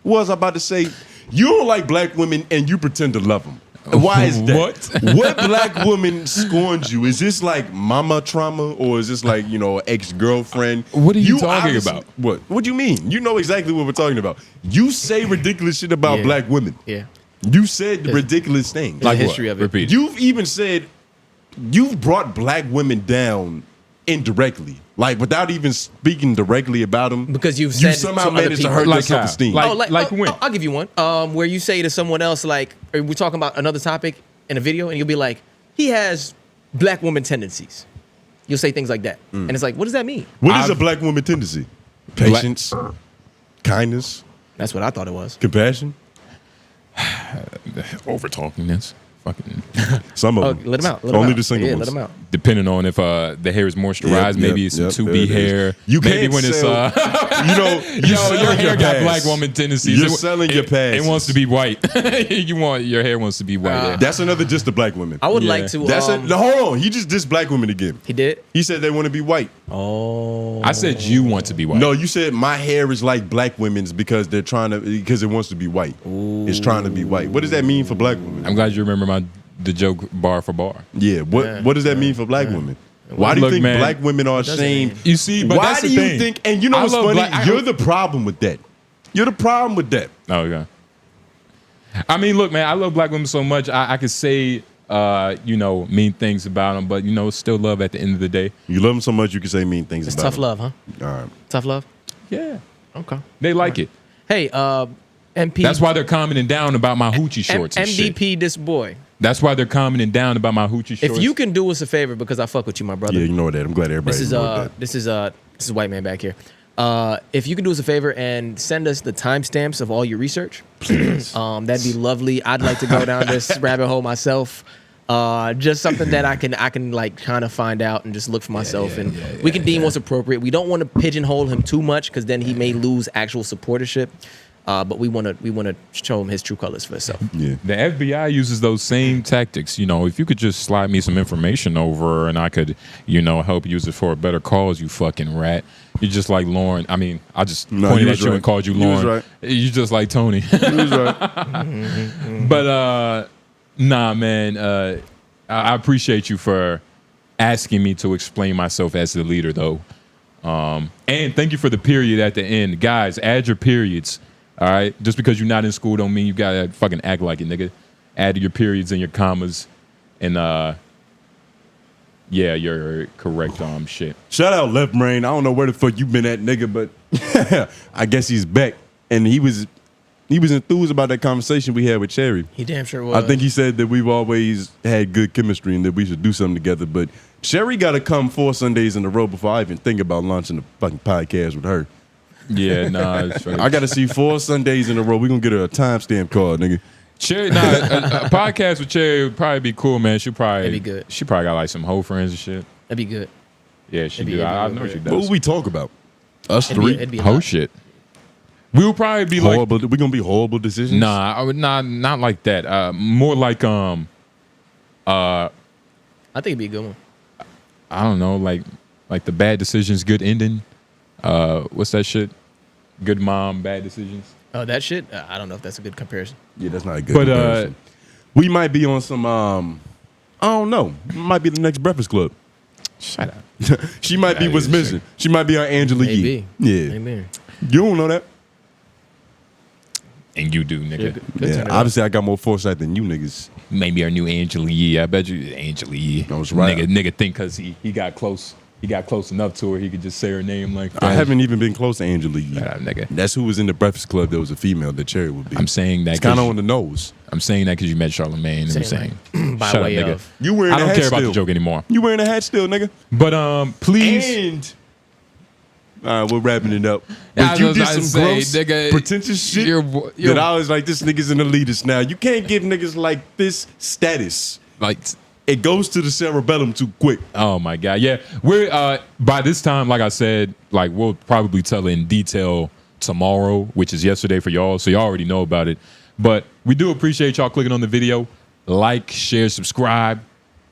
S1: was I about to say? You don't like black women and you pretend to love them. Why is that? What black woman scorns you? Is this like mama trauma or is this like, ex-girlfriend?
S3: What are you talking about?
S1: What do you mean? You know exactly what we're talking about. You say ridiculous shit about black women.
S2: Yeah.
S1: You said ridiculous things.
S2: Like history of it.
S3: Repeat.
S1: You've even said you've brought black women down indirectly, like without even speaking directly about them.
S2: Because you
S1: somehow managed to hurt their self-esteem.
S3: Like when?
S2: I'll give you one. Where you say to someone else, like, or we're talking about another topic in a video, and you'll be like, he has black woman tendencies. You'll say things like that. And it's like, what does that mean?
S1: What is a black woman tendency? Patience, kindness.
S2: That's what I thought it was.
S1: Compassion.
S3: Over talking this. Fucking.
S1: Some of them.
S2: Let them out.
S1: Only the single
S2: yeah,
S1: ones.
S2: let them out.
S3: Depending on if the hair is moisturized, maybe it's some 2B hair.
S1: You
S3: maybe
S1: can't
S3: when it's
S1: sell,
S3: your hair got black woman tendencies.
S1: You're selling your past.
S3: It wants to be white. Your hair wants to be white.
S1: That's another just the black women.
S2: I would like to.
S1: That's it. No, hold on. He just dissed black women again.
S2: He did.
S1: He said they want to be white.
S2: Oh.
S3: I said you want to be white.
S1: No, you said my hair is like black women's because because it wants to be white.
S2: Ooh.
S1: It's trying to be white. What does that mean for black women?
S3: I'm glad you remember the joke bar for bar.
S1: Yeah. What does that mean for black women? Why do you think black women are ashamed?
S3: You see, but
S1: why
S3: that's
S1: do
S3: the
S1: you
S3: thing.
S1: think? And you know what's funny? You're the problem with that. You're the problem with that.
S3: Oh, okay. I mean, look, man, I love black women so much. I could say, mean things about them, but still love at the end of the day.
S1: You love them so much you can say mean things
S2: It's
S1: about
S2: tough
S1: them.
S2: love, huh?
S1: All right.
S2: Tough love.
S3: Yeah.
S2: Okay.
S3: They like it.
S2: Hey, MP.
S3: That's why they're commenting down about my hoochie shorts and shit.
S2: MVP, this boy.
S3: That's why they're commenting down about my hoochie shorts.
S2: If you can do us a favor, because I fuck with you, my brother.
S1: Yeah, you know that. I'm glad everybody knows that.
S2: This is white man back here. If you can do us a favor and send us the timestamps of all your research,
S1: please.
S2: That'd be lovely. I'd like to go down this rabbit hole myself. Just something that I can like kind of find out and just look for myself, and we can deem what's appropriate. We don't want to pigeonhole him too much because then he may lose actual supportership. But we want to show him his true colors for himself.
S1: Yeah.
S3: The FBI uses those same tactics. If you could just slide me some information over and I could, help use it for a better cause, you fucking rat. You're just like Lauren. I mean, I just pointed at you and called you Lauren.
S1: Right.
S3: You're just like Tony.
S1: He was right.
S3: But nah, man. I appreciate you for asking me to explain myself as the leader, though. And thank you for the period at the end, guys. Add your periods. All right, just because you're not in school don't mean you gotta fucking act like it, nigga. Add your periods and your commas, and yeah, you're correct on shit.
S1: Shout out Left Brain. I don't know where the fuck you been at, nigga, but I guess he's back, and he was enthused about that conversation we had with Cherry.
S2: He damn sure was.
S1: I think he said that we've always had good chemistry and that we should do something together. But Cherry got to come 4 Sundays in a row before I even think about launching a fucking podcast with her.
S3: Yeah, nah.
S1: I got to see 4 Sundays in a row. We're going to get her a timestamp card, nigga.
S3: Cherry, a podcast with Cherry would probably be cool, man.
S2: That'd be good.
S3: She probably got like some whole friends and shit.
S2: That'd be good.
S3: Yeah, she do. I know she does.
S1: What would we talk about? Us three?
S2: It'd be
S3: whole shit. We would probably be
S1: horrible. We're gonna be horrible decisions.
S3: Nah, I would not like that. More like
S2: I think it'd be a good one.
S3: I don't know, like the bad decisions, good ending. What's that shit? Good mom, bad decisions.
S2: Oh, that shit? I don't know if that's a good comparison.
S1: Yeah, that's not a good comparison. We might be on some, I don't know. Might be the next Breakfast Club.
S3: Shut up.
S1: She might be what's missing. She might be our Angela Yee. Yeah.
S2: Amen.
S1: You don't know that.
S3: And you do, nigga.
S1: Yeah, obviously I got more foresight than you niggas.
S3: Maybe our new Angela Yee. I bet you Angela Yee.
S1: That's right.
S3: Nigga think because he got close. He got close enough to her, he could just say her name like that.
S1: I haven't even been close to Angela Yee.
S3: Nigga.
S1: That's who was in the Breakfast Club that was a female that Cherry would be.
S3: I'm saying that.
S1: It's kind of on the nose.
S3: I'm saying that because you met Charlamagne. I'm saying.
S2: By
S3: Shut
S2: way
S3: up, nigga.
S2: of.
S1: You wearing
S3: I don't
S1: a hat
S3: care
S1: still.
S3: about the joke anymore.
S1: You wearing a hat still, nigga.
S3: But please.
S1: And all right, we're wrapping it up.
S3: Yeah,
S1: But you did some
S3: say,
S1: gross,
S3: nigga,
S1: pretentious shit that I was like, this nigga's an elitist now. You can't give niggas like this status.
S3: Like,
S1: it goes to the cerebellum too quick.
S3: oh my God. Yeah. We're by this time, like I said, like we'll probably tell in detail tomorrow, which is yesterday for y'all. So y'all already know about it. But we do appreciate y'all clicking on the video. Like, share, subscribe.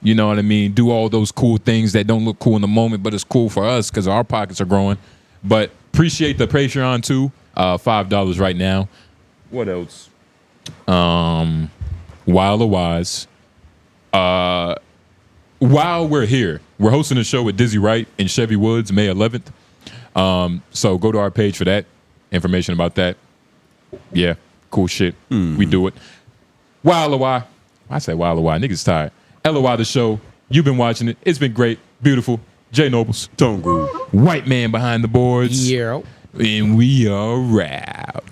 S3: You know what I mean? Do all those cool things that don't look cool in the moment, but it's cool for us because our pockets are growing. But appreciate the Patreon too. $5 right now. What else? Wild or Wise. While we're here, we're hosting a show with Dizzy Wright in Chevy Woods, May 11th. So go to our page for that information about that. Yeah, cool shit. We do it. Wild or Why? I say Wild or Why. Niggas tired. LOI the show. You've been watching it. It's been great, beautiful. Jay Nobles,
S1: Tone Groove,
S3: white man behind the boards.
S2: Yeah.
S3: And we are out.